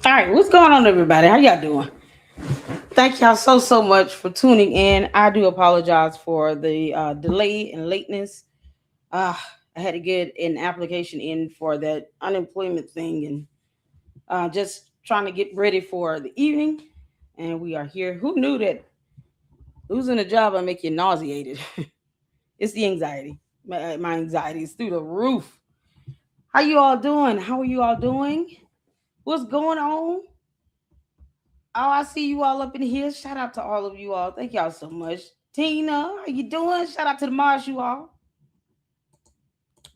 All right, what's going on, everybody? How y'all doing? Thank y'all so much for tuning in. I do apologize for the delay and lateness. Uh, I had to get an application in for that unemployment thing, and just trying to get ready for the evening. And we are here. Who knew that losing a job will make you nauseated? It's the anxiety. My anxiety is through the roof. How you all doing? How are you all doing? What's going on? Oh, I see you all up in here. Shout out to all of you all. Thank y'all so much. Tina, how you doing? Shout out to the Mars, you all.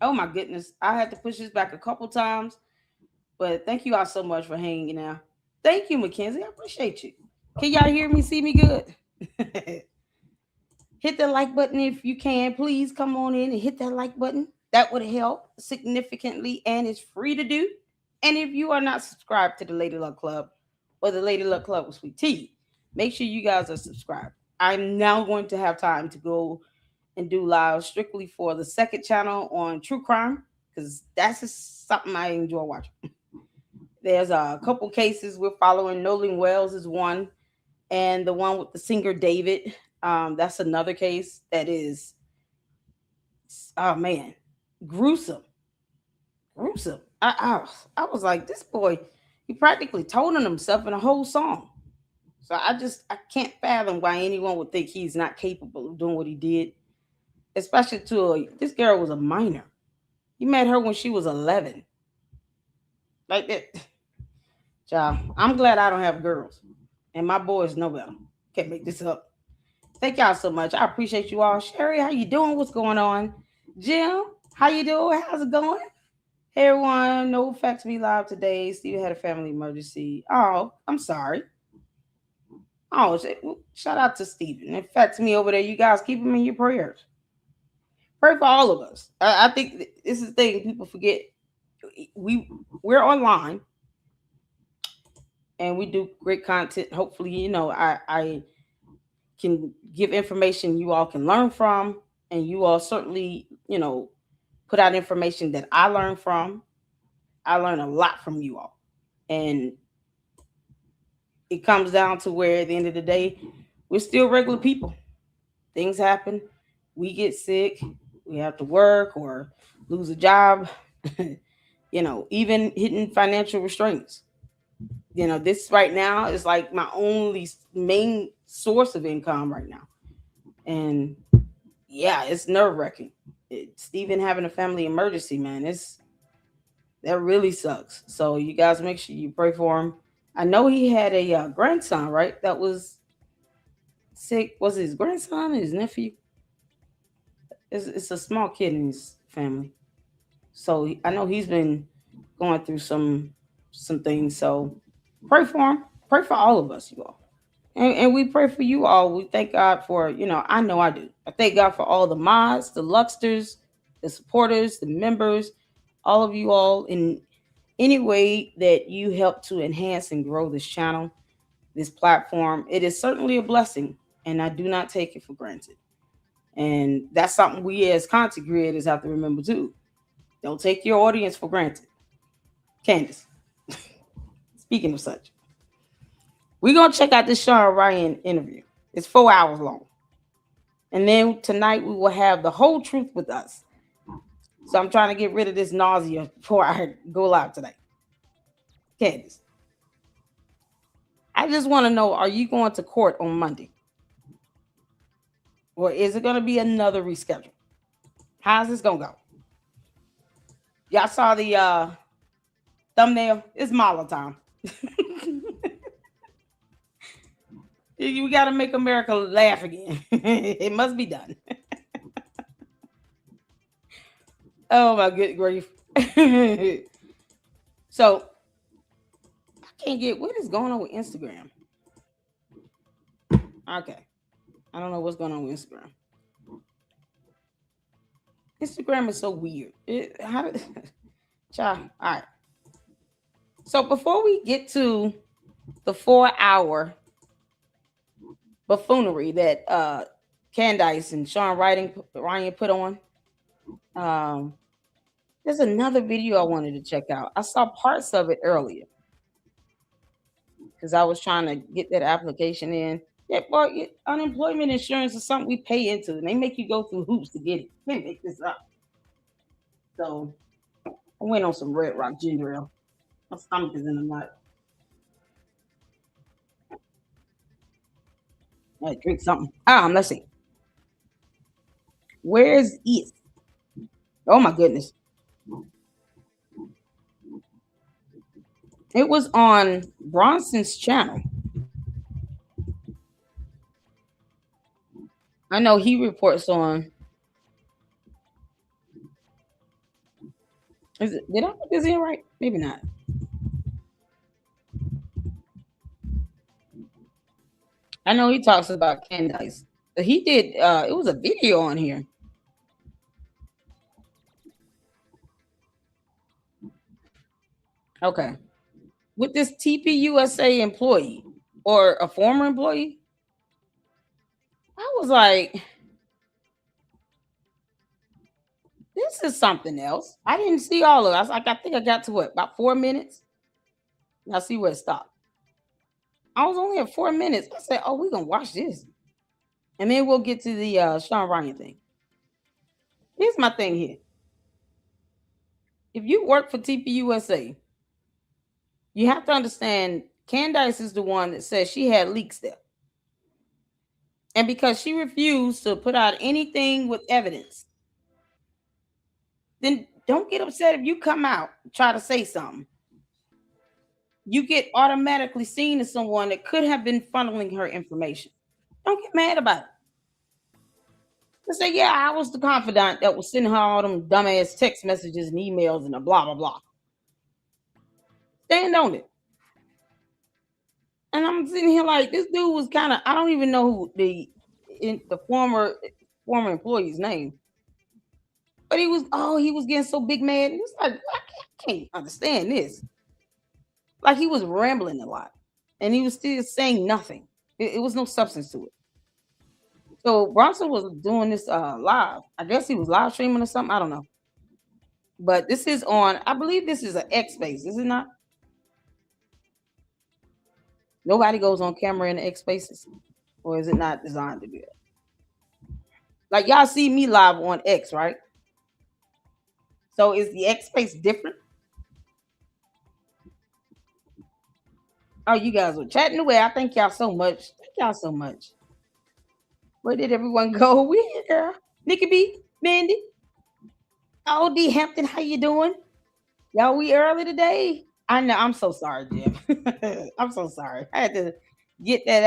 Oh my goodness. I had to push this back a couple times, but thank you all so much for hanging out. Thank you, Mackenzie. I appreciate you. Can y'all hear me, see me good? Hit the like button if you can. Please come on in and hit that like button. That would help significantly and it's free to do. And if you are not subscribed to the Lady Luck Club or the Lady Luck Club with Sweet Tea, make sure you guys are subscribed. I'm now going to have time to go and do live strictly for the second channel on true crime because that's just something I enjoy watching. There's a couple cases we're following. Nolan Wells is one, and the one with the singer David. That's another case that is, oh man, gruesome, gruesome. I was like, this boy, he practically told on himself in a whole song. So I can't fathom why anyone would think he's not capable of doing what he did, especially this girl was a minor. He met her when she was 11. Like that. Child, I'm glad I don't have girls, and my boys know better. Can't make this up. Thank y'all so much. I appreciate you all. Sherry, how you doing? What's going on? Jim, how you doing? How's it going? Hey everyone, no facts me live today. Steve had a family emergency. Oh, I'm sorry. Oh, shout out to Steven. In fact, me over there, you guys keep him in your prayers. Pray for all of us. I think this is the thing people forget. We're online and we do great content. Hopefully, I can give information you all can learn from, and you all certainly, put out information that I learn from. I learn a lot from you all. And it comes down to where at the end of the day, we're still regular people. Things happen. We get sick. We have to work or lose a job. Even hitting financial restraints. This right now is like my only main source of income right now. And yeah, it's nerve wracking. Stephen having a family emergency, man, that really sucks. So you guys make sure you pray for him. I know he had a grandson, right? That was sick. Was it his grandson or his nephew? It's a small kid in his family. So I know he's been going through some things. So pray for him. Pray for all of us, you all. And we pray for you all. We thank God for, I know I do. I thank God for all the mods, the Lucksters, the supporters, the members, all of you all in any way that you help to enhance and grow this channel, this platform. It is certainly a blessing, and I do not take it for granted. And that's something we as content creators have to remember too. Don't take your audience for granted. Candace, speaking of such, we're going to check out this Sean Ryan interview. It's 4 hours long. And then tonight we will have the whole truth with us. So I'm trying to get rid of this nausea before I go live tonight. Candace, I just want to know, are you going to court on Monday? Or is it going to be another reschedule? How's this going to go? Y'all saw the thumbnail? It's Mala time. We got to make America laugh again. It must be done. Oh, my good grief. So, I can't get what is going on with Instagram. Okay. I don't know what's going on with Instagram. Instagram is so weird. Child, all right. So before we get to the 4 hour buffoonery that Candace and Sean Ryan put on, there's another video I wanted to check out. I saw parts of it earlier. because I was trying to get that application in. Yeah, boy, unemployment insurance is something we pay into, and they make you go through hoops to get it. Can't make this up. So I went on some Red Rock ginger ale. My stomach is in a knot. I had to drink something. Let's see. Where's it? Oh my goodness. It was on Bronson's channel. I know he reports on. Did I put this in right? Maybe not. I know he talks about Candace. He did. It was a video on here. Okay, with this TPUSA employee or a former employee, I was like, this is something else. I didn't see all of it. I was like, I think I got to what, about 4 minutes. I see where it stopped. I was only at 4 minutes. I said, oh, we're gonna watch this. And then we'll get to the Sean Ryan thing. Here's my thing here. If you work for TPUSA, you have to understand Candace is the one that says she had leaks there. And because she refused to put out anything with evidence, then don't get upset if you come out and try to say something. You get automatically seen as someone that could have been funneling her information. Don't get mad about it. Just say, yeah, I was the confidant that was sending her all them dumbass text messages and emails and a blah, blah, blah. Stand on it. And I'm sitting here like, this dude was kind of, I don't even know who the former employee's name. But he was getting so big mad. And it's like, I can't understand this. Like he was rambling a lot. And he was still saying nothing. It was no substance to it. So Bronson was doing this live. I guess he was live streaming or something. I don't know. But this is on, I believe this is an X space, is it not? Nobody goes on camera in the X spaces. Or is it not designed to do that? Like y'all see me live on X, right? So is the X space different? Oh, you guys were chatting away. I thank y'all so much. Thank y'all so much. Where did everyone go? We here, girl. Nikki B, Mandy. Oh, D Hampton, how you doing? Y'all, we early today. I know. I'm so sorry, Jim. I'm so sorry. I had to get that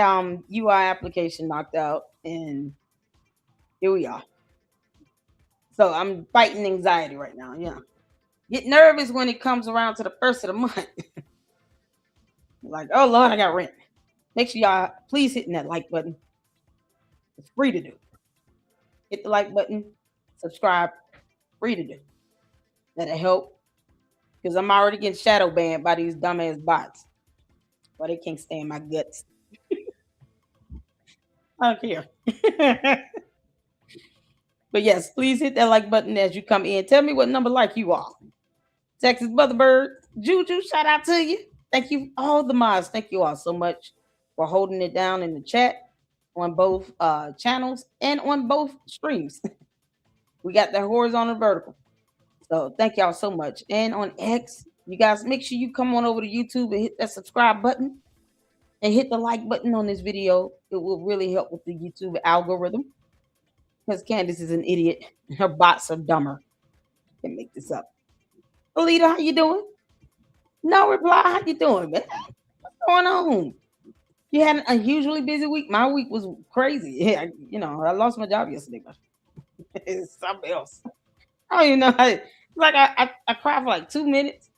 UI application knocked out, and here we are. So I'm fighting anxiety right now. Yeah, get nervous when it comes around to the first of the month. Like, oh Lord, I got rent. Make sure y'all please hitting that like button. It's free to do. Hit the like button, subscribe, free to do. That'll help because I'm already getting shadow banned by these dumbass bots. But they can't stand my guts. I don't care. But yes, please hit that like button as you come in. Tell me what number like you are. Texas Motherbird, Juju, shout out to you. Thank you, all the mods. Thank you all so much for holding it down in the chat on both channels and on both streams. We got the horizontal and vertical. So thank y'all so much. And on X, you guys make sure you come on over to YouTube and hit that subscribe button and hit the like button on this video. It will really help with the YouTube algorithm. Because Candace is an idiot. Her bots are dumber. Can't make this up. Alita, how you doing? No reply. How you doing, man? What's going on? You had an unusually busy week. My week was crazy. Yeah, I lost my job yesterday, but it's something else. I don't even know how. Like I cried for like 2 minutes,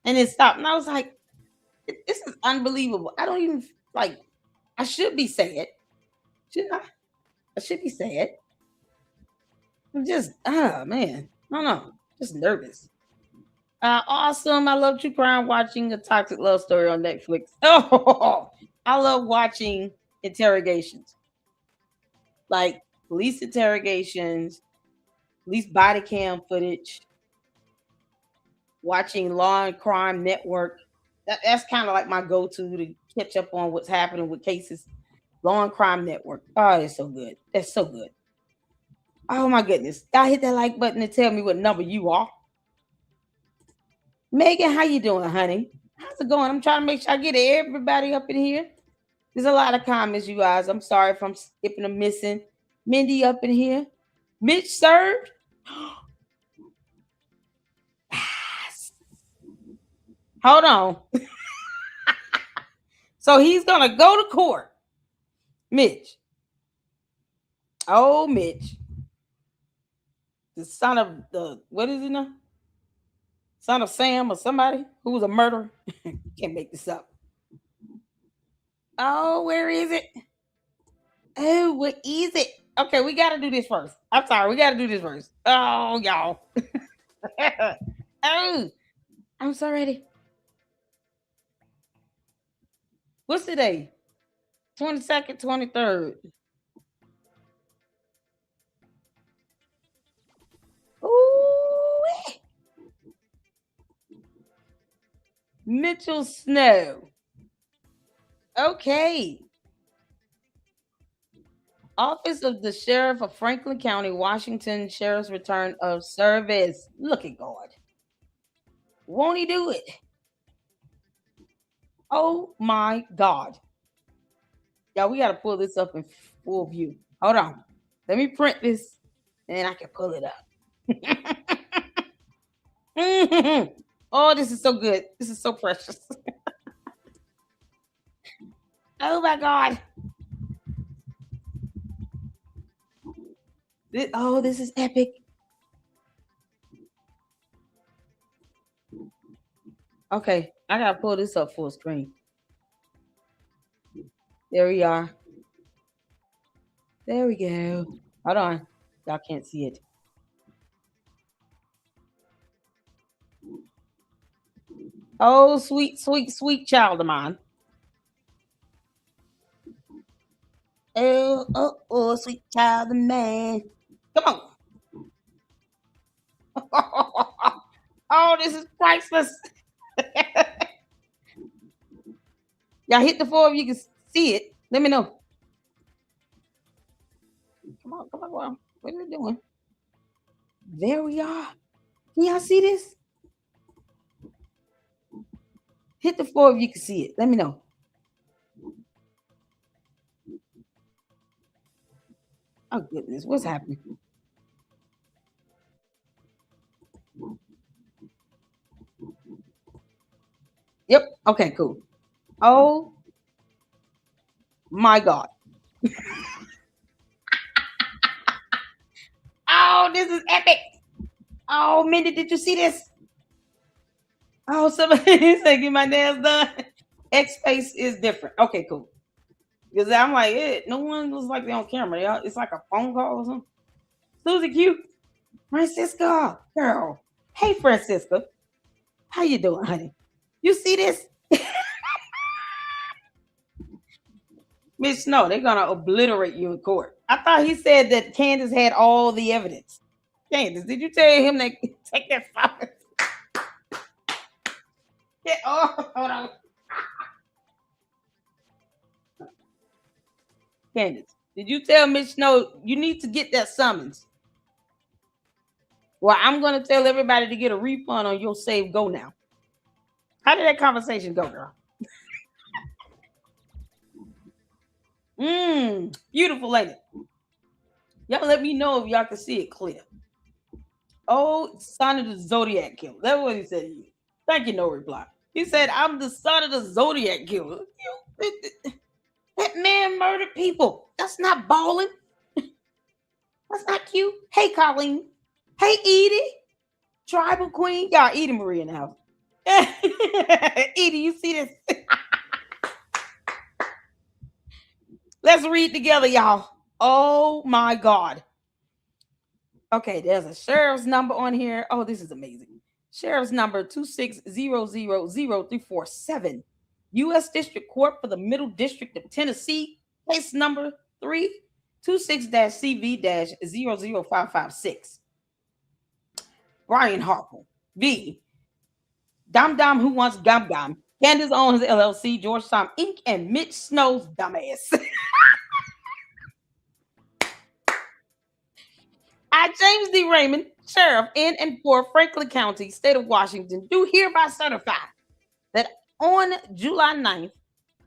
and it stopped. And I was like, "This is unbelievable." I don't even like. I should be sad, shouldn't I? I should be sad. I'm just, man, I don't know, just nervous. Awesome. I love true crime watching a toxic love story on Netflix. Oh, I love watching interrogations, like police interrogations, police body cam footage, watching Law and Crime Network. That's kind of like my go-to to catch up on what's happening with cases. Law and Crime Network. Oh, it's so good. That's so good. Oh my goodness. I hit that like button to tell me what number you are. Megan, how you doing, honey? How's it going? I'm trying to make sure I get everybody up in here. There's a lot of comments, you guys. I'm sorry if I'm skipping or missing. Mindy up in here. Mitch served. Hold on. So he's gonna go to court. Mitch. Oh, Mitch. The son of the what is it now? Son of Sam or somebody who was a murderer. Can't make this up. Oh, where is it? Oh, what is it? Okay, we gotta do this first. I'm sorry, we gotta do this first. Oh, y'all. Oh, I'm so ready. What's today? 22nd, 23rd. Ooh, Mitchell Snow. Okay. Office of the Sheriff of Franklin County, Washington, Sheriff's Return of Service. Look at God. Won't he do it? Oh my God. Y'all, we got to pull this up in full view. Hold on. Let me print this and I can pull it up. Oh, this is so good. This is so precious. Oh my God. This is epic. Okay, I gotta pull this up full screen. There we are. There we go. Hold on. Y'all can't see it. Oh, sweet, sweet, sweet child of mine. Oh, sweet child of man. Come on. Oh, this is priceless. Y'all hit the floor if you can see it. Let me know. Come on, girl. What are you doing? There we are. Can y'all see this? Hit the floor if you can see it. Let me know. Oh goodness, what's happening? Yep. Okay, cool. Oh my God. Oh, this is epic. Oh, Mindy, did you see this? Oh, somebody said, get my nails done. X face is different. Okay, cool. Because I'm like, no one looks like they on camera. It's like a phone call or something. Susie Q, Francisca, girl. Hey, Francisca. How you doing, honey? You see this? Miss Snow, they're gonna obliterate you in court. I thought he said that Candace had all the evidence. Candace, did you tell him that take that phone? Yeah, oh, hold on. Candace, did you tell Miss Snow you need to get that summons? Well, I'm gonna tell everybody to get a refund on your save go now. How did that conversation go, girl? Beautiful lady. Y'all let me know if y'all can see it clear. Oh, son of the Zodiac killer. That's what he said. Thank you, no reply. He said, I'm the son of the Zodiac killer. That man murdered people. That's not balling. That's not cute. Hey, Colleen. Hey, Edie. Tribal Queen. Y'all, Edie Marie in the house. Edie, you see this? Let's read together, y'all. Oh my God. Okay, there's a sheriff's number on here. Oh, this is amazing. Sheriff's number 260000347. U.S. District Court for the Middle District of Tennessee. Case number 326-CV-00556. Brian Harper. V. Dom Dom who wants Gum Gum. Candace Owens LLC, Georgetown Inc., and Mitch Snow's dumbass. I, James D. Raymond, Sheriff in and for Franklin County, State of Washington, do hereby certify that on July 9th,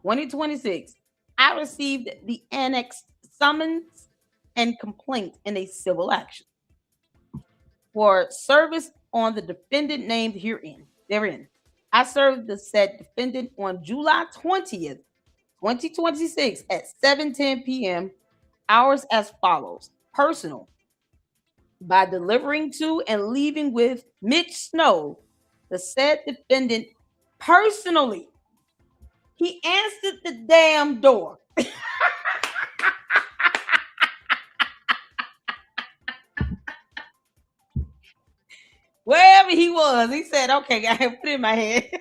2026, I received the annexed summons and complaint in a civil action for service on the defendant named therein. I served the said defendant on July 20th, 2026 at 7:10 p.m. hours as follows. Personal, by delivering to and leaving with Mitch Snow, the said defendant personally. He answered the damn door. Wherever he was, he said, okay, guys, put it in my head.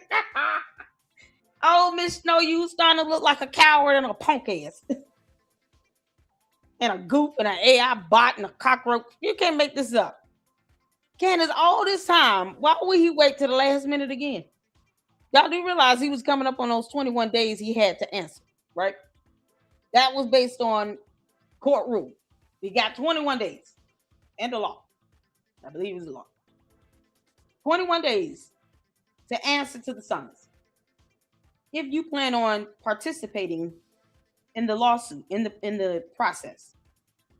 Oh, Miss Snow, you starting to look like a coward and a punk ass. And a goof and an AI bot and a cockroach. You can't make this up. Candace, all this time, why would he wait to the last minute again? Y'all do realize he was coming up on those 21 days he had to answer, right? That was based on court rule. He got 21 days and the law. I believe it was the law. 21 days to answer to the summons. If you plan on participating in the lawsuit, in the process.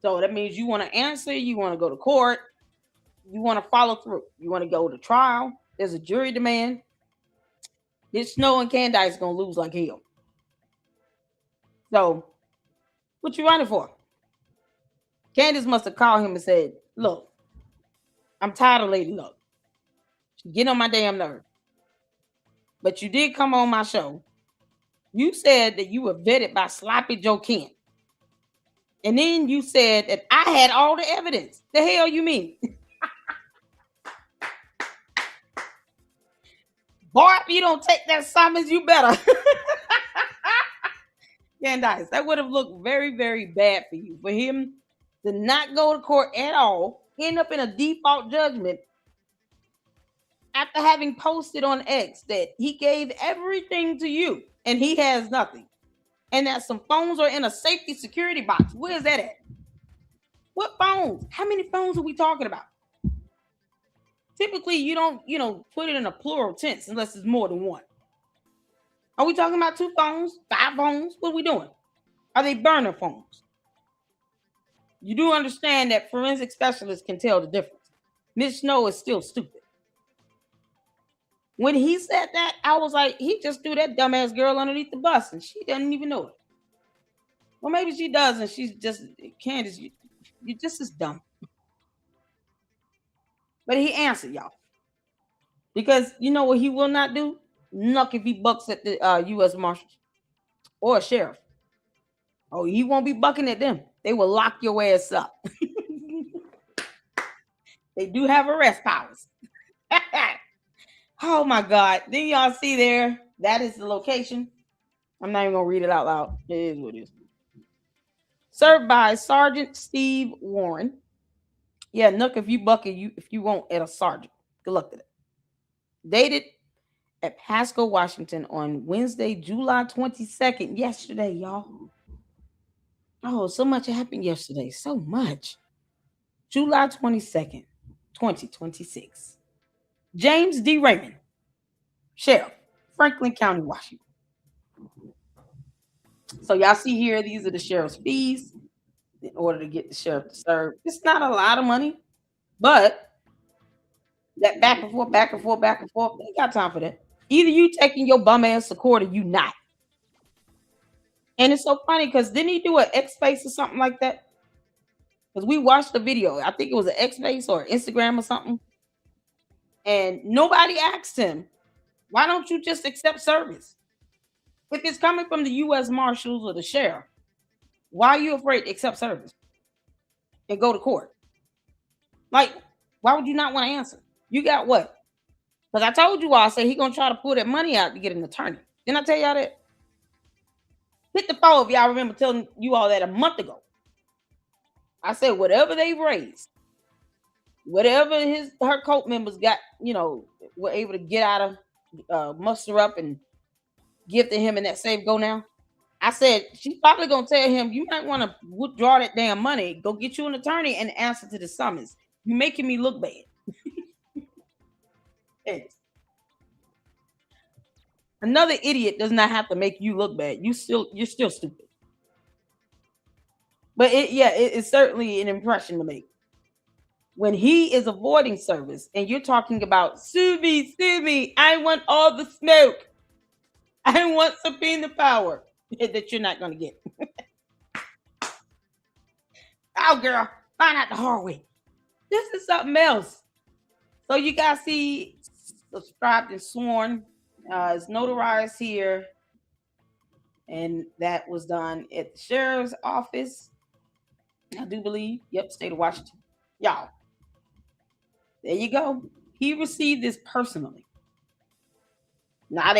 So that means you want to answer, you want to go to court, you want to follow through, you want to go to trial, there's a jury demand. This Snow and Candace gonna lose like hell. So, what you running for? Candace must have called him and said, look, I'm tired of Lady Luck. Get on my damn nerve. But you did come on my show. You said that you were vetted by Sloppy Joe Kent. And then you said that I had all the evidence. The hell you mean? Boy, if you don't take that summons, you better. Candace, that would have looked very, very bad for you. For him to not go to court at all, end up in a default judgment after having posted on X that he gave everything to you and he has nothing. And that some phones are in a safety security box. Where is that at? What phones? How many phones are we talking about? Typically, you don't, put it in a plural tense unless it's more than one. Are we talking about 2 phones, 5 phones? What are we doing? Are they burner phones? You do understand that forensic specialists can tell the difference. Miss Snow is still stupid. When he said that, I was like, he just threw that dumbass girl underneath the bus and she doesn't even know it. Well, maybe she does and she's just, Candace, you just as dumb. But he answered, y'all. Because you know what he will not do? Knock if he bucks at the U.S. Marshals or a sheriff. Oh, he won't be bucking at them. They will lock your ass up. They do have arrest powers. Oh my God. Then y'all see there, that is the location. I'm not even gonna read it out loud. It is what it is. Served by Sergeant Steve Warren. Yeah, Nook, if you buck it, if you won't at a sergeant. Good luck to that. Dated at Pasco, Washington on Wednesday, July 22nd. Yesterday, y'all. Oh, so much happened yesterday. So much. July 22nd, 2026. James D. Raymond, Sheriff, Franklin County, Washington. So y'all see here, these are the sheriff's fees in order to get the sheriff to serve. It's not a lot of money, but that back and forth, they got time for that. Either you taking your bum ass to court or you not. And it's so funny because didn't he do an X face or something like that? Because we watched the video. I think it was an X face or Instagram or something. And nobody asked him, why don't you just accept service? If it's coming from the U.S. Marshals or the sheriff, why are you afraid to accept service and go to court? Like, why would you not want to answer? You got what? Because I told you all, I said he going to try to pull that money out to get an attorney. Didn't I tell y'all that? Hit the phone if y'all remember telling you all that a month ago. I said, whatever they've raised, whatever her cult members got, were able to get out of, muster up and give to him in that safe go now? I said, she's probably gonna tell him, you might want to withdraw that damn money, go get you an attorney and answer to the summons. You making me look bad. Yes. Another idiot does not have to make you look bad. You're still stupid. But it's certainly an impression to make. When he is avoiding service and you're talking about sue me, I want all the smoke. I want subpoena power that you're not gonna get. Oh girl, find out the hard way. This is something else. So you guys see subscribed and sworn. It's notarized here. And that was done at the sheriff's office. I do believe. Yep, state of Washington. Y'all. There you go. He received this personally. Not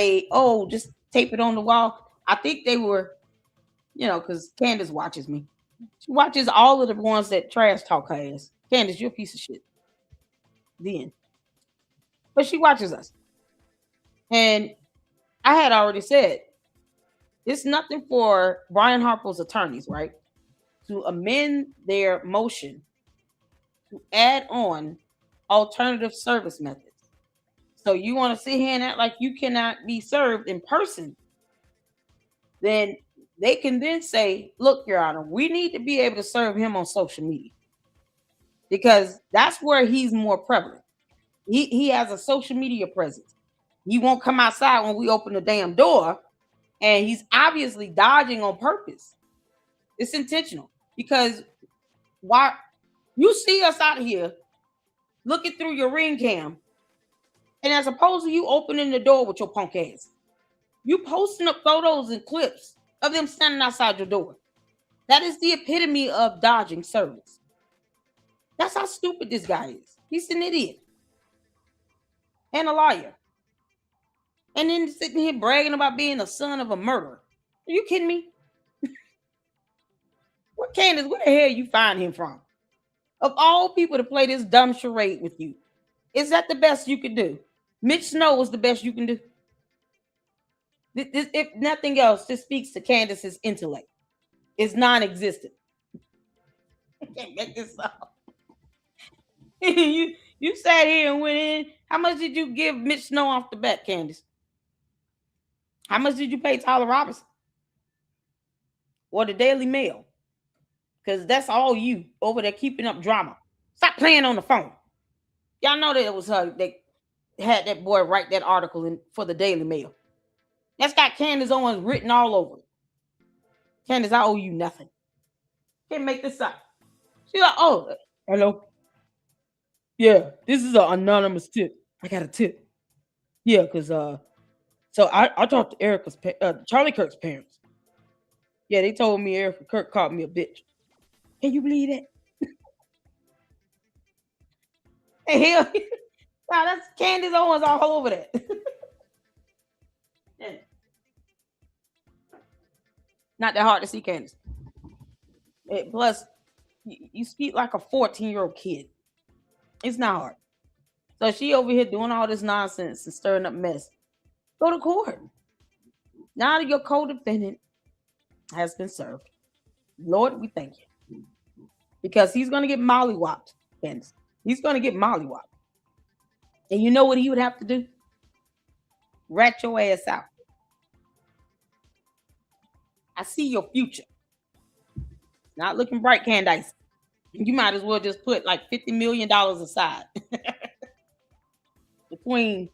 just tape it on the wall. I think they were, because Candace watches me. She watches all of the ones that trash talk her ass. Candace, you're a piece of shit. Then. But she watches us. And I had already said, it's nothing for Brian Harper's attorneys, right? To amend their motion to add on alternative service methods. So you want to sit here and act like you cannot be served in person, then they can then say, look, Your Honor, we need to be able to serve him on social media because that's where he's more prevalent. He has a social media presence. He won't come outside when we open the damn door, and he's obviously dodging on purpose. It's intentional because why you see us out here looking through your ring cam, and as opposed to you opening the door with your punk ass, you posting up photos and clips of them standing outside your door. That is the epitome of dodging service. That's how stupid this guy is. He's an idiot and a liar. And then sitting here bragging about being the son of a murderer. Are you kidding me? What Candace, where the hell you find him from? Of all people to play this dumb charade with you, is that the best you could do? Mitch Snow is the best you can do. This, if nothing else, this speaks to Candace's intellect. It's non-existent. I can't make this up. you sat here and went in. How much did you give Mitch Snow off the bat, Candace? How much did you pay Tyler Robinson? Or the Daily Mail? Because that's all you over there keeping up drama. Stop playing on the phone. Y'all know that it was her that had that boy write that article for the Daily Mail. That's got Candace Owens written all over it. Candace, I owe you nothing. Can't make this up. She's like, oh, hello. Yeah, this is an anonymous tip. I got a tip. Yeah, because so I talked to Charlie Kirk's parents. Yeah, they told me Erica Kirk called me a bitch. Can you believe that? Hey, hell, wow, that's Candace Owens all over that. Yeah. Not that hard to see, Candace. Plus, you speak like a 14-year-old kid. It's not hard. So she over here doing all this nonsense and stirring up mess. Go to court. Now that your co-defendant has been served, Lord, we thank you. Because he's going to get mollywopped, Candace. He's going to get mollywopped. And you know what he would have to do? Rat your ass out. I see your future. Not looking bright, Candace. You might as well just put like $50 million aside between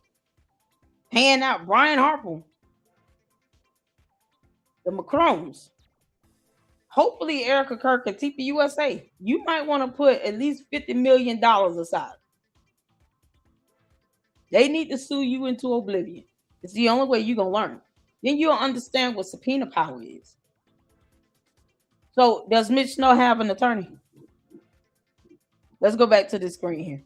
paying out Brian Harper, the Macrones, hopefully Erica Kirk and TPUSA. You might want to put at least $50 million aside. They need to sue you into oblivion. It's the only way you're going to learn. Then you'll understand what subpoena power is. So does Mitch Snow have an attorney? Let's go back to this screen here.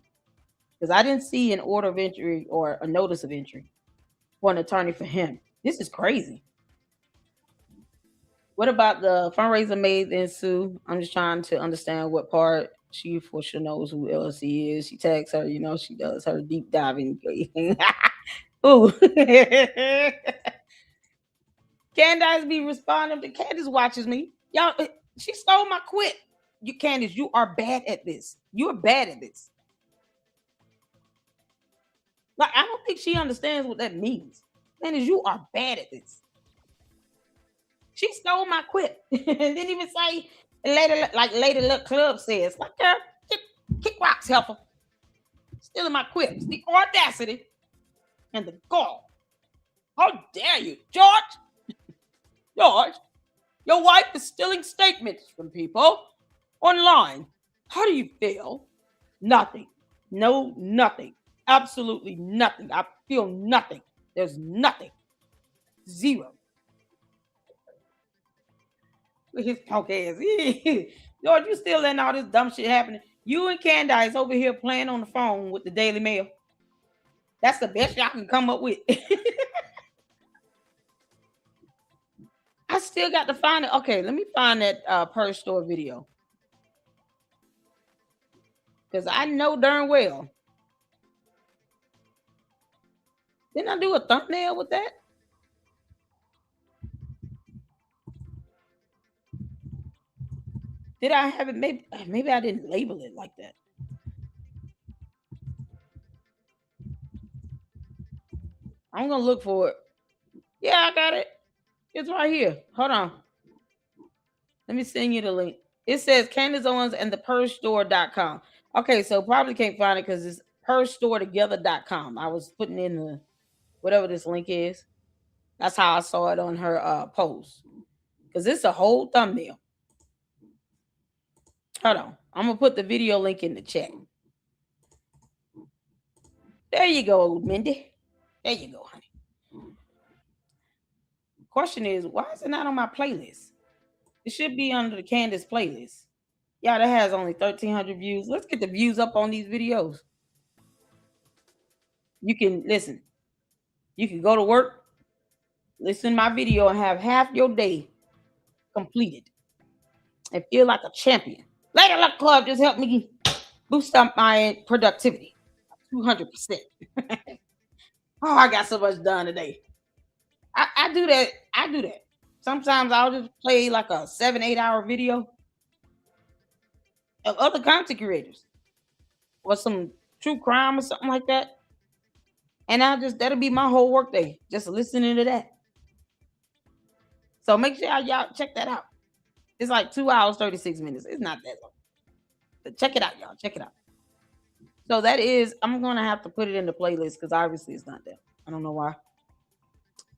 Because I didn't see an order of entry or a notice of entry for an attorney for him. This is crazy. What about the fundraiser made in Sue? I'm just trying to understand what part she for sure knows who LC is. She tags her, she does her deep diving. Ooh. Candace be responding to Candace watches me. Y'all, she stole my quit. You Candace, you are bad at this. You are bad at this. Like, I don't think she understands what that means. Candace, you are bad at this. She stole my quit. Didn't even say later, like Lady Luck Club says. Like, girl, kick rocks, helper. Stealing my quit. It's the audacity and the gall. How dare you, George? George, your wife is stealing statements from people online. How do you feel? Nothing. No, nothing. Absolutely nothing. I feel nothing. There's nothing. Zero. With his punk ass. George, you still letting all this dumb shit happening. You and Candace over here playing on the phone with the Daily Mail. That's the best y'all can come up with. I still got to find it. Okay, let me find that purse store video. Because I know darn well. Didn't I do a thumbnail with that? Did I have it? Maybe I didn't label it like that. I'm gonna look for it. Yeah, I got it. It's right here. Hold on. Let me send you the link. It says Candace Owens and the PurseStore.com. Okay, so probably can't find it because it's PurseStoreTogether.com. I was putting in the whatever this link is. That's how I saw it on her post. Because it's a whole thumbnail. Hold on. I'm gonna put the video link in the chat. There you go, Mindy. There you go, honey. Question is, why is it not on my playlist? It should be under the Candace playlist. Yeah, that has only 1,300 views. Let's get the views up on these videos. You can listen. You can go to work, listen to my video, and have half your day completed and feel like a champion. Later Luck Club just helped me boost up my productivity 200%. Oh, I got so much done today. I do that. I do that. Sometimes I'll just play like a 7-8 hour video of other content creators or some true crime or something like that. And that'll be my whole workday, just listening to that. So make sure y'all check that out. It's like 2 hours, 36 minutes. It's not that long. But check it out, y'all. Check it out. So that is, I'm going to have to put it in the playlist because obviously it's not there. I don't know why.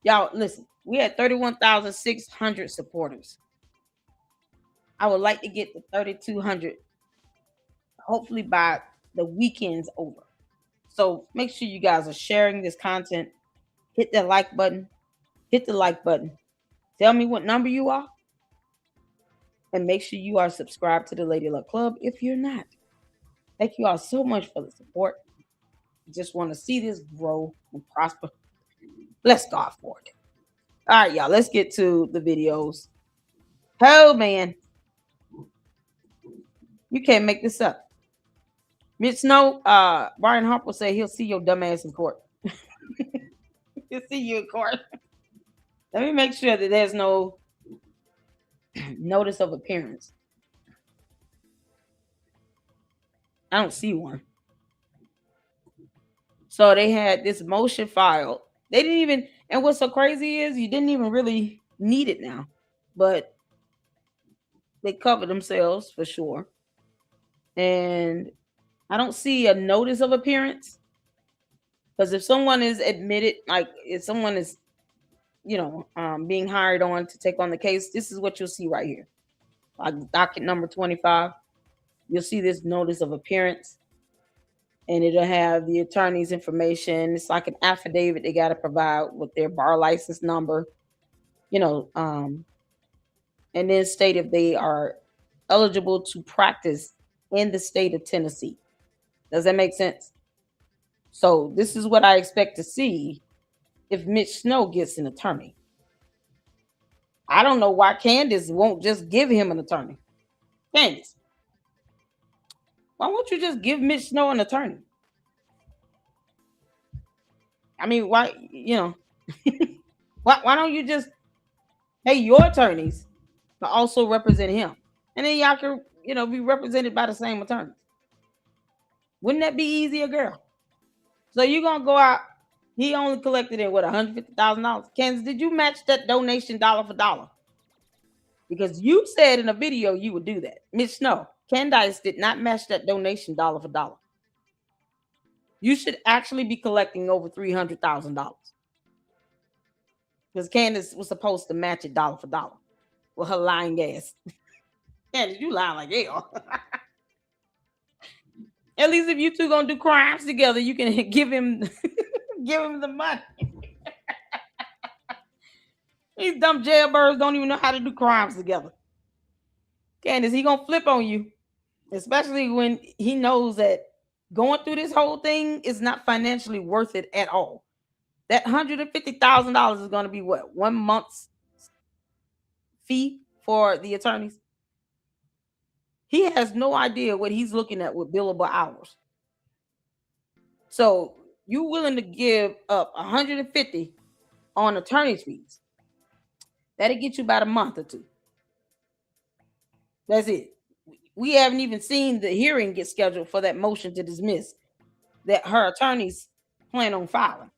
Y'all, listen, we had 31,600 supporters. I would like to get to 3,200, hopefully by the weekend's over. So make sure you guys are sharing this content. Hit that like button. Hit the like button. Tell me what number you are. And make sure you are subscribed to the Lady Luck Club if you're not. Thank you all so much for the support. Just want to see this grow and prosper. Bless God for it. All right, y'all. Let's get to the videos. Oh, man. You can't make this up. Mitch Snow, Brian Harper say he'll see your dumb ass in court. He'll see you in court. Let me make sure that there's no notice of appearance. I don't see one. So they had this motion filed. They didn't even, and what's so crazy is you didn't even really need it now, but they covered themselves for sure. And I don't see a notice of appearance because if someone is admitted, like if someone is, being hired on to take on the case, this is what you'll see right here. Like docket number 25, you'll see this notice of appearance. And it'll have the attorney's information. It's like an affidavit they got to provide with their bar license number, and then state if they are eligible to practice in the state of Tennessee. Does that make sense? So this is what I expect to see if Mitch Snow gets an attorney. I don't know why Candace won't just give him an attorney. Candace, why won't you just give Mitch Snow an attorney? I mean, why, why don't you just pay your attorneys to also represent him, and then y'all can, be represented by the same attorneys. Wouldn't that be easier, girl? So you're gonna go out. He only collected in what, $150,000. Candace, did you match that donation dollar for dollar? Because you said in a video you would do that. Miss Snow, Candace did not match that donation dollar for dollar. You should actually be collecting over $300,000. Because Candace was supposed to match it dollar for dollar with her lying ass. Candace, you lying like hell. At least if you two gonna do crimes together, you can give him the money. These dumb jailbirds don't even know how to do crimes together. Candace, he gonna flip on you, especially when he knows that going through this whole thing is not financially worth it at all. That $150,000 is gonna be what, 1 month's fee for the attorneys. He has no idea what he's looking at with billable hours. So you willing to give up 150 on attorney's fees? That'll get you about a month or two. That's it. We haven't even seen the hearing get scheduled for that motion to dismiss that her attorneys plan on filing,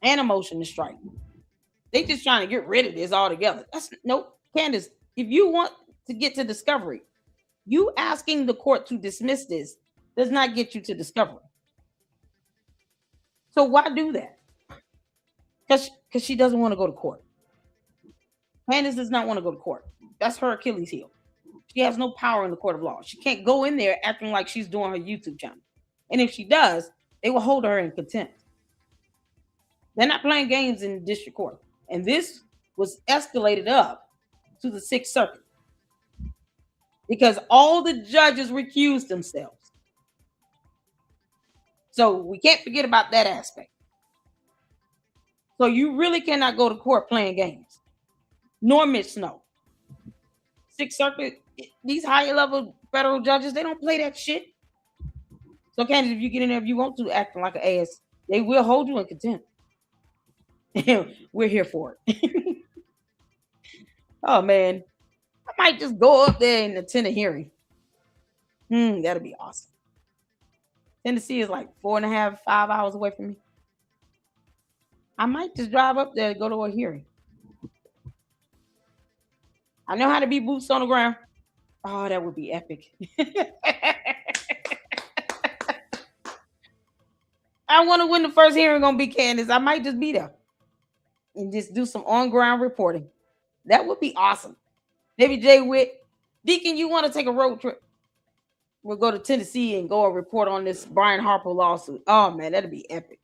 and a motion to strike. They just trying to get rid of this altogether. That's nope. Candace, if you want to get to discovery, you asking the court to dismiss this does not get you to discovery. So why do that? Because she doesn't want to go to court. Candace does not want to go to court. That's her Achilles heel. She has no power in the court of law. She can't go in there acting like she's doing her YouTube channel. And if she does, they will hold her in contempt. They're not playing games in the district court. And this was escalated up to the Sixth Circuit because all the judges recused themselves. So we can't forget about that aspect. So you really cannot go to court playing games. Nor Miss Snow. Sixth Circuit, these higher level federal judges, they don't play that shit. So Candace, if you get in there, if you want to acting like an ass, they will hold you in contempt. We're here for it. Oh man, I might just go up there and attend a hearing. That'll be awesome. Tennessee is like 4.5, 5 hours away from me. I might just drive up there and go to a hearing. I know how to be boots on the ground. Oh, that would be epic. I wonder when the first hearing gonna be, Candace. I might just be there and just do some on-ground reporting. That would be awesome. Maybe Jay Witt, Deacon, you want to take a road trip? We'll go to Tennessee and go and report on this Brian Harper lawsuit. Oh man, that'd be epic.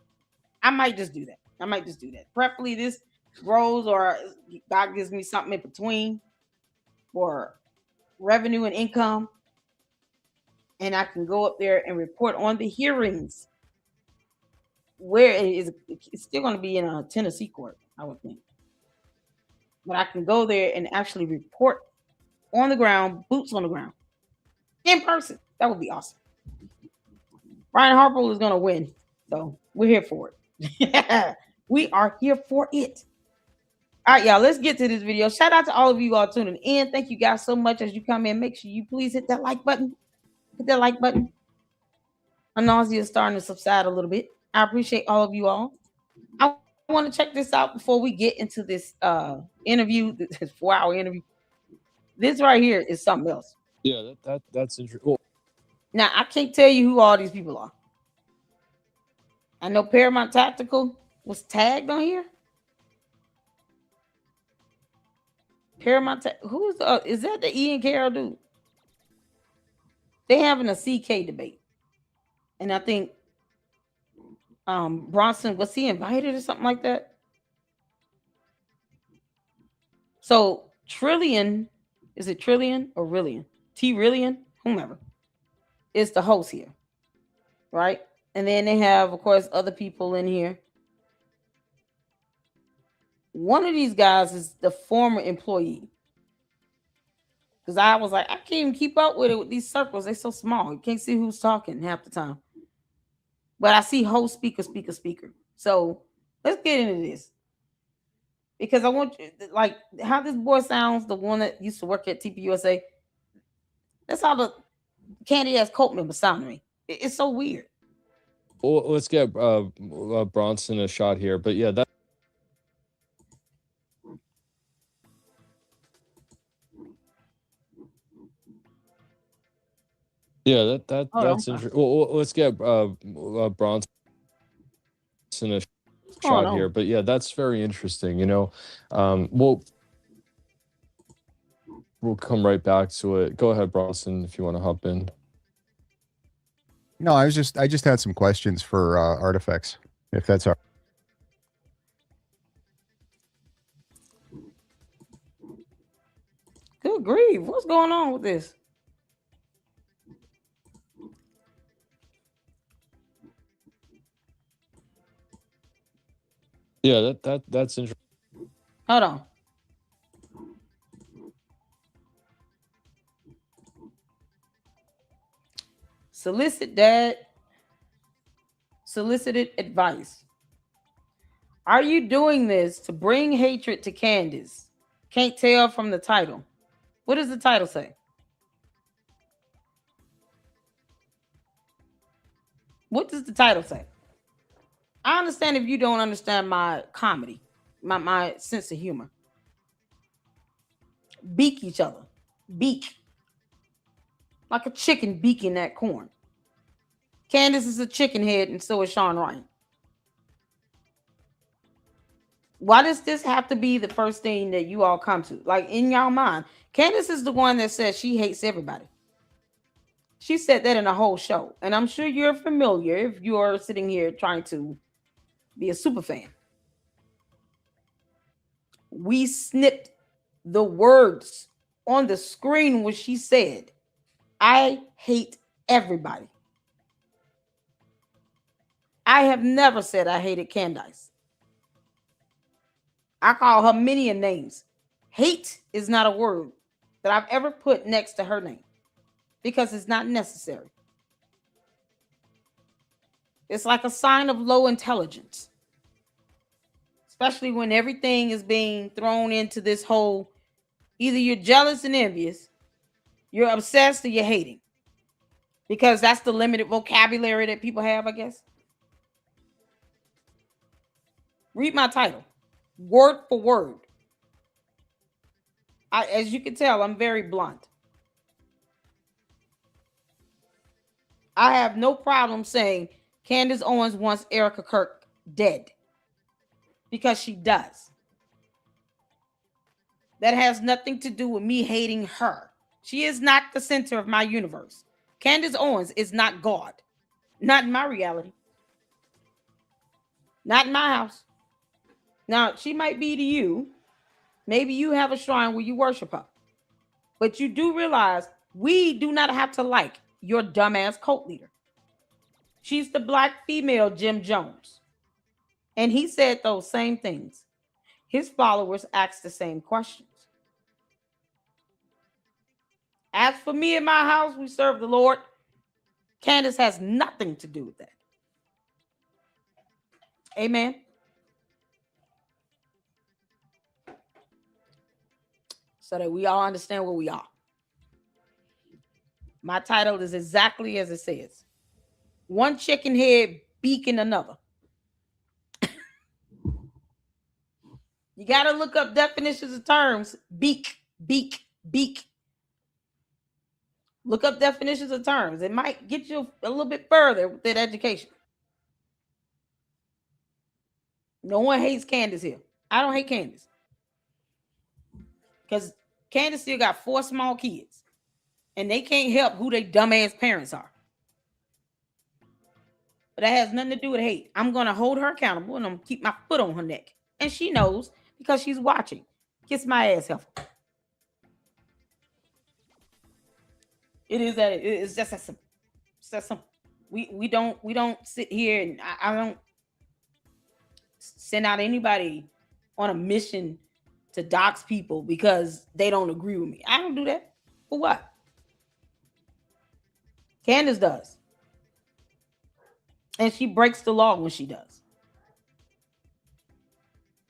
I might just do that. Preferably this grows or God gives me something in between for revenue and income, and I can go up there and report on the hearings. Where it's still going to be in a Tennessee court, I would think. But I can go there and actually report on the ground, boots on the ground, in person. That would be awesome. Brian Harper is going to win. So we're here for it. We are here for it. All right, y'all, let's get to this video. Shout out to all of you all tuning in. Thank you guys so much as you come in. Make sure you please hit that like button. Hit that like button. My nausea is starting to subside a little bit. I appreciate all of you all. I want to check this out before we get into this interview, this 4-hour interview. This right here is something else. Yeah, that's interesting. Well, now, I can't tell you who all these people are. I know Paramount Tactical was tagged on here. Paramount, who's is that the Ian Carroll dude? They having a CK debate, and I think Bronson, was he invited or something like that? So Trillion, is it Trillion or Rillion? Rillion, whomever, is the host here, right? And then they have, of course, other people in here. One of these guys is the former employee. Because I was like, I can't even keep up with it with these circles. They're so small. You can't see who's talking half the time. But I see host, speaker. So let's get into this. because I want you like how this boy sounds. The one that used to work at TPUSA. That's how the Candy ass cult member sound to me. It's so weird. Well, let's get Bronson a shot here, but yeah, Hold on, I'm that's sorry. interesting. Well, let's get Bronson a What's going shot here, on? but yeah, that's very interesting. We'll come right back to it. Go ahead, Bronson, if you want to hop in. No, I just had some questions for artifacts, if that's all right. Good grief, what's going on with this? Yeah, that's interesting. Hold on. Solicit dad. Solicited advice. Are you doing this to bring hatred to Candace? Can't tell from the title. What does the title say? What does the title say? I understand if you don't understand my comedy, my sense of humor. Beak each other. Beak. Like a chicken beaking that corn. Candace is a chicken head, and so is Sean Ryan. Why does this have to be the first thing that you all come to? Like in your mind, Candace is the one that says she hates everybody. She said that in the whole show. And I'm sure you're familiar if you're sitting here trying to be a super fan. We snipped the words on the screen where she said, I hate everybody. I have never said I hated Candace. I call her many names. Hate is not a word that I've ever put next to her name because it's not necessary. It's like a sign of low intelligence, especially when everything is being thrown into this whole either you're jealous and envious, you're obsessed, or you're hating. Because that's the limited vocabulary that people have, I guess. Read my title, word for word. As you can tell, I'm very blunt. I have no problem saying Candace Owens wants Erica Kirk dead. Because she does. That has nothing to do with me hating her. She is not the center of my universe. Candace Owens is not God. Not in my reality. Not in my house. Now, she might be to you. Maybe you have a shrine where you worship her. But you do realize we do not have to like your dumbass cult leader. She's the black female Jim Jones. And he said those same things. His followers asked the same questions. As for me and my house, we serve the Lord. Candace has nothing to do with that. Amen. So that we all understand where we are. My title is exactly as it says. One chicken head beaking another. You got to look up definitions of terms. Beak, beak, beak. Look up definitions of terms. It might get you a little bit further with that education. No one hates Candace here. I don't hate Candace. Because Candace still got 4 small kids. And they can't help who their dumbass parents are. But that has nothing to do with hate. I'm going to hold her accountable and I'm going to keep my foot on her neck. And she knows because she's watching. Kiss my ass, heifer. It is that it's just that simple. It's that simple. We don't sit here and I don't send out anybody on a mission to dox people because they don't agree with me. I don't do that. For what? Candace does. And she breaks the law when she does.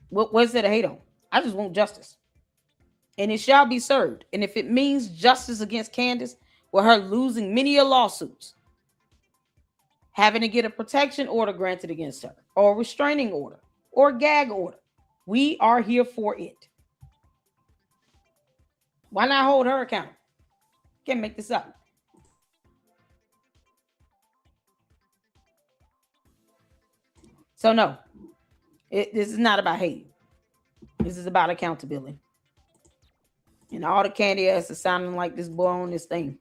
What's there to hate on? I just want justice. And it shall be served. And if it means justice against Candace, with her losing many lawsuits, having to get a protection order granted against her, or a restraining order, or a gag order, we are here for it. Why not hold her accountable? Can't make this up. So no, this is not about hate. This is about accountability. And all the candy ass is sounding like this boy on this thing.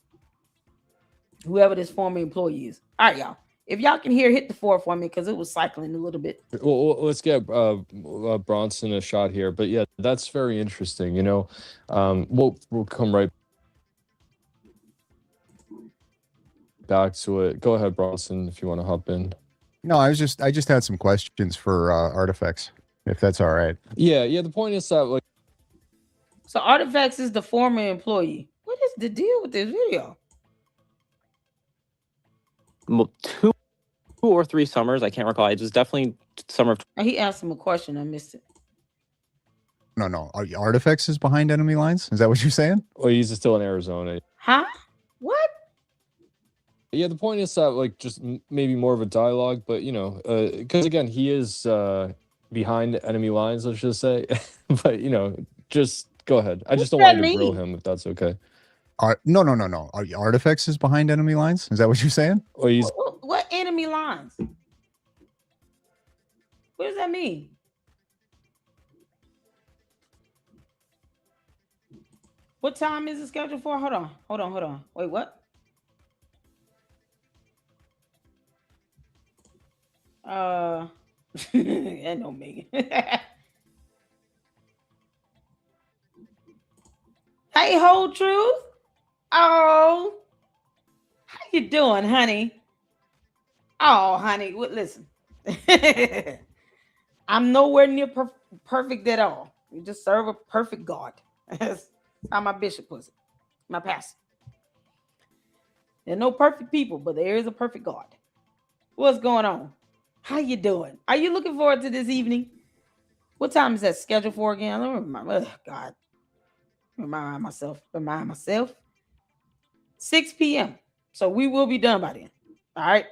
Whoever this former employee is. All right, y'all. If y'all can hear, hit the 4 for me because it was cycling a little bit. Well, let's get Bronson a shot here. But yeah, that's very interesting. We'll come right back to it. Go ahead, Bronson, if you want to hop in. No, I just had some questions for Artifacts, if that's all right. Yeah. The point is that So Artifacts is the former employee. What is the deal with this video? 2 or 3 summers, I can't recall. It was definitely summer of. He asked him a question. I missed it. No. Artifacts is behind enemy lines? Is that what you're saying? well, he's still in Arizona. Huh? What? Yeah, the point is that just maybe more of a dialogue, but because again, he is behind enemy lines, let's just say. But just go ahead. I just don't want you to grill him, if that's okay. No. Artifacts is behind enemy lines? Is that what you're saying? Well, he's What enemy lines? What does that mean? What time is it scheduled for? Hold on. Wait, what? That don't make it. Hey, Whole Truth. Oh, how you doing, honey? Oh, honey, listen. I'm nowhere near perfect at all. You just serve a perfect God. That's how my bishop puts it, my pastor. There are no perfect people, but there is a perfect God. What's going on? How you doing? Are you looking forward to this evening? What time is that scheduled for again? I don't remember. Oh, God. Remind myself. 6 p.m. So we will be done by then. All right.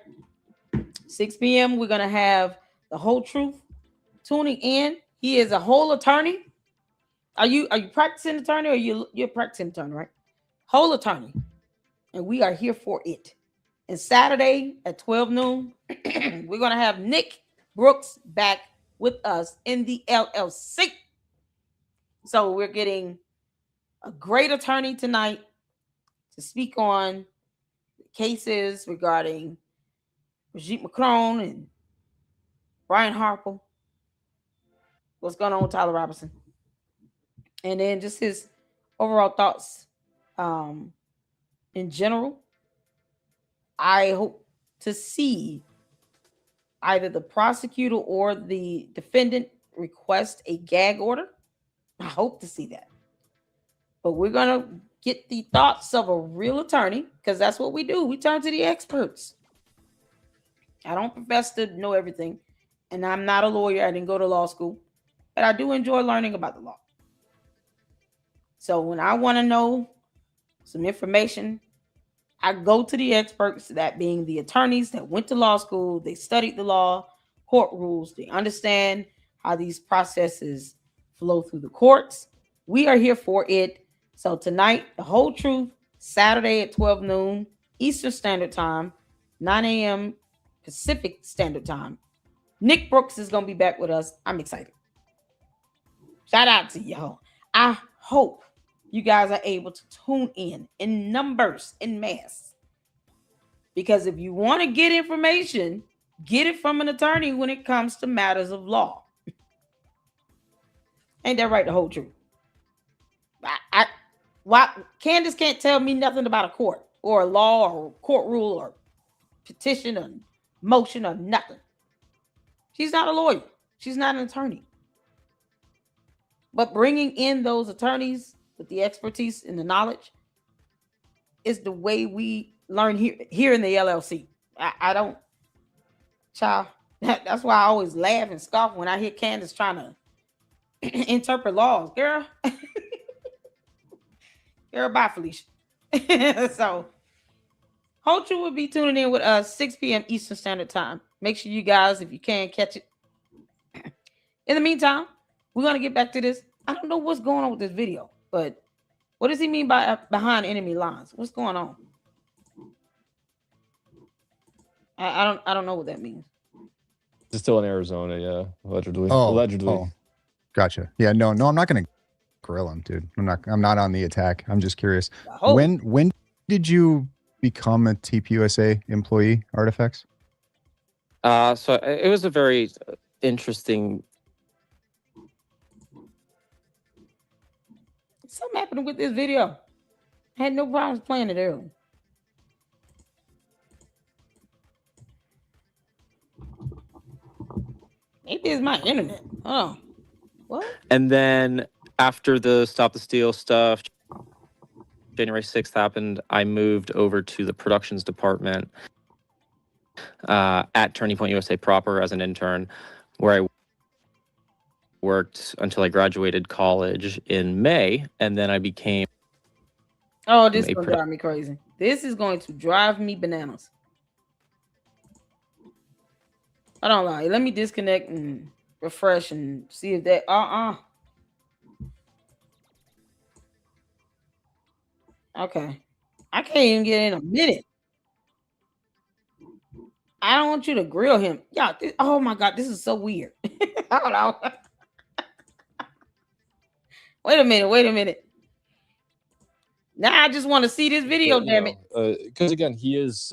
6 p.m. We're gonna have the Whole Truth tuning in. He is a whole attorney. Are you practicing attorney, or you're practicing attorney, right? Whole attorney. And we are here for it. And Saturday at 12 noon, we're gonna have Nick Brooks back with us in the LLC. So we're getting a great attorney tonight to speak on cases regarding Brigitte Macron and Brian Harper. What's going on with Tyler Robinson? And then just his overall thoughts in general. I hope to see either the prosecutor or the defendant request a gag order. I hope to see that. But we're going to get the thoughts of a real attorney, because that's what we do. We turn to the experts. I don't profess to know everything, and I'm not a lawyer. I didn't go to law school, but I do enjoy learning about the law. So when I want to know some information, I go to the experts, that being the attorneys that went to law school. They studied the law, court rules. They understand how these processes flow through the courts. We are here for it. So tonight, the Whole Truth, Saturday at 12 noon, Eastern Standard Time, 9 a.m. Pacific Standard Time. Nick Brooks is going to be back with us. I'm excited. Shout out to y'all. I hope you guys are able to tune in numbers, in mass. Because if you want to get information, get it from an attorney when it comes to matters of law. Ain't that right? The whole truth. Why Candace can't tell me nothing about a court or a law or court rule or petition or motion or nothing. She's not a lawyer. She's not an attorney. But bringing in those attorneys with the expertise and the knowledge is the way we learn here in the LLC. I don't, child. That's why I always laugh and scoff when I hear Candace trying to interpret laws, girl. Girl, bye, Felicia. So, hope you will be tuning in with us 6 p.m. Eastern Standard Time. Make sure you guys, if you can, catch it. In the meantime, we're gonna get back to this. I don't know what's going on with this video, but what does he mean by behind enemy lines? What's going on? I don't know what that means. It's still in Arizona, yeah, allegedly. Oh, Allegedly. oh, gotcha. Yeah, no, I'm not gonna grill him, dude. I'm not on the attack. I'm just curious. Oh. When did you become a TPUSA employee, Artifacts? So it was a very interesting. Something happened with this video. I had no problems playing it early. Maybe it's my internet. Oh, what? And then after the Stop the Steal stuff, January 6th happened, I moved over to the productions department at Turning Point USA proper as an intern, where I worked until I graduated college in May, and then I became. Oh, this is going to drive me crazy. This is going to drive me bananas. I don't lie. Let me disconnect and refresh and see if that. Okay. I can't even get in a minute. I don't want you to grill him. Yeah. Oh my God. This is so weird. Hold on. Wait a minute. Now I just want to see this video, damn it. Because again, he is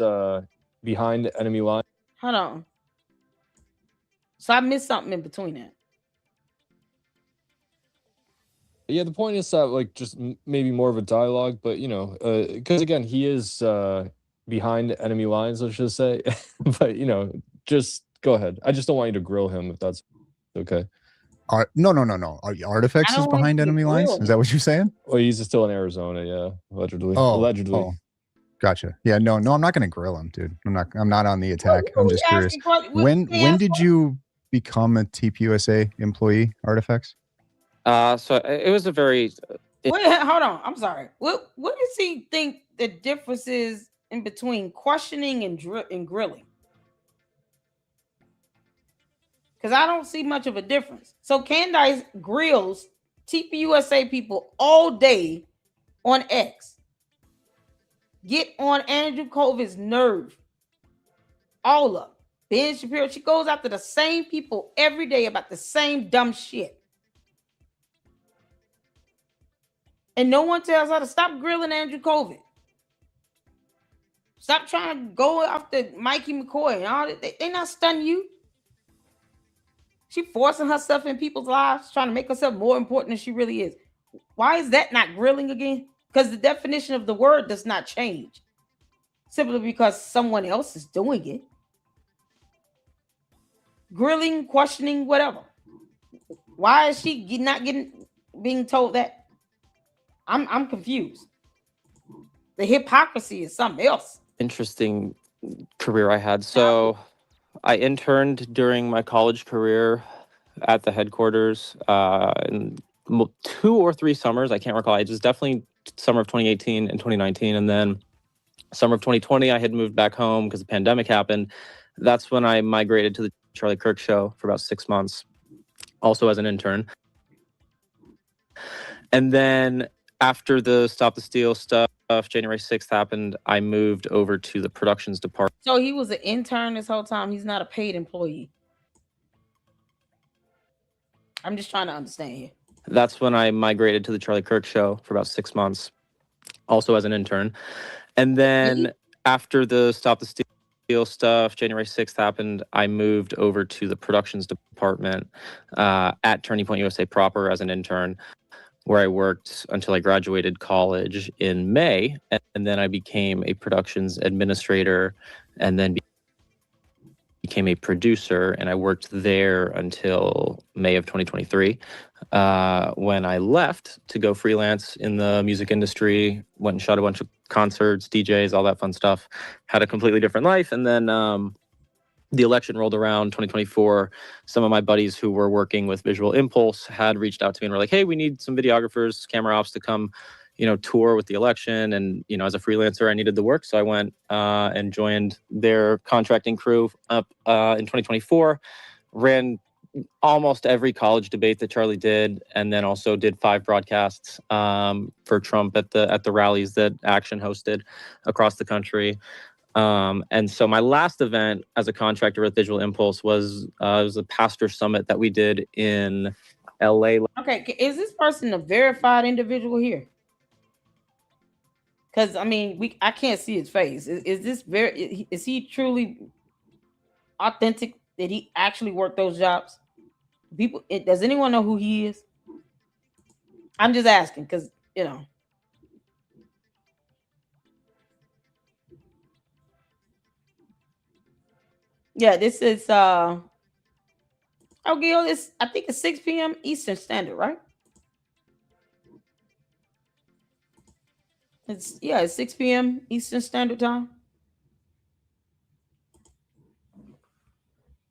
behind enemy line. Hold on. So I missed something in between that. Yeah, the point is that like just maybe more of a dialogue, but because again, he is behind enemy lines, let's just say. But just go ahead. I just don't want you to grill him if that's okay. No. Artifacts is behind enemy lines. Is that what you're saying? Well, he's still in Arizona, yeah, allegedly. Oh, allegedly. Oh. Gotcha. Yeah, no, I'm not gonna grill him, dude. I'm not on the attack. I'm just curious. When did you become a TPUSA employee, Artifacts? So it was a very. Wait, hold on. I'm sorry. What does he think the difference is in between questioning and grilling? Because I don't see much of a difference. So Candace grills TPUSA people all day on X. Get on Andrew Colvin's nerve. All of Ben Shapiro. She goes after the same people every day about the same dumb shit. And no one tells her to stop grilling Andrew Colvin. Stop trying to go after Mikey McCoy and all that. They not stunning you. She forcing herself in people's lives, trying to make herself more important than she really is. Why is that not grilling again? Because the definition of the word does not change. Simply because someone else is doing it. Grilling, questioning, whatever. Why is she not being told that? I'm confused. The hypocrisy is something else. Interesting career I had. So I interned during my college career at the headquarters in 2 or 3 summers. I can't recall. It was definitely summer of 2018 and 2019. And then summer of 2020, I had moved back home because the pandemic happened. That's when I migrated to the Charlie Kirk show for about 6 months, also as an intern. And then after the Stop the Steal stuff, January 6th happened, I moved over to the productions department. So he was an intern this whole time. He's not a paid employee. I'm just trying to understand here. That's when I migrated to the Charlie Kirk show for about 6 months, also as an intern. And then after the Stop the Steal stuff, January 6th happened, I moved over to the productions department at Turning Point USA proper as an intern, where I worked until I graduated college in May, and then I became a productions administrator, and then became a producer, and I worked there until May of 2023, when I left to go freelance in the music industry, went and shot a bunch of concerts, DJs, all that fun stuff, had a completely different life, and then the election rolled around 2024, some of my buddies who were working with Visual Impulse had reached out to me and were like, hey, we need some videographers, camera ops to come, tour with the election. And, as a freelancer, I needed the work. So I went and joined their contracting crew up in 2024, ran almost every college debate that Charlie did, and then also did 5 broadcasts for Trump at the rallies that Action hosted across the country. And so my last event as a contractor with Visual Impulse was a pastor summit that we did in LA. Okay, is this person a verified individual here? Because I can't see his face. Is this is he truly authentic? Did he actually work those jobs? Does anyone know who he is? I'm just asking because yeah, this is Gil, I think it's 6 p.m. Eastern Standard, right? It's 6 p.m. Eastern Standard Time.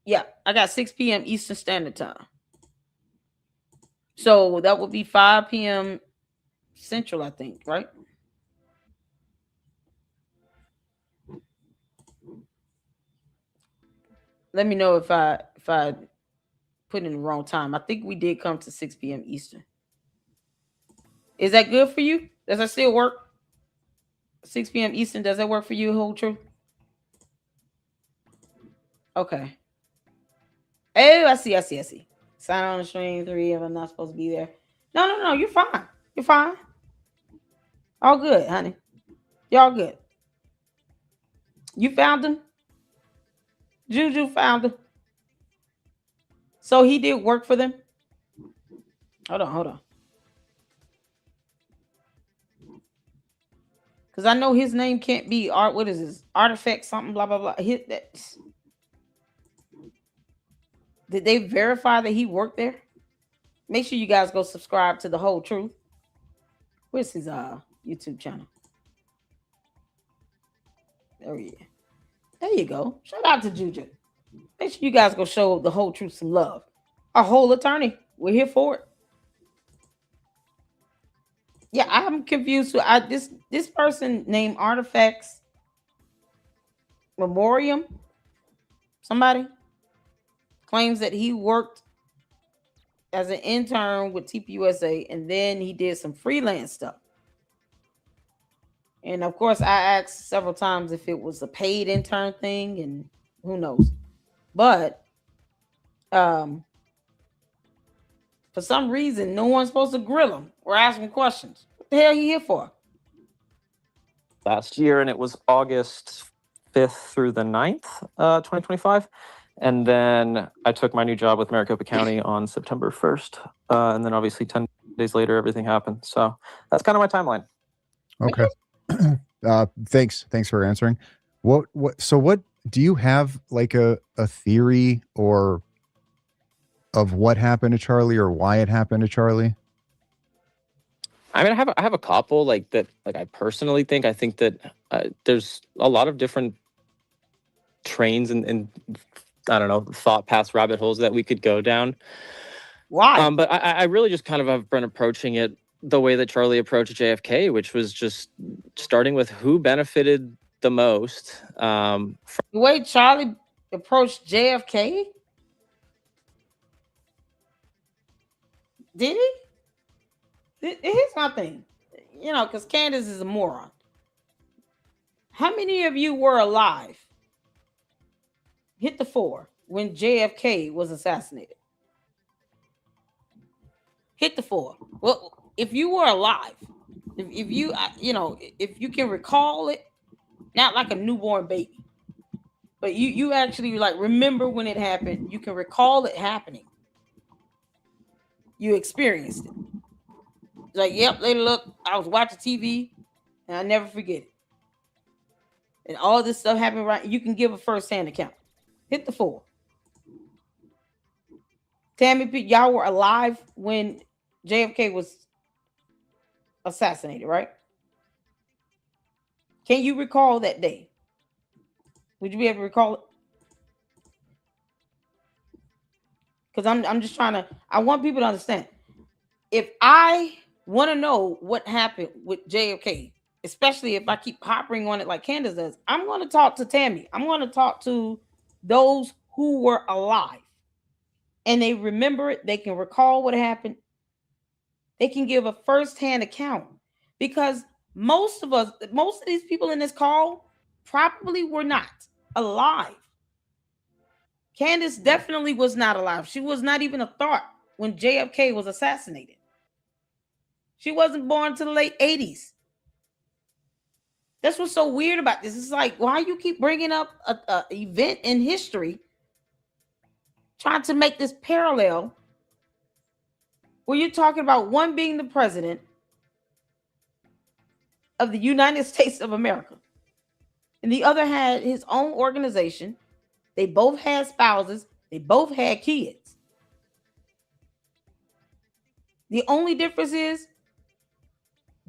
Yeah, I got 6 p.m. Eastern Standard Time. So that would be 5 p.m. Central, I think, right? Let me know if I put in the wrong time. I think we did come to 6 p.m. Eastern. Is that good for you? Does that still work? 6 p.m. Eastern, does that work for you, Whole Truth? Okay. Oh, I see. Sign on the stream 3 if I'm not supposed to be there. No, you're fine. You're fine. All good, honey. Y'all good. You found him? Juju found him. So he did work for them? Hold on. Because I know his name can't be what is this? Artifact something, blah, blah, blah. Did they verify that he worked there? Make sure you guys go subscribe to The Whole Truth. Where's his YouTube channel? There you go. Shout out to Juju. Make sure you guys go show The Whole Truth some love. A whole attorney. We're here for it. Yeah, I'm confused. This person named Artifacts Memoriam, somebody claims that he worked as an intern with TPUSA and then he did some freelance stuff. And of course, I asked several times if it was a paid intern thing, and who knows. But for some reason, no one's supposed to grill him or ask him questions. What the hell are you here for? Last year, and it was August 5th through the 9th, 2025. And then I took my new job with Maricopa County on September 1st. And then obviously 10 days later, everything happened. So that's kind of my timeline. Okay. Thanks for answering. What do you have like a theory or of what happened to Charlie or why it happened to Charlie? I mean, I have a couple like that. Like I personally think that there's a lot of different trains and I don't know, thought paths, rabbit holes that we could go down. Why? But I really just kind of have been approaching it the way that Charlie approached JFK, which was just starting with who benefited the most. The way Charlie approached JFK? Did he? Here's my thing. Because Candace is a moron. How many of you were alive? Hit the 4 when JFK was assassinated. Hit the 4. Well, if you were alive, if you if you can recall it, not like a newborn baby, but you actually like remember when it happened, you can recall it happening. You experienced it. It's like, yep, later look, I was watching TV and I never forget it. And all this stuff happened right. You can give a first-hand account. Hit the 4. Tammy, y'all were alive when JFK was assassinated, right? Can you recall that day? Would you be able to recall it? because I'm just trying to. I want people to understand. If I want to know what happened with JFK, especially if I keep hopping on it like Candace does, I'm going to talk to Tammy. I'm going to talk to those who were alive and they remember it. They can recall what happened. They can give a first-hand account because most of these people in this call probably were not alive. Candace definitely was not alive. She was not even a thought when JFK was assassinated. She wasn't born until the late 80s. That's what's so weird about this. It's like, why you keep bringing up a event in history, trying to make this parallel where you're talking about one being the president of the United States of America, and the other had his own organization. They both had spouses. They both had kids. The only difference is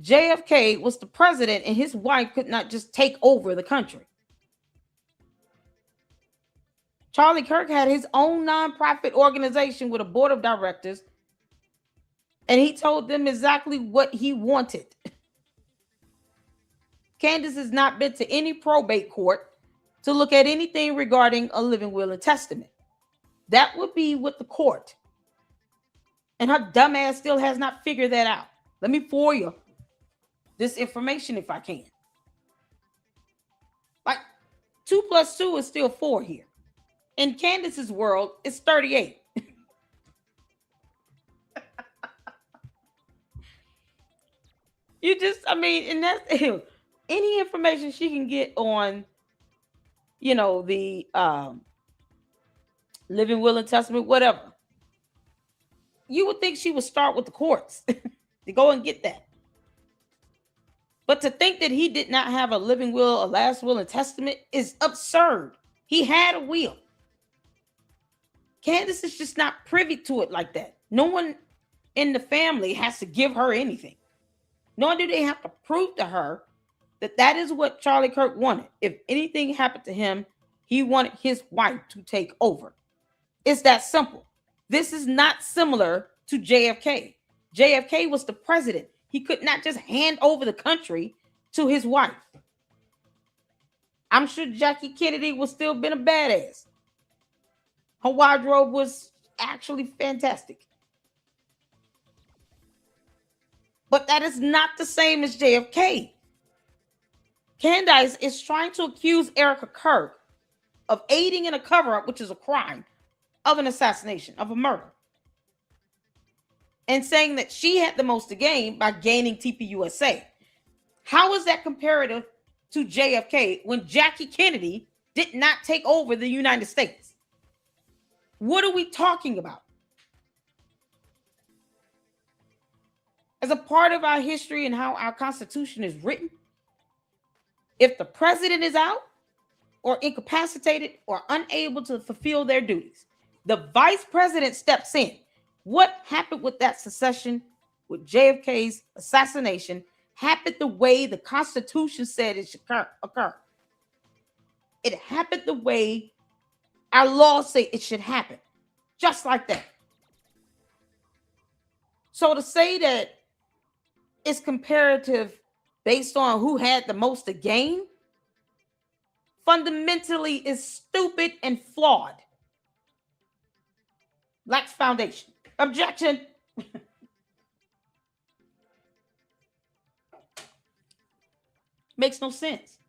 JFK was the president and his wife could not just take over the country. Charlie Kirk had his own nonprofit organization with a board of directors, and he told them exactly what he wanted. Candace has not been to any probate court to look at anything regarding a living will and testament. That would be with the court. And her dumb ass still has not figured that out. Let me forward you this information if I can. Like 2 + 2 is still 4 here. In Candace's world, it's 38. And that's any information she can get on, the living will and testament, whatever. You would think she would start with the courts to go and get that. But to think that he did not have a living will, a last will and testament is absurd. He had a will. Candace is just not privy to it like that. No one in the family has to give her anything. Nor do they have to prove to her that that is what Charlie Kirk wanted. If anything happened to him, he wanted his wife to take over. It's that simple. This is not similar to JFK. JFK was the president. He could not just hand over the country to his wife. I'm sure Jackie Kennedy would still been a badass. Her wardrobe was actually fantastic. But that is not the same as JFK. Candace is trying to accuse Erica Kirk of aiding in a cover-up, which is a crime, of an assassination, of a murder. And saying that she had the most to gain by gaining TPUSA. How is that comparative to JFK when Jackie Kennedy did not take over the United States? What are we talking about? As a part of our history and how our Constitution is written, if the president is out or incapacitated or unable to fulfill their duties, the vice president steps in. What happened with that succession, with JFK's assassination, happened the way the Constitution said it should occur. It happened the way our laws say it should happen. Just like that. So to say that it's comparative based on who had the most to gain, fundamentally is stupid and flawed. Lacks foundation. Objection. Makes no sense.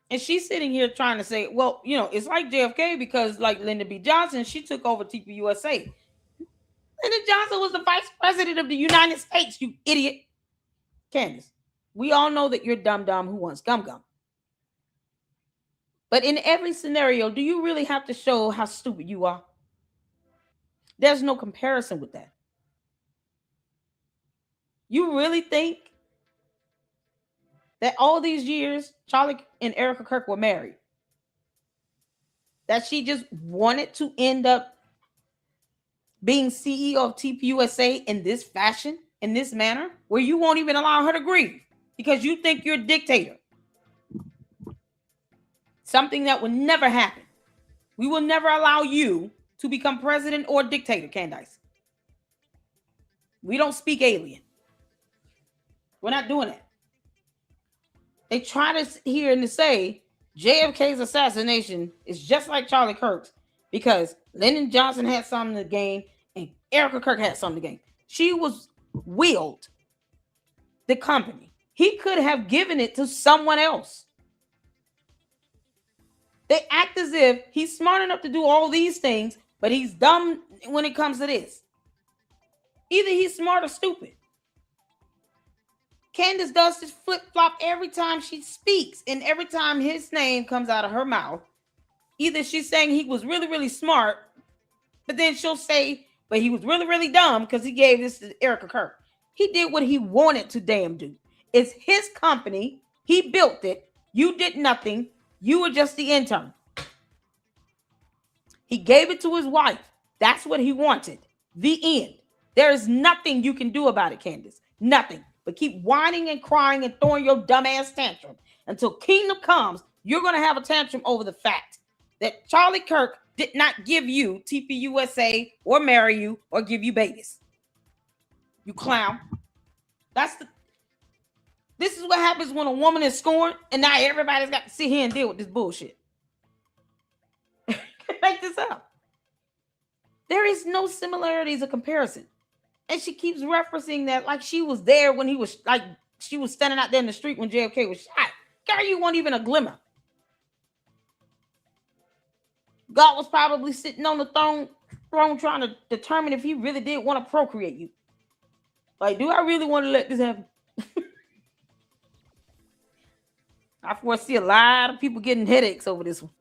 And she's sitting here trying to say, well, it's like JFK because like Lyndon B. Johnson, she took over TPUSA. Lyndon Johnson was the vice president of the United States, you idiot. Candace, we all know that you're dumb who wants gum. But in every scenario, do you really have to show how stupid you are? There's no comparison with that. You really think that all these years, Charlie and Erica Kirk were married? That she just wanted to end up being CEO of TPUSA in this fashion, in this manner, where you won't even allow her to grieve because you think you're a dictator? Something that will never happen. We will never allow you to become president or dictator, Candace. We don't speak alien. We're not doing that. They try to hear and to say JFK's assassination is just like Charlie Kirk's because Lyndon Johnson had something to gain and Erica Kirk had something to gain. She was willed the company. He could have given it to someone else. They act as if he's smart enough to do all these things, but he's dumb when it comes to this. Either he's smart or stupid. Candace does this flip-flop every time she speaks, and every time his name comes out of her mouth, either she's saying he was really, really smart, but then she'll say, but he was really, really dumb because he gave this to Erica Kirk. He did what he wanted to damn do. It's his company. He built it. You did nothing. You were just the intern. He gave it to his wife. That's what he wanted. The end. There is nothing you can do about it, Candace. Nothing. But keep whining and crying and throwing your dumb ass tantrum. Until kingdom comes, you're going to have a tantrum over the fact that Charlie Kirk did not give you TPUSA or marry you or give you babies. You clown. This is what happens when a woman is scorned and now everybody's got to sit here and deal with this bullshit. Make this up. There is no similarities or comparison. And she keeps referencing that like she was there when he was, like she was standing out there in the street when JFK was shot. Girl, you weren't even a glimmer. God was probably sitting on the throne trying to determine if he really did want to procreate you. Like, do I really want to let this happen? I foresee a lot of people getting headaches over this one.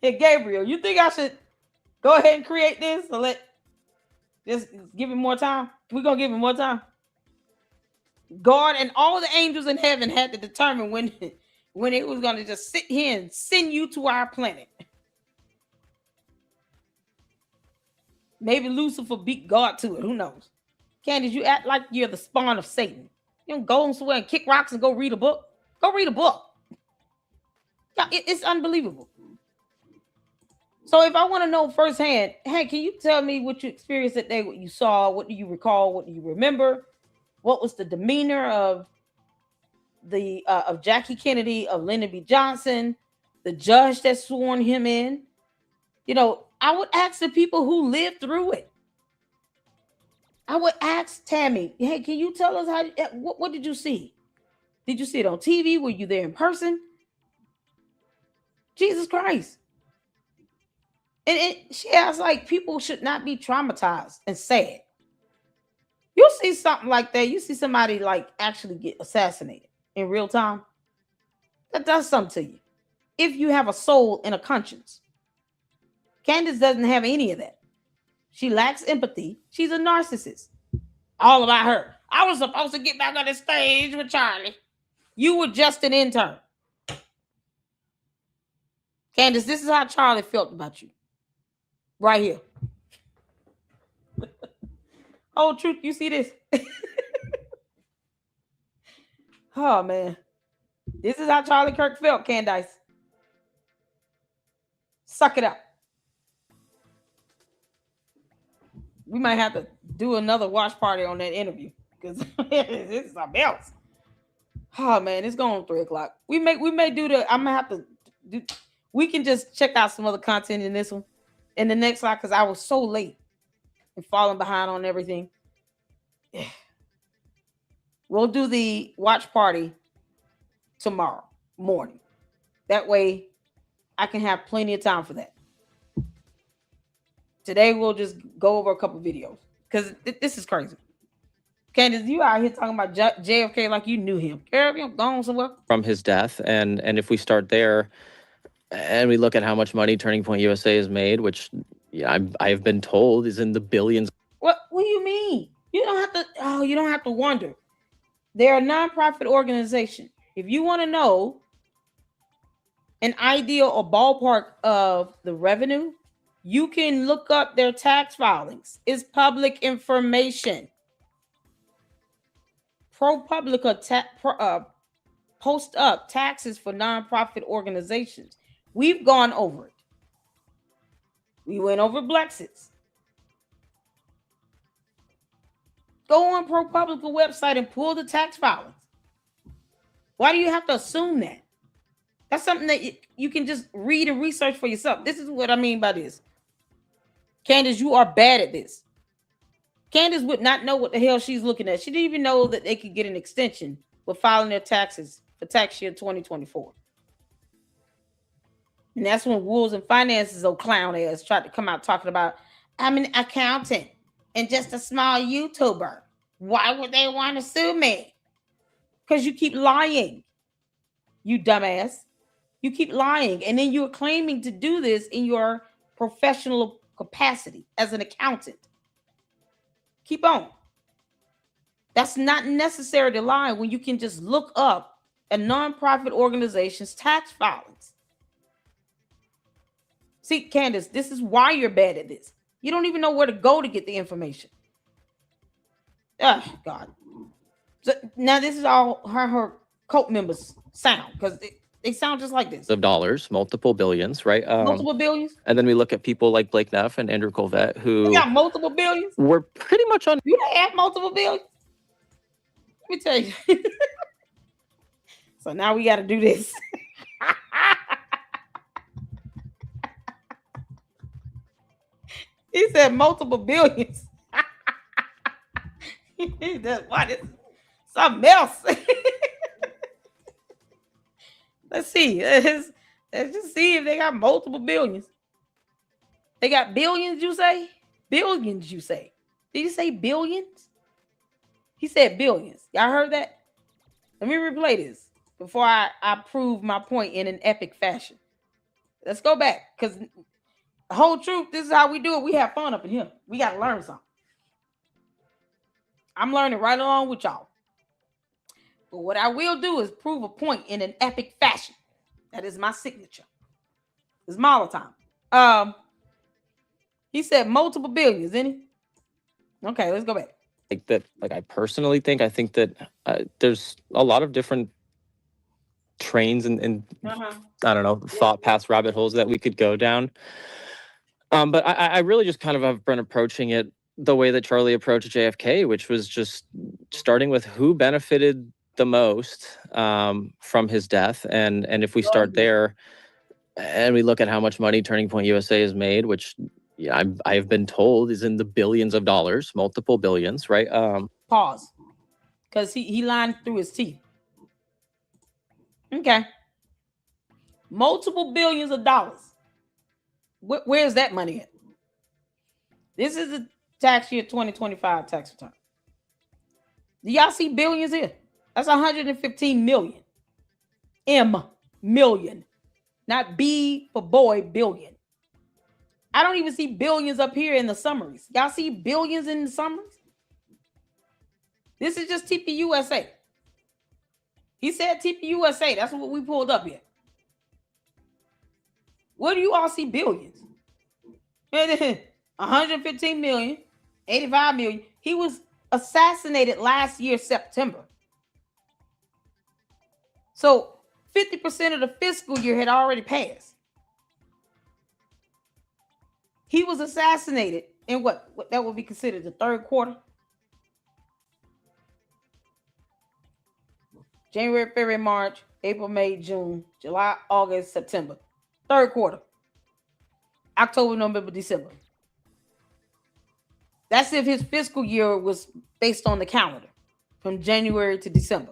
Hey, Gabriel, you think I should go ahead and create this or just give him more time? We're going to give him more time. God and all the angels in heaven had to determine when it was going to just sit here and send you to our planet. Maybe Lucifer beat God to it. Who knows? Candace, you act like you're the spawn of Satan. You don't go somewhere and kick rocks and go read a book. Go read a book. Yeah, it's unbelievable. So if I want to know firsthand, hey, can you tell me what you experienced that day, what you saw, what do you recall, what do you remember? What was the demeanor of Jackie Kennedy, of Lyndon B. Johnson, the judge that sworn him in? You know, I would ask the people who lived through it. I would ask Tammy, hey, can you tell us what did you see? Did you see it on TV? Were you there in person? Jesus Christ. And she acts like people should not be traumatized and sad. You'll see something like that. You see somebody like actually get assassinated in real time. That does something to you. If you have a soul and a conscience. Candace doesn't have any of that. She lacks empathy. She's a narcissist. All about her. I was supposed to get back on the stage with Charlie. You were just an intern. Candace, this is how Charlie felt about you. Right here. Oh, truth, you see this? Oh, man. This is how Charlie Kirk felt, Candace. Suck it up. We might have to do another watch party on that interview because this is something else. Oh, man, it's going on 3 o'clock. We may do the, I'm going to have to do, we can just check out some other content in this one. In the next slide, because I was so late and falling behind on everything. We'll do the watch party tomorrow morning. That way I can have plenty of time for that. Today we'll just go over a couple videos because this is crazy. Candace, you out here talking about JFK like you knew him. Girl, you gone somewhere? From his death. And if we start there, and we look at how much money Turning Point USA has made, which I've been told is in the billions. What do you mean? You don't have to wonder. They're a nonprofit organization. If you want to know an idea or ballpark of the revenue, you can look up their tax filings. It's public information. ProPublica post up taxes for nonprofit organizations. We've gone over it. We went over Blexits. Go on ProPublica website and pull the tax filings. Why do you have to assume that? That's something that you can just read and research for yourself. This is what I mean by this. Candace, you are bad at this. Candace would not know what the hell she's looking at. She didn't even know that they could get an extension with filing their taxes for tax year 2024. And that's when Wolves and Finances, old clown ass, tried to come out talking about, I'm an accountant and just a small YouTuber. Why would they want to sue me? Because you keep lying, you dumbass. You keep lying. And then you're claiming to do this in your professional capacity as an accountant. Keep on. That's not necessary to lie when you can just look up a nonprofit organization's tax filings. See, Candace, this is why you're bad at this. You don't even know where to go to get the information. Oh, God. So now this is all her cult members sound, because they sound just like this. Of dollars, multiple billions, right? Multiple billions? And then we look at people like Blake Neff and Andrew Colvett, who They got multiple billions? were pretty much on. You have multiple billions? Let me tell you. So now we got to do this. He said multiple billions. What is something else? Let's see. Let's just see if they got multiple billions. They got billions, you say? Billions, you say? Did he say billions? He said billions. Y'all heard that? Let me replay this before I prove my point in an epic fashion. Let's go back, because the whole truth, this is how we do it. We have fun up in here. We got to learn something. I'm learning right along with y'all. But what I will do is prove a point in an epic fashion. That is my signature. It's Mala time. He said multiple billions, didn't he? Okay, let's go back. Like that, like I personally think, I think that there's a lot of different trains and I don't know, thought paths, rabbit holes that we could go down. But I really just kind of have been approaching it the way that Charlie approached JFK, which was just starting with who benefited the most from his death. And if we start there and we look at how much money Turning Point USA has made, which I've been told is in the billions of dollars, multiple billions, right? Pause. Because he lined through his teeth. Okay. Multiple billions of dollars. Where's that money at? This is the tax year 2025 tax return. Do y'all see billions here? That's 115 million. Million. Not B for boy, billion. I don't even see billions up here in the summaries. Y'all see billions in the summaries? This is just TPUSA. He said TPUSA. That's what we pulled up here. Where do you all see billions? 115 million, 85 million. He was assassinated last year, September. So 50% of the fiscal year had already passed. He was assassinated in what that would be considered the third quarter. January, February, March, April, May, June, July, August, September. Third quarter. October, November, December. That's if his fiscal year was based on the calendar from January to December.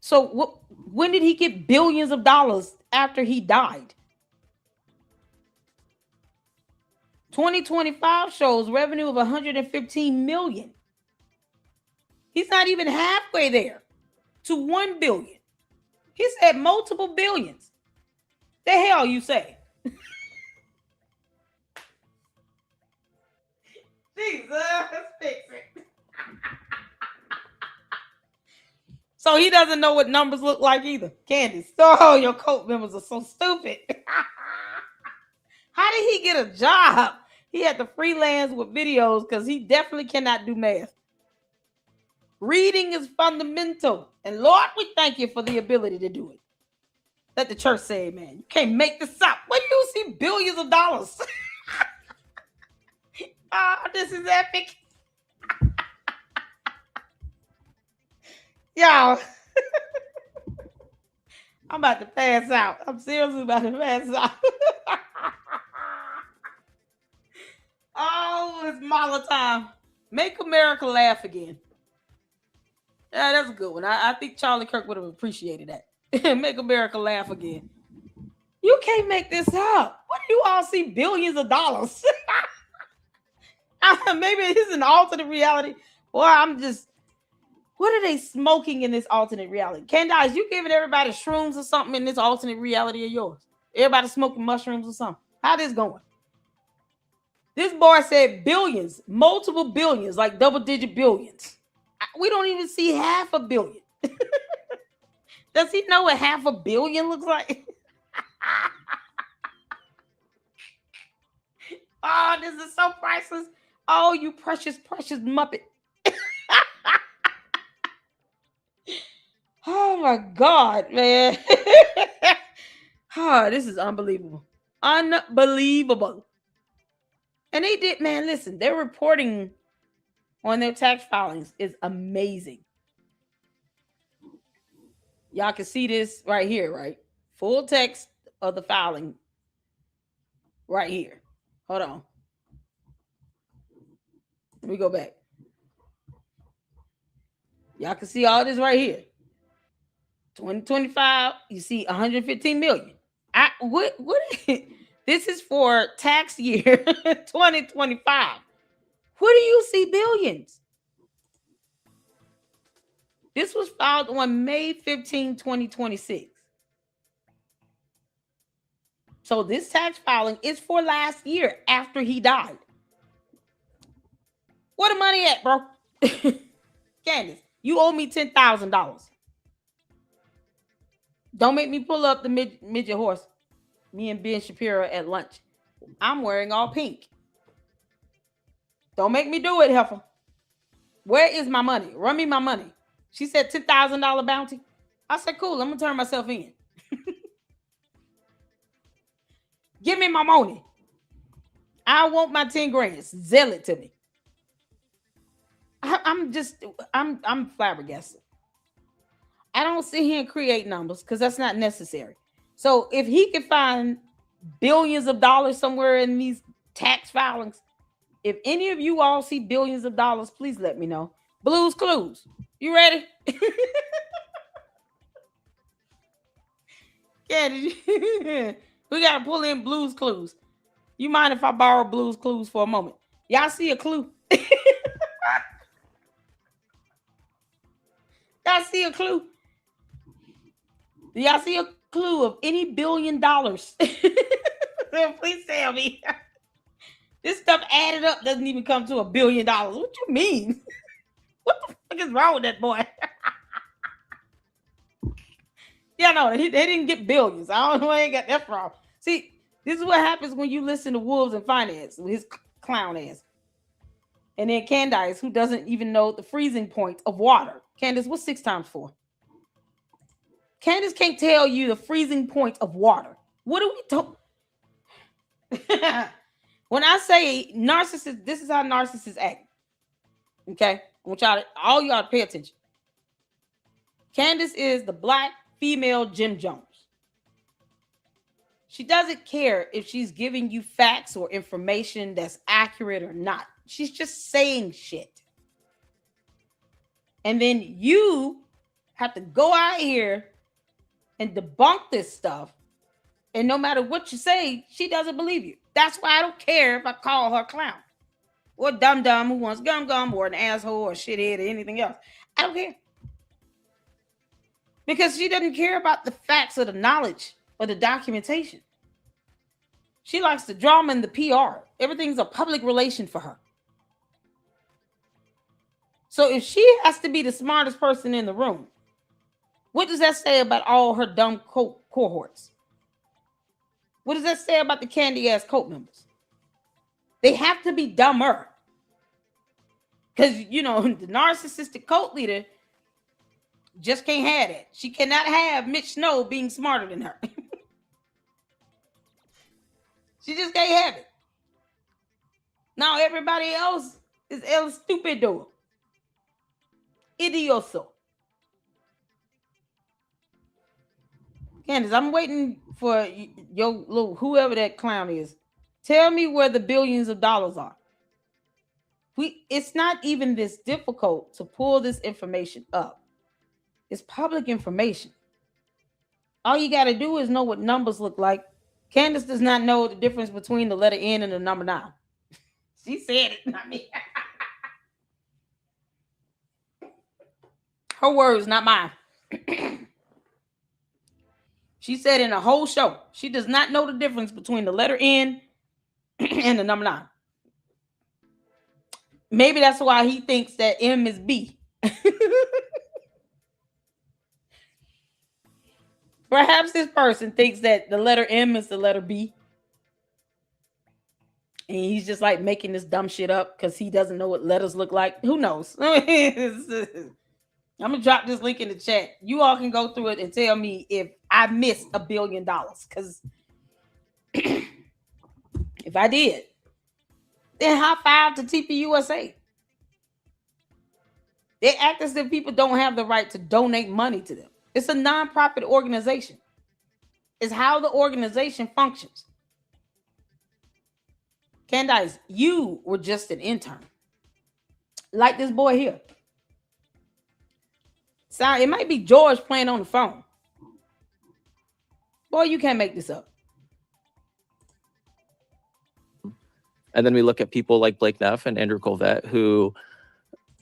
So when did he get billions of dollars after he died? 2025 shows revenue of 115 million. He's not even halfway there to 1 billion. He said multiple billions. The hell you say? Jesus, fix it. So he doesn't know what numbers look like either. Candace. Oh, your cult members are so stupid. How did he get a job? He had to freelance with videos because he definitely cannot do math. Reading is fundamental. And Lord, we thank you for the ability to do it. Let the church say amen. You can't make this up. Where do you see billions of dollars? This is epic. Y'all, I'm about to pass out. I'm seriously about to pass out. Oh, it's Mala time. Make America laugh again. Yeah, that's a good one. I think Charlie Kirk would have appreciated that. Make America laugh again. You can't make this up. What do you all see billions of dollars? Maybe it is an alternate reality. Or I'm just, what are they smoking in this alternate reality? Candace, you giving everybody shrooms or something in this alternate reality of yours? Everybody smoking mushrooms or something? How this going? This boy said billions, multiple billions, like double-digit billions. We don't even see half a billion. Does he know what half a billion looks like? Oh, this is so priceless. Oh, you precious, precious Muppet. Oh my God, man. Oh, this is unbelievable. Unbelievable. And they did, man, listen, their reporting on their tax filings is amazing. Y'all can see this right here, right? Full text of the filing right here. Hold on. Let me go back. Y'all can see all this right here. 2025, you see 115 million. What this is for tax year 2025. Where do you see billions? This was filed on May 15, 2026. So this tax filing is for last year after he died. Where the money at, bro? Candace, you owe me $10,000. Don't make me pull up the midget horse. Me and Ben Shapiro at lunch. I'm wearing all pink. Don't make me do it, heifer. Where is my money? Run me my money. She said $10,000 bounty. I said, cool, I'm going to turn myself in. Give me my money. I want my 10 grand. Sell it to me. I'm flabbergasted. I don't sit here and create numbers because that's not necessary. So if he can find billions of dollars somewhere in these tax filings, if any of you all see billions of dollars, please let me know. Blues Clues. You ready? Yeah, we got to pull in Blues Clues. You mind if I borrow Blues Clues for a moment? Y'all see a clue? Y'all see a clue? Do y'all see a clue of any $1 billion? Please tell me. This stuff added up doesn't even come to $1 billion. What you mean? What the fuck is wrong with that boy? Yeah, no, they didn't get billions. I don't know where they got that from. See, this is what happens when you listen to Wolves and Finance with his clown ass. And then Candace, who doesn't even know the freezing point of water. Candace, what's 6 times 4? Candace can't tell you the freezing point of water. What are we talking? When I say narcissist, this is how narcissists act. Okay? I want all y'all to pay attention. Candace is the black female Jim Jones. She doesn't care if she's giving you facts or information that's accurate or not. She's just saying shit. And then you have to go out here and debunk this stuff. And no matter what you say, she doesn't believe you. That's why I don't care if I call her clown or dum-dum who wants gum-gum or an asshole or shithead or anything else. I don't care. Because she doesn't care about the facts or the knowledge or the documentation. She likes the drama and the PR. Everything's a public relation for her. So if she has to be the smartest person in the room, what does that say about all her dumb cohorts? What does that say about the candy-ass cult members? They have to be dumber. Because, the narcissistic cult leader just can't have that. She cannot have Mitch Snow being smarter than her. She just can't have it. Now everybody else is el stupido. Idioso. Candace, I'm waiting for your little whoever that clown is. Tell me where the billions of dollars are. It's not even this difficult to pull this information up. It's public information. All you got to do is know what numbers look like. Candace does not know the difference between the letter N and the number 9. She said it, not me. Her words, not mine. She said in a whole show, she does not know the difference between the letter N and the number 9. Maybe that's why he thinks that M is B. Perhaps this person thinks that the letter M is the letter B. And he's just like making this dumb shit up because he doesn't know what letters look like. Who knows? I'm going to drop this link in the chat. You all can go through it and tell me if I missed $1 billion. Because if I did, then high five to TPUSA. They act as if people don't have the right to donate money to them. It's a nonprofit organization. It's how the organization functions. Candace, you were just an intern. Like this boy here. So it might be George playing on the phone. Boy, you can't make this up. And then we look at people like Blake Neff and Andrew Colvette, who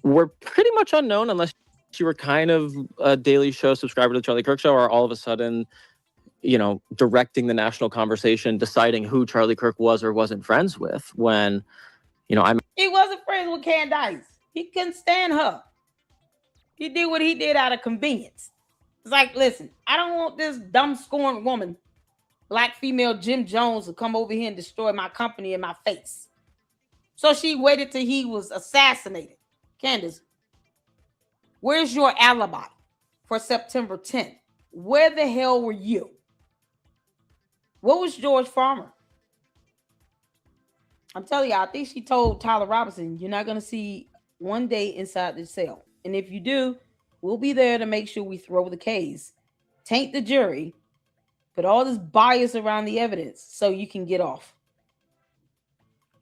were pretty much unknown unless you were kind of a Daily Show subscriber to the Charlie Kirk Show, or all of a sudden, you know, directing the national conversation, deciding who Charlie Kirk was or wasn't friends with. When, you know, he wasn't friends with Candace. He couldn't stand her. He did what he did out of convenience. It's like, listen, I don't want this dumb scorned woman, black female Jim Jones, to come over here and destroy my company in my face. So she waited till he was assassinated. Candace, where's your alibi for September 10th? Where the hell were you? What was George Farmer? I'm telling you, I think she told Tyler Robinson, you're not going to see one day inside the cell. And if you do, we'll be there to make sure we throw the case, taint the jury, put all this bias around the evidence so you can get off.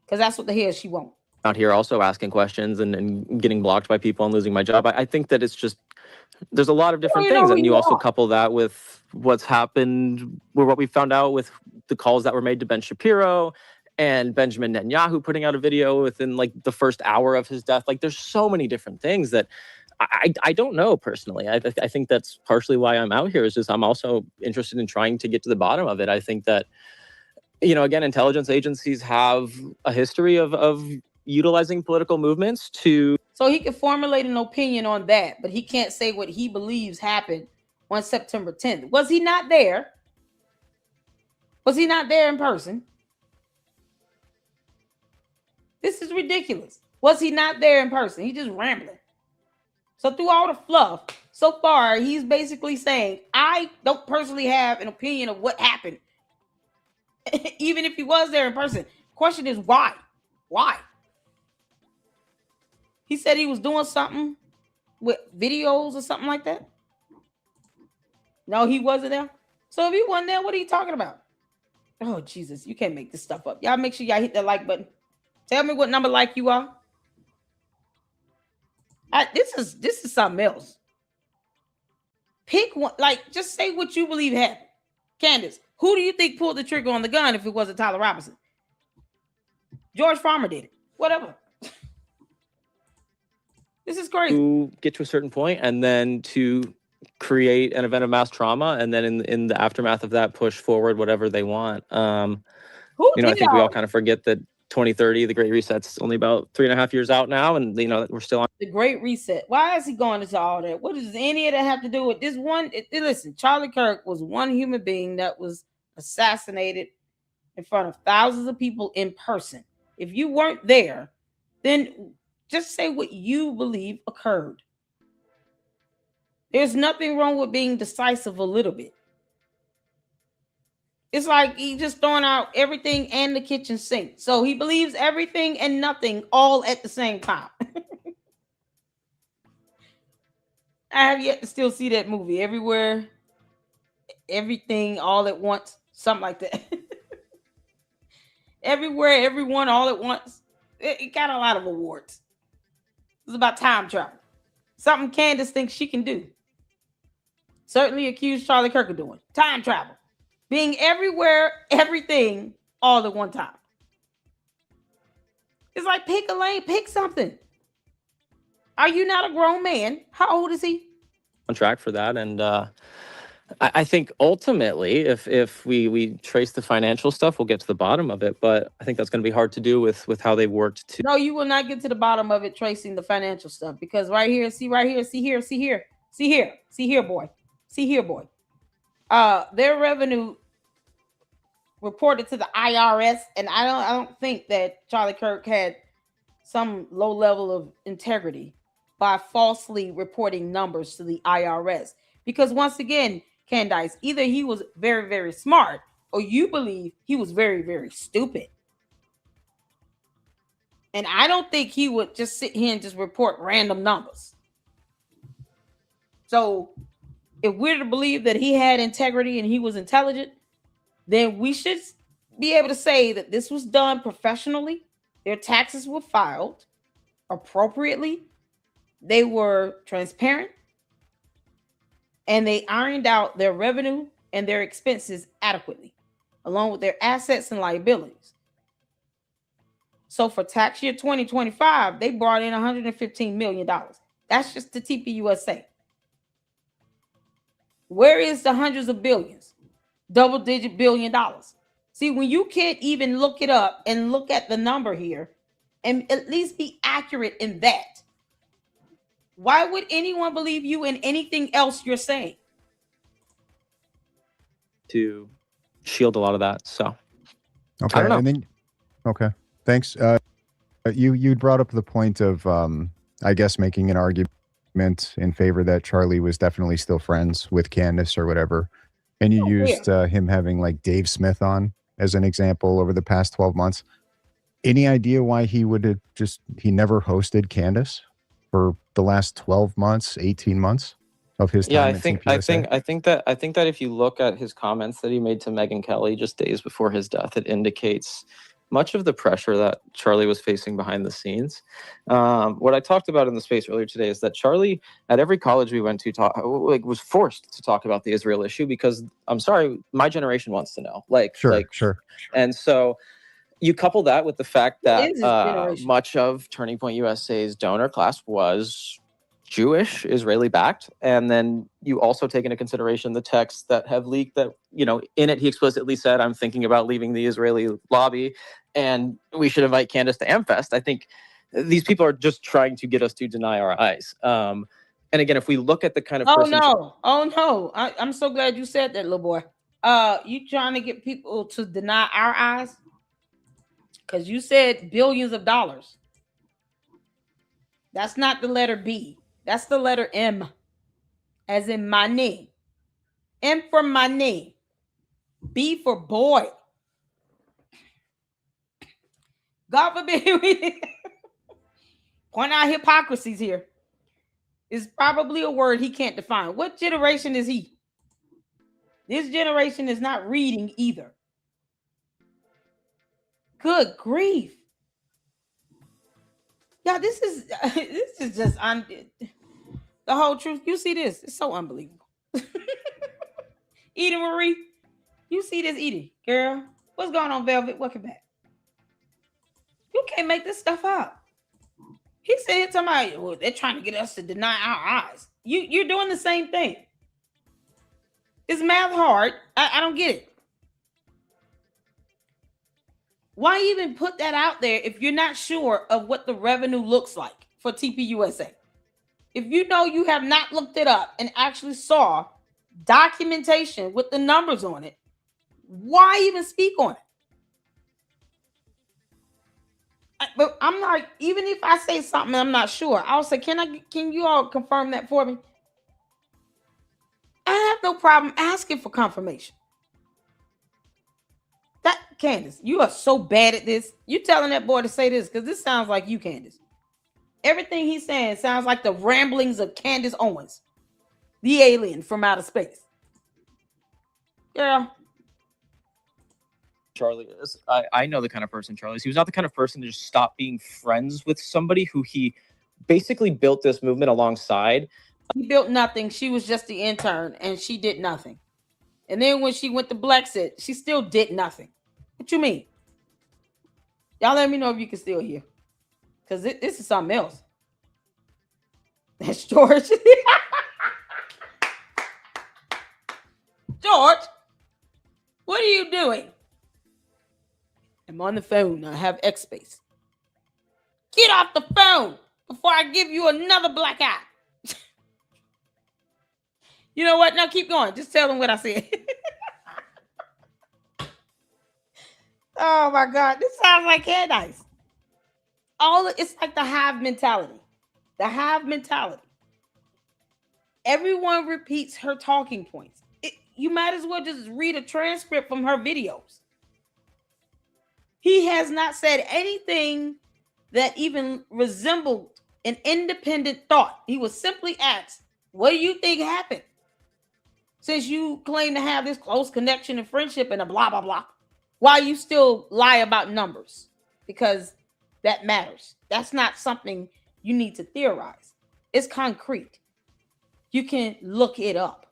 Because that's what the hell she won't. Out here also asking questions and getting blocked by people and losing my job. I think that it's just, there's a lot of different things. And you also couple that with what's happened, or what we found out with the calls that were made to Ben Shapiro and Benjamin Netanyahu putting out a video within like the first hour of his death. Like, there's so many different things that I don't know personally. I think that's partially why I'm out here, is just I'm also interested in trying to get to the bottom of it. I think that, you know, again, intelligence agencies have a history of utilizing political movements to... So he can formulate an opinion on that, but he can't say what he believes happened on September 10th. Was he not there? Was he not there in person? This is ridiculous. Was he not there in person? He just rambling. So through all the fluff, so far, he's basically saying, I don't personally have an opinion of what happened. Even if he was there in person. Question is, why? Why? He said he was doing something with videos or something like that. No, he wasn't there. So if he wasn't there, what are you talking about? Oh, Jesus, you can't make this stuff up. Y'all make sure y'all hit that like button. Tell me what number like you are. This is something else. Pick one, like, just say what you believe happened. Candace, who do you think pulled the trigger on the gun if it wasn't Tyler Robinson? George Farmer did it. Whatever. This is crazy. To get to a certain point and then to create an event of mass trauma, and then in the aftermath of that, push forward whatever they want. You know, I think we all kind of forget that 2030, the Great Reset's only about 3.5 years out now, and you know we're still on the Great Reset. Why is he going into all that? What does any of that have to do with this one? Listen, Charlie Kirk was one human being that was assassinated in front of thousands of people in person. If you weren't there, then just say what you believe occurred. There's nothing wrong with being decisive a little bit. It's like he just throwing out everything and the kitchen sink. So he believes everything and nothing all at the same time. I have yet to still see that movie. Everywhere, everything, all at once. Something like that. Everywhere, everyone, all at once. It got a lot of awards. It's about time travel. Something Candace thinks she can do. Certainly accused Charlie Kirk of doing. Time travel. Being everywhere, everything, all at one time. It's like pick a lane, pick something. Are you not a grown man? How old is he? On track for that, and I think ultimately, if we trace the financial stuff, we'll get to the bottom of it. But I think that's going to be hard to do with how they worked to. No, you will not get to the bottom of it tracing the financial stuff, because right here, see right here, see here, see here, see here, see here, boy, see here, boy. Their revenue reported to the IRS, and I don't think that Charlie Kirk had some low level of integrity by falsely reporting numbers to the IRS. Because once again, Candace, either he was very, very smart, or you believe he was very, very stupid. And I don't think he would just sit here and just report random numbers. So if we're to believe that he had integrity and he was intelligent, then we should be able to say that this was done professionally. Their taxes were filed appropriately. They were transparent. And they ironed out their revenue and their expenses adequately, along with their assets and liabilities. So for tax year 2025, they brought in $115 million. That's just the TPUSA. Where is the hundreds of billions? Double-digit $1 billion. See, when you can't even look it up and look at the number here and at least be accurate in that, why would anyone believe you in anything else you're saying? To shield a lot of that. So okay, I don't know. And then, okay, thanks. You brought up the point of I guess making an argument in favor that Charlie was definitely still friends with Candace or whatever, and you used him having like Dave Smith on as an example over the past 12 months. Any idea why he never hosted Candace for the last 12 months, 18 months of his time? Yeah, I think that if you look at his comments that he made to Megyn Kelly just days before his death, it indicates much of the pressure that Charlie was facing behind the scenes. What I talked about in the space earlier today is that Charlie, at every college we went to, was forced to talk about the Israel issue because, I'm sorry, my generation wants to know. Sure. And so you couple that with the fact that much of Turning Point USA's donor class was Jewish, Israeli backed. And then you also take into consideration the texts that have leaked that, in it, he explicitly said, I'm thinking about leaving the Israeli lobby and we should invite Candace to AmFest. I think these people are just trying to get us to deny our eyes. And again, if we look at the kind of I'm so glad you said that, little boy. You trying to get people to deny our eyes? Because you said billions of dollars. That's not the letter B. That's the letter M, as in my name. M for my name. B for boy. God forbid we point out hypocrisies here. Is probably a word he can't define. What generation is he? This generation is not reading either. Good grief. Yeah, this is just the whole truth. You see this? It's so unbelievable. Edie Marie, you see this, Edie? Girl, what's going on, Velvet? Welcome back. You can't make this stuff up. He said somebody, well, they're trying to get us to deny our eyes. You're doing the same thing. Is math hard? I don't get it. Why even put that out there if you're not sure of what the revenue looks like for TPUSA? If you know you have not looked it up and actually saw documentation with the numbers on it, why even speak on it? But I'm like, even if I say something I'm not sure, I'll say, can you all confirm that for me? I have no problem asking for confirmation. That Candace, you are so bad at this. You telling that boy to say this because this sounds like you, Candace. Everything he's saying sounds like the ramblings of Candace Owens, the alien from outer space. Girl. Charlie is. I know the kind of person Charlie is. He was not the kind of person to just stop being friends with somebody who he basically built this movement alongside. He built nothing. She was just the intern and she did nothing. And then when she went to Blexit, she still did nothing. What you mean? Y'all let me know if you can still hear. Because this is something else. That's George. George, what are you doing? I'm on the phone. I have X space. Get off the phone before I give you another black eye. You know what? Now keep going. Just tell them what I said. Oh my God. This sounds like Candace. It's like the hive mentality. The hive mentality. Everyone repeats her talking points. You might as well just read a transcript from her videos. He has not said anything that even resembled an independent thought. He was simply asked, what do you think happened? Since you claim to have this close connection and friendship and a blah, blah, blah, why you still lie about numbers? Because that matters. That's not something you need to theorize. It's concrete. You can look it up.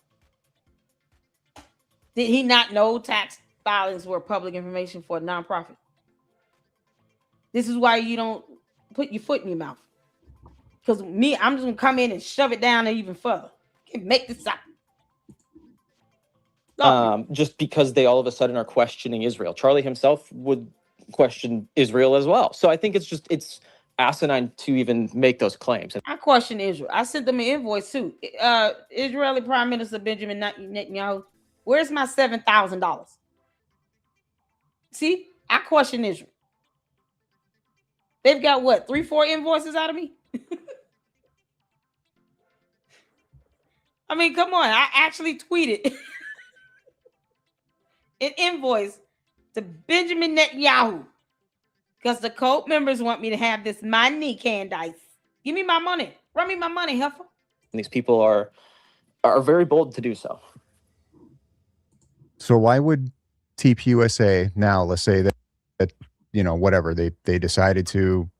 Did he not know tax filings were public information for a nonprofit? This is why you don't put your foot in your mouth. Because I'm just going to come in and shove it down even further. Can't make this up. Just because they all of a sudden are questioning Israel. Charlie himself would question Israel as well. So I think it's asinine to even make those claims. I question Israel. I sent them an invoice too. Israeli Prime Minister Benjamin Netanyahu, where's my $7,000? See, I question Israel. They've got what, 3-4 invoices out of me? I mean, come on. I actually tweeted an invoice to Benjamin Netanyahu because the cult members want me to have this money, Candace. Give me my money. Run me my money, heifer. And these people are very bold to do so. So why would TPUSA now, let's say that whatever, they decided to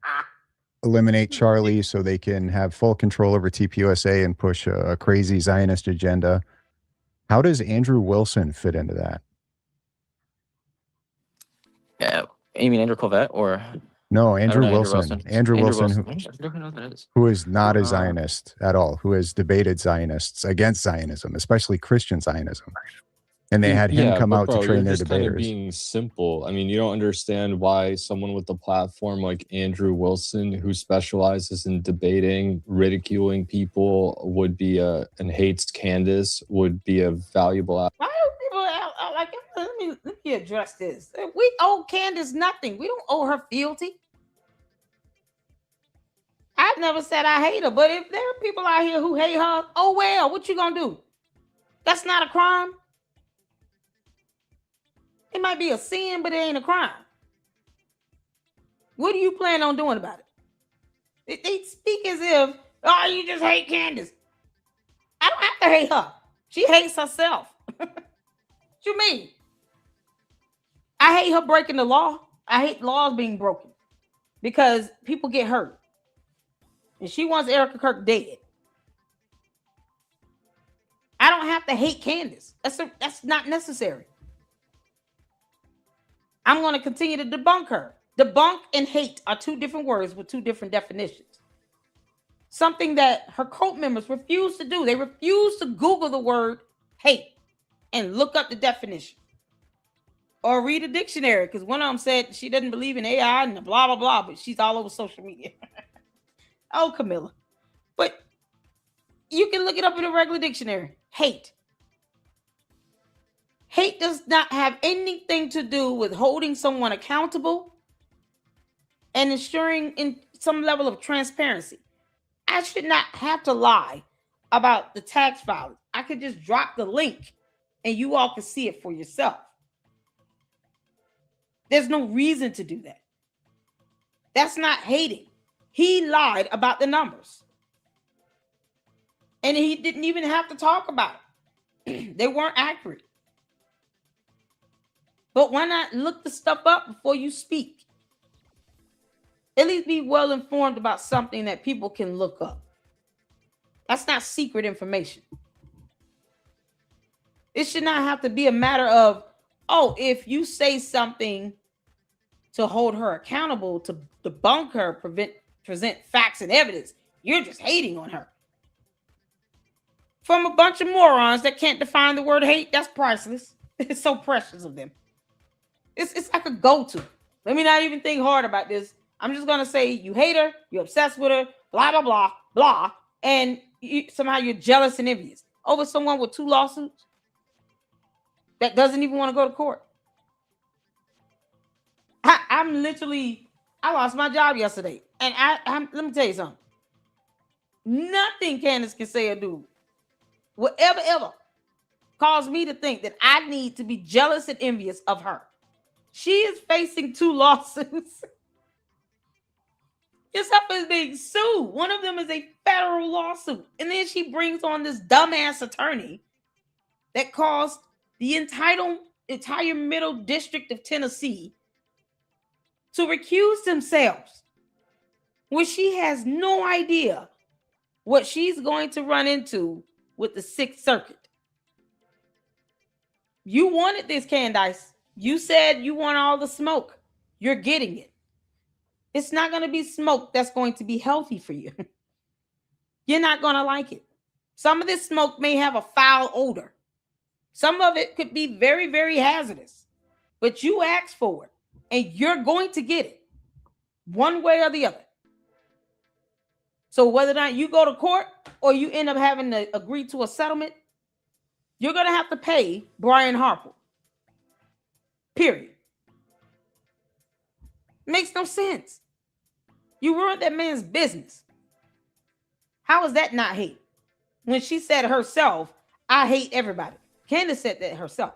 eliminate Charlie so they can have full control over TPUSA and push a crazy Zionist agenda. How does Andrew Wilson fit into that? Yeah, you mean Andrew Colvette or no? Andrew know, Wilson. Andrew Wilson, who is not a Uh, Zionist at all, who has debated Zionists against Zionism, especially Christian Zionism. And they had him come but out to bro, train you're their just kind of debaters. being simple. I mean, you don't understand why someone with a platform like Andrew Wilson, who specializes in debating, ridiculing people, would be and hates Candace, would be a valuable. Why do people like? Let me address this. We owe Candace nothing. We don't owe her fealty. I've never said I hate her, but if there are people out here who hate her, oh well, what you gonna do? That's not a crime. It might be a sin, but it ain't a crime. What do you plan on doing about it? They speak as if, oh, you just hate Candace. I don't have to hate her. She hates herself. What you mean? I hate her breaking the law. I hate laws being broken because people get hurt. And she wants Erica Kirk dead. I don't have to hate Candace. That's not necessary. I'm going to continue to debunk her. Debunk and hate are two different words with two different definitions. Something that her cult members refuse to do. They refuse to Google the word hate and look up the definition. Or read a dictionary, because one of them said she doesn't believe in AI and blah, blah, blah, but she's all over social media. Oh, Camilla. But you can look it up in a regular dictionary. Hate. Hate does not have anything to do with holding someone accountable and ensuring in some level of transparency. I should not have to lie about the tax filing. I could just drop the link and you all can see it for yourself. There's no reason to do that. That's not hating. He lied about the numbers. And he didn't even have to talk about it. They weren't accurate. But why not look the stuff up before you speak? At least be well informed about something that people can look up. That's not secret information. It should not have to be a matter of, oh, if you say something to hold her accountable, to debunk her, present facts and evidence, you're just hating on her. From a bunch of morons that can't define the word hate, that's priceless. It's so precious of them. It's like a go-to. Let me not even think hard about this. I'm just going to say you hate her, you're obsessed with her, blah, blah, blah, blah, and somehow you're jealous and envious over someone with 2 lawsuits that doesn't even want to go to court. I lost my job yesterday. And let me tell you something. Nothing Candace can say or do will ever cause me to think that I need to be jealous and envious of her. She is facing 2 lawsuits. Yourself is being sued. One of them is a federal lawsuit. And then she brings on this dumbass attorney that caused the entire middle district of Tennessee to recuse themselves when she has no idea what she's going to run into with the 6th Circuit. You wanted this, Candace. You said you want all the smoke. You're getting it. It's not going to be smoke that's going to be healthy for you. You're not going to like it. Some of this smoke may have a foul odor. Some of it could be very, very hazardous. But you asked for it, and you're going to get it one way or the other. So whether or not you go to court or you end up having to agree to a settlement, you're going to have to pay Brian Harper. Period. Makes no sense. You ruined that man's business. How is that not hate? When she said herself, I hate everybody. Candace said that herself.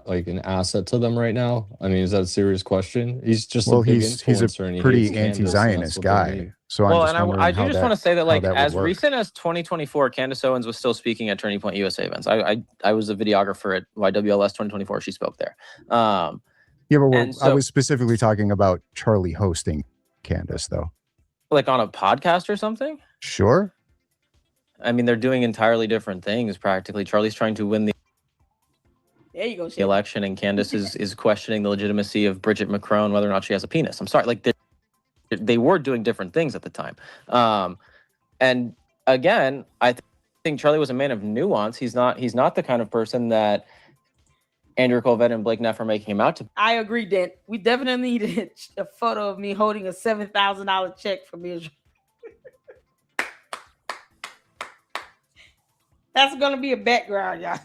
Like an asset to them right now? I mean, is that a serious question? He's just Well, a big he's influencer and a he pretty hates Candace, and that's anti-Zionist what they guy. need. So Well, I'm just and wondering I do how just that, want to say that, how like, that would as work. recent as 2024, Candace Owens was still speaking at Turning Point USA events. I was a videographer at YWLS 2024. She spoke there. Yeah, but and I so- was specifically talking about Charlie hosting Candace, though. Like on a podcast or something? Sure. I mean, they're doing entirely different things, practically. Charlie's trying to win the There you go. election, and Candace is questioning the legitimacy of Bridget McCrone, whether or not she has a penis. I'm sorry, like they were doing different things at the time. And again, I think Charlie was a man of nuance. He's not the kind of person that Andrew Colvett and Blake Neff are making him out to. I agree, Dent. We definitely needed a photo of me holding a $7,000 check from Israel. That's going to be a background, y'all.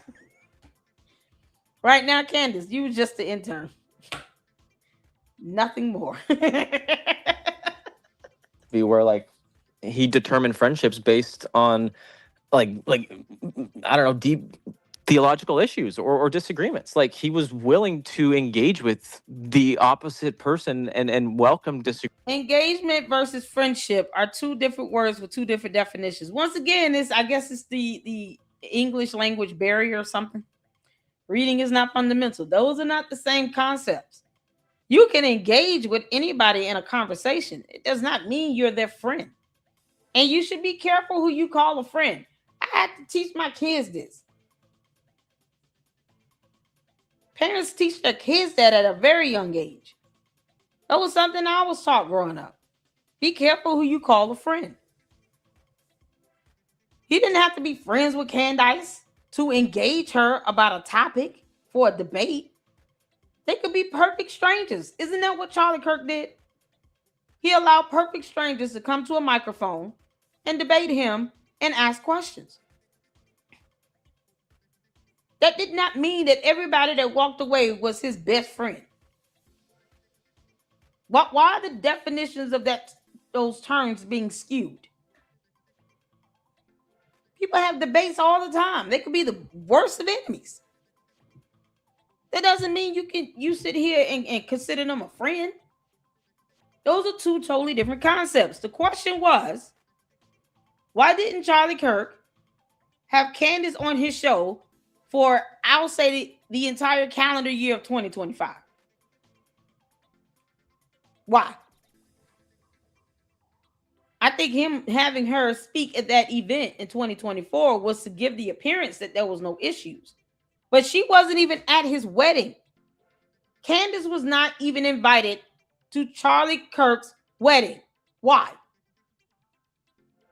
Right now, Candace, you was just the intern. Nothing more. Be where, like, he determined friendships based on like I don't know, deep theological issues or disagreements. Like, he was willing to engage with the opposite person and welcome disagreement. Engagement versus friendship are 2 different words with 2 different definitions. Once again, I guess it's the English language barrier or something. Reading is not fundamental. Those are not the same concepts. You can engage with anybody in a conversation. It does not mean you're their friend. And you should be careful who you call a friend. I had to teach my kids this. Parents teach their kids that at a very young age. That was something I was taught growing up. Be careful who you call a friend. He didn't have to be friends with Candace to engage her about a topic for a debate. They could be perfect strangers. Isn't that what Charlie Kirk did? He allowed perfect strangers to come to a microphone and debate him and ask questions. That did not mean that everybody that walked away was his best friend. Why are the definitions of those terms being skewed? People have debates all the time. They could be the worst of enemies. That doesn't mean you sit here and consider them a friend. Those are two totally different concepts. The question was, why didn't Charlie Kirk have Candace on his show for, I'll say, the entire calendar year of 2025? Why? I think him having her speak at that event in 2024 was to give the appearance that there was no issues. But she wasn't even at his wedding. Candace was not even invited to Charlie Kirk's wedding. Why?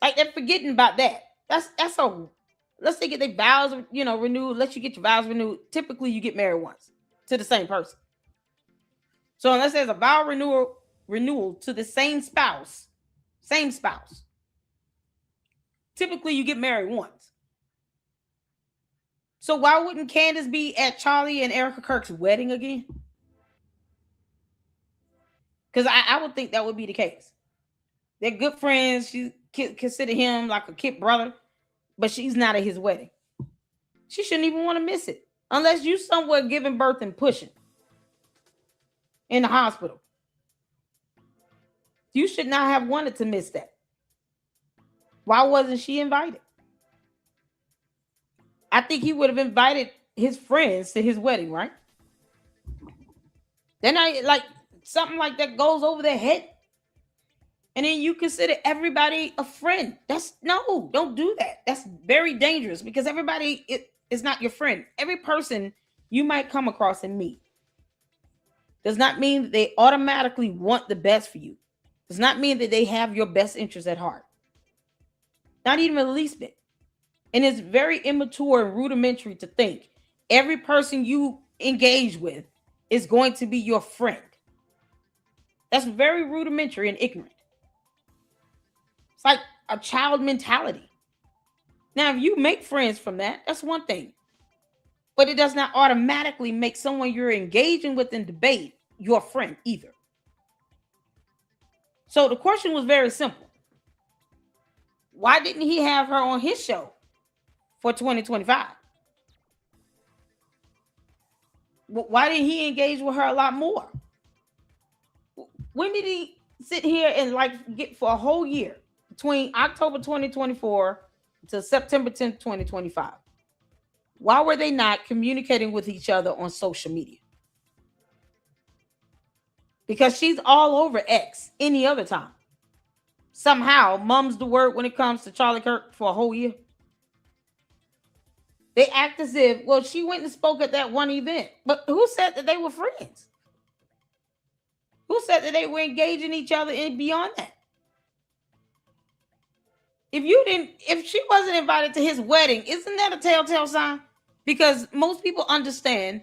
Like, they're forgetting about that. That's a, let's say get their vows, renewed. Let you get your vows renewed. Typically, you get married once to the same person. So unless there's a vow renewal to the same spouse, typically you get married once. So why wouldn't Candace be at Charlie and Erica Kirk's wedding again? Because I would think that would be the case. They're good friends. She consider him like a kid brother, but she's not at his wedding. She shouldn't even want to miss it unless you somewhere giving birth and pushing in the hospital. You should not have wanted to miss that. Why wasn't she invited? I think he would have invited his friends to his wedding, right? Then something like that goes over their head. And then you consider everybody a friend. Don't do that. That's very dangerous because everybody is not your friend. Every person you might come across and meet does not mean that they automatically want the best for you. Does not mean that they have your best interest at heart. Not even the least bit. And it's very immature and rudimentary to think every person you engage with is going to be your friend. That's very rudimentary and ignorant. It's like a child mentality. Now, if you make friends from that, that's one thing. But it does not automatically make someone you're engaging with in debate your friend either. So the question was very simple. Why didn't he have her on his show for 2025? Why didn't he engage with her a lot more? When did he sit here and get for a whole year between October 2024 to September 10th, 2025? Why were they not communicating with each other on social media? Because she's all over X any other time. Somehow, mum's the word when it comes to Charlie Kirk for a whole year. They act as if, well, she went and spoke at that one event. But who said that they were friends? Who said that they were engaging each other and beyond that? If she wasn't invited to his wedding, isn't that a telltale sign? Because most people understand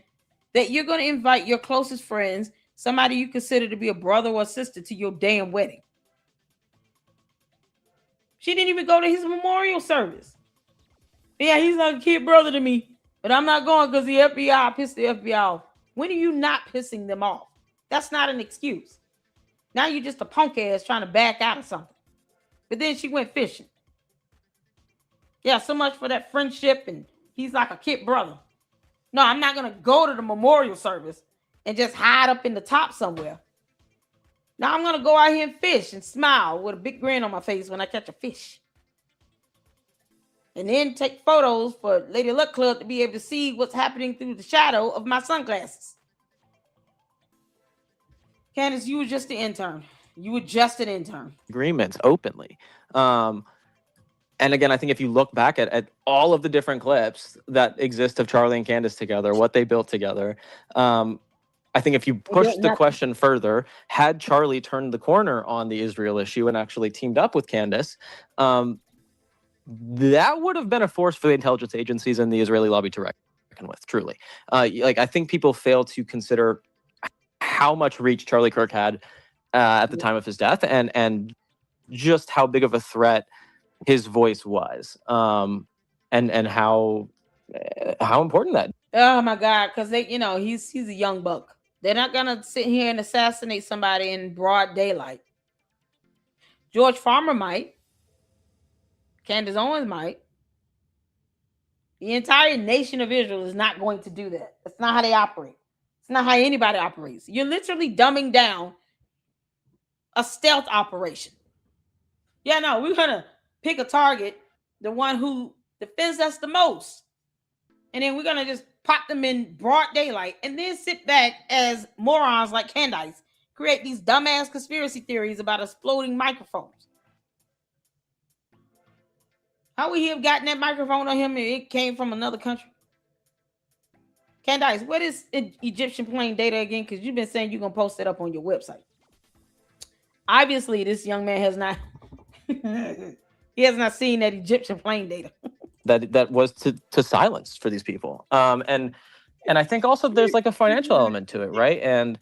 that you're going to invite your closest friends, somebody you consider to be a brother or sister, to your damn wedding. She didn't even go to his memorial service. Yeah, he's like a kid brother to me, but I'm not going because the FBI pissed the FBI off. When are you not pissing them off? That's not an excuse. Now you're just a punk ass trying to back out of something. But then she went fishing. Yeah, so much for that friendship, and he's like a kid brother. No, I'm not going to go to the memorial service and just hide up in the top somewhere. Now I'm going to go out here and fish and smile with a big grin on my face when I catch a fish. And then take photos for Lady Luck Club to be able to see what's happening through the shadow of my sunglasses. Candace, you were just the intern. You were just an intern. Agreements openly. And again, I think if you look back at all of the different clips that exist of Charlie and Candace together, what they built together, I think if you push the question further, had Charlie turned the corner on the Israel issue and actually teamed up with Candace, that would have been a force for the intelligence agencies and the Israeli lobby to reckon with, truly. I think people fail to consider how much reach Charlie Kirk had at the time of his death and just how big of a threat his voice was, and how important that. Oh my God, because he's a young buck. They're not gonna sit here and assassinate somebody in broad daylight. George Farmer might. Candace Owens might. The entire nation of Israel is not going to do that. That's not how they operate. It's not how anybody operates. You're literally dumbing down a stealth operation. Yeah, no, we're going to pick a target, the one who defends us the most. And then we're going to just pop them in broad daylight and then sit back as morons like Candace, create these dumbass conspiracy theories about exploding microphones. How would he have gotten that microphone on him and it came from another country? Candace, what is Egyptian plane data again? Because you've been saying you're going to post it up on your website. Obviously, this young man has not he has not seen that Egyptian plane data. that was to silence for these people. And I think also there's like a financial element to it, right? And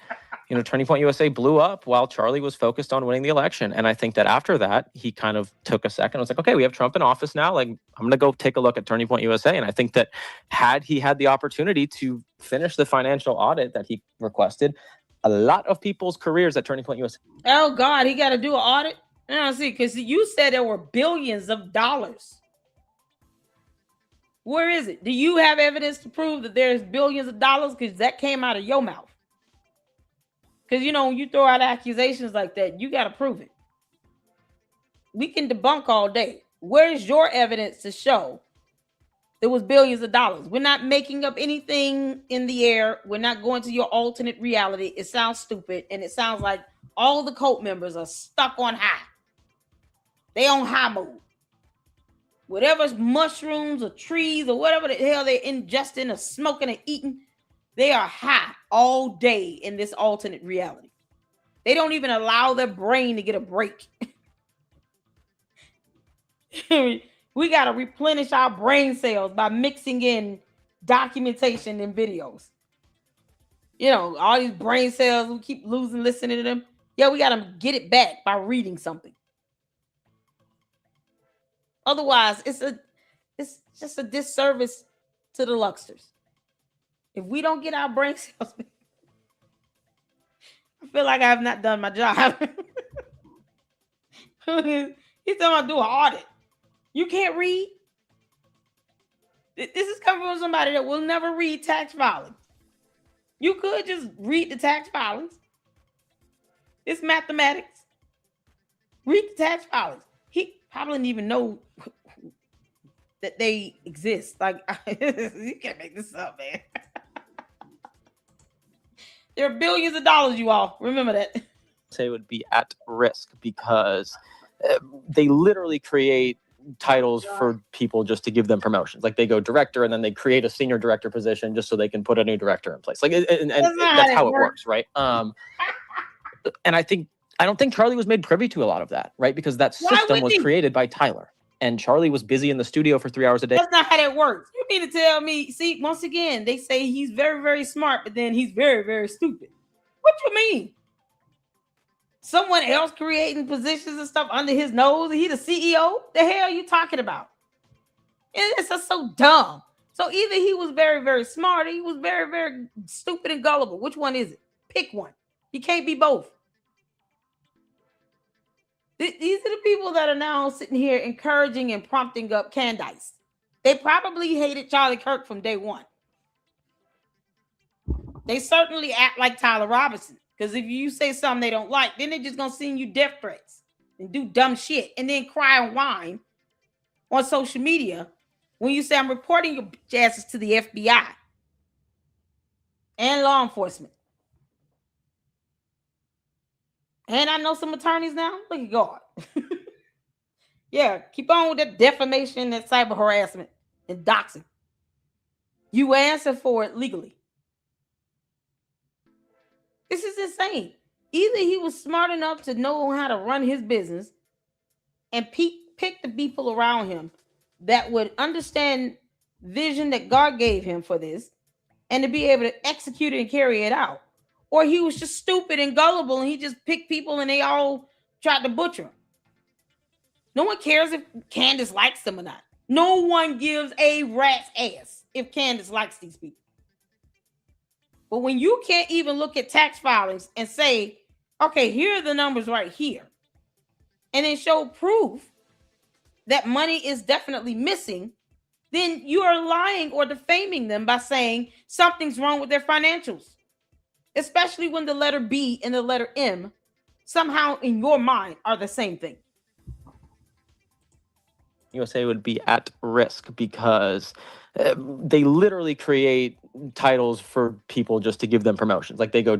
you know, Turning Point USA blew up while Charlie was focused on winning the election. And I think that after that, he kind of took a second. I was like, okay, we have Trump in office now. Like, I'm going to go take a look at Turning Point USA. And I think that had he had the opportunity to finish the financial audit that he requested, a lot of people's careers at Turning Point USA. Oh God, he got to do an audit. I don't see, because you said there were billions of dollars. Where is it? Do you have evidence to prove that there's billions of dollars? Because that came out of your mouth. Because, you know, when you throw out accusations like that, you got to prove it. We can debunk all day. Where's your evidence to show there was billions of dollars? We're not making up anything in the air. We're not going to your alternate reality. It sounds stupid. And it sounds like all the cult members are stuck on high. They on high mode. Whatever's mushrooms or trees or whatever the hell they're ingesting or smoking and eating, they are high all day in this alternate reality. They don't even allow their brain to get a break. We got to replenish our brain cells by mixing in documentation and videos. You know, all these brain cells, we keep losing listening to them. Yeah, we got to get it back by reading something. Otherwise, it's just a disservice to the Luxters. If we don't get our brain cells back, I feel like I have not done my job. He's talking about do an audit. You can't read. This is coming from somebody that will never read tax filings. You could just read the tax filings. It's mathematics. Read the tax filings. He probably didn't even know that they exist. Like, you can't make this up, man. There are billions of dollars, you all. Remember that. Say would be at risk because they literally create titles for people just to give them promotions. Like they go director and then they create a senior director position just so they can put a new director in place. Like, and that's how it works, right? And I don't think Charlie was made privy to a lot of that, right? Because that system was created by Tyler. And Charlie was busy in the studio for 3 hours a day. That's not how that works. You mean to tell me, see, once again, they say he's very, very smart, but then he's very, very stupid. What you mean? Someone else creating positions and stuff under his nose? He the CEO? The hell are you talking about? It's just so dumb. So either he was very, very smart or he was very, very stupid and gullible. Which one is it? Pick one. You can't be both. These are the people that are now sitting here encouraging and prompting up Candace. They probably hated Charlie Kirk from day one. They certainly act like Tyler Robinson. Because if you say something they don't like, then they're just going to send you death threats and do dumb shit and then cry and whine on social media when you say, I'm reporting your asses to the FBI and law enforcement. And I know some attorneys now. Look at God. Yeah, keep on with that defamation and cyber harassment and doxing. You answer for it legally. This is insane. Either he was smart enough to know how to run his business and pick the people around him that would understand vision that God gave him for this and to be able to execute it and carry it out. Or he was just stupid and gullible and he just picked people and they all tried to butcher him. No one cares if Candace likes them or not. No one gives a rat's ass if Candace likes these people. But when you can't even look at tax filings and say, okay, here are the numbers right here, and then show proof that money is definitely missing, then you are lying or defaming them by saying something's wrong with their financials, especially when the letter B and the letter M somehow in your mind are the same thing. USA would be at risk because they literally create titles for people just to give them promotions. Like they go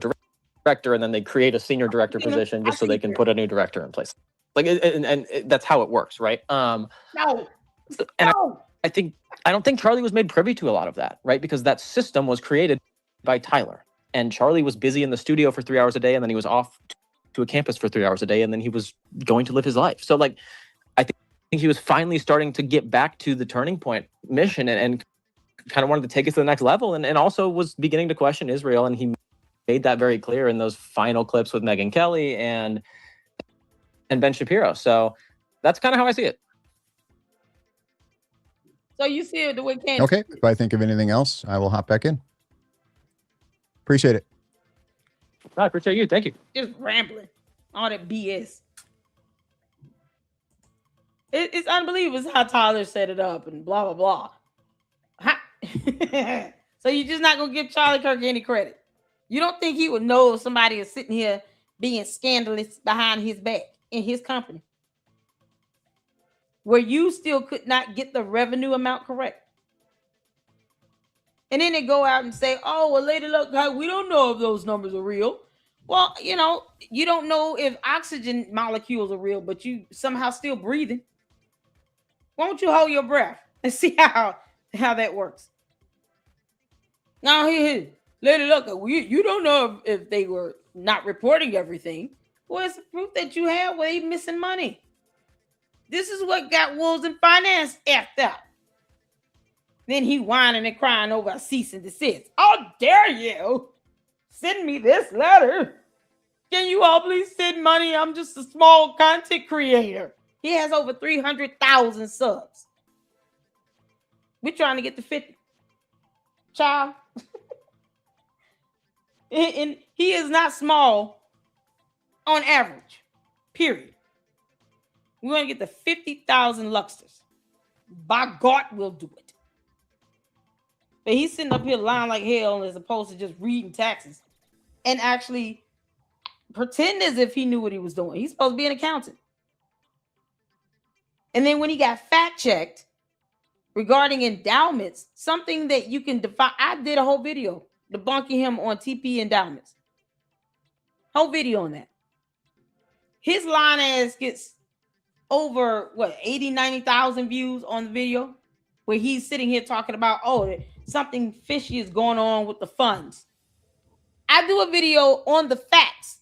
director and then they create a senior director position just so they can put a new director in place. Like, and that's how it works, right? No. And No. I don't think Charlie was made privy to a lot of that, right? Because that system was created by Tyler, and Charlie was busy in the studio for 3 hours a day, and then he was off to a campus for 3 hours a day, and then he was going to live his life. So, like, I think he was finally starting to get back to the turning point mission and kind of wanted to take it to the next level, and also was beginning to question Israel, and he made that very clear in those final clips with Megyn Kelly and Ben Shapiro. So that's kind of how I see it. So you see it the way Candace. Okay. If I think of anything else, I will hop back in. Appreciate it. I appreciate you. Thank you. Just rambling. All that BS. It's unbelievable how Tyler set it up and blah, blah, blah. So you're just not going to give Charlie Kirk any credit. You don't think he would know if somebody is sitting here being scandalous behind his back in his company, where you still could not get the revenue amount correct. And then they go out and say, oh, well, Lady Luck, we don't know if those numbers are real. Well, you don't know if oxygen molecules are real, but you somehow still breathing. Why don't you hold your breath and see how that works? Now, here, Lady Luck, you don't know if they were not reporting everything. Well, it's proof that you have where they missing money. This is what got Wolves in Finance effed up. Then he whining and crying over a cease and desist. How dare you send me this letter? Can you all please send money? I'm just a small content creator. He has over 300,000 subs. We're trying to get to 50. Child. And he is not small on average. Period. We're going to get to 50,000 Luxters. By God, we'll do it. But he's sitting up here lying like hell as opposed to just reading taxes and actually pretend as if he knew what he was doing. He's supposed to be an accountant. And then when he got fact-checked regarding endowments, something that you can define. I did a whole video debunking him on TP endowments. Whole video on that. His line ass gets over, 80, 90,000 views on the video where he's sitting here talking about, something fishy is going on with the funds. I do a video on the facts,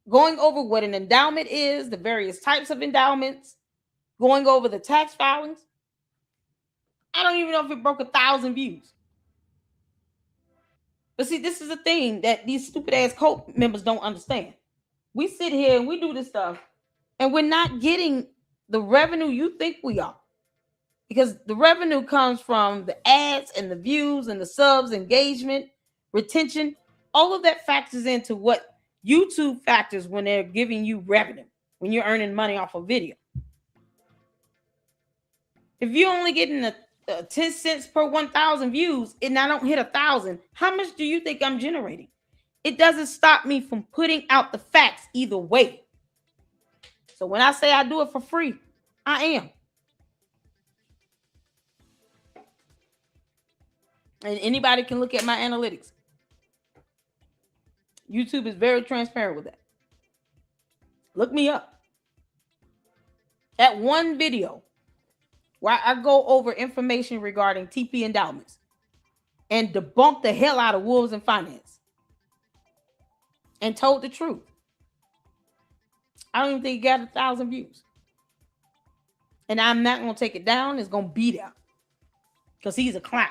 going over what an endowment is, the various types of endowments, going over the tax filings. I don't even know if it broke 1,000 views. But see, this is the thing that these stupid ass cult members don't understand. We sit here and we do this stuff and we're not getting the revenue you think we are. Because the revenue comes from the ads and the views and the subs, engagement, retention. All of that factors into what YouTube factors when they're giving you revenue, when you're earning money off of video. If you're only getting a 10 cents per 1,000 views and I don't hit 1,000, how much do you think I'm generating? It doesn't stop me from putting out the facts either way. So when I say I do it for free, I am. And anybody can look at my analytics. YouTube is very transparent with that. Look me up. That one video where I go over information regarding TP endowments and debunk the hell out of Wolves in Finance and told the truth. I don't even think it got 1,000 views. And I'm not going to take it down. It's going to be there because he's a clown.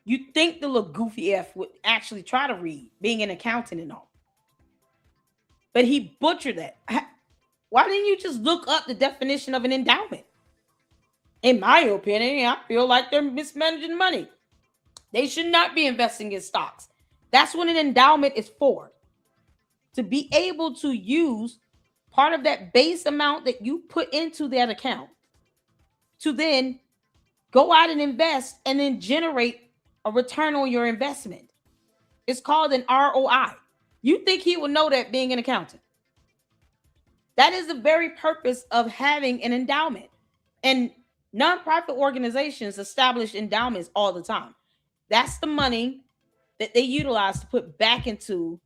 You think the little goofy F would actually try to read, being an accountant and all. But he butchered that. Why didn't you just look up the definition of an endowment? In my opinion, I feel like they're mismanaging money. They should not be investing in stocks. That's what an endowment is for. To be able to use part of that base amount that you put into that account to then go out and invest and then generate a return on your investment. It's called an ROI. You think he would know that being an accountant? That is the very purpose of having an endowment. And nonprofit organizations establish endowments all the time. That's the money that they utilize to put back into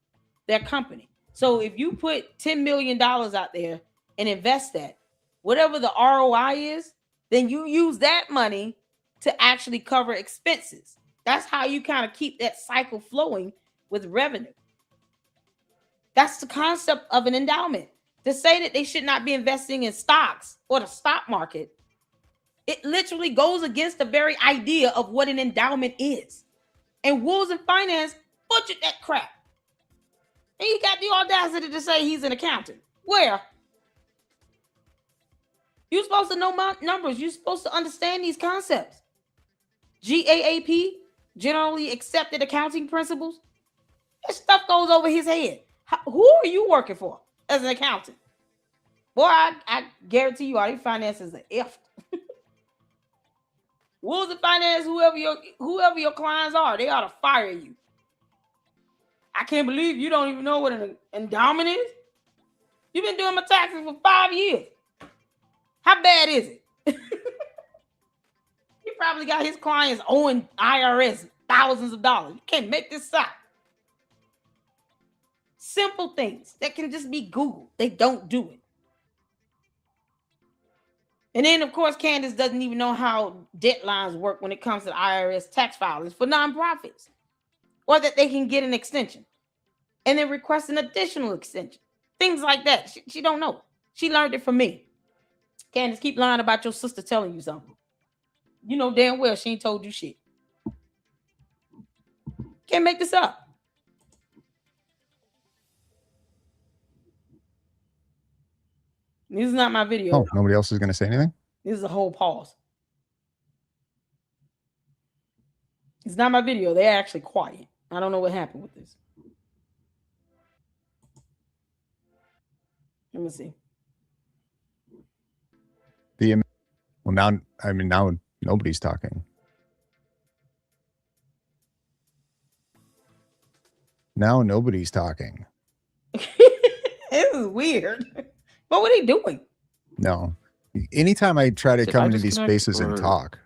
their company. So if you put $10 million out there and invest that, whatever the ROI is, then you use that money to actually cover expenses. That's how you kind of keep that cycle flowing with revenue. That's the concept of an endowment. To say that they should not be investing in stocks or the stock market, it literally goes against the very idea of what an endowment is. And Wolves and Finance butchered that crap. And he got the audacity to say he's an accountant. Where? You're supposed to know numbers. You're supposed to understand these concepts. GAAP, generally accepted accounting principles. That stuff goes over his head. Who are you working for as an accountant? Boy, I guarantee you, all your finances are F. Wolves and Finance, whoever your clients are, they ought to fire you. I can't believe you don't even know what an endowment is. You've been doing my taxes for 5 years. How bad is it? He probably got his clients owing IRS thousands of dollars. You can't make this up. Simple things that can just be Googled. They don't do it. And then, of course, Candace doesn't even know how deadlines work when it comes to the IRS tax filings for nonprofits, or that they can get an extension and then request an additional extension. Things like that. She don't know. She learned it from me. Candace, keep lying about your sister telling you something. You know damn well she ain't told you shit. Can't make this up. This is not my video. Oh, nobody else is going to say anything? This is a whole pause. It's not my video. They're actually quiet. I don't know what happened with this. Let me see. Now nobody's talking. Now nobody's talking. This is weird. But what are they doing? No. Anytime I try to come into these spaces and talk.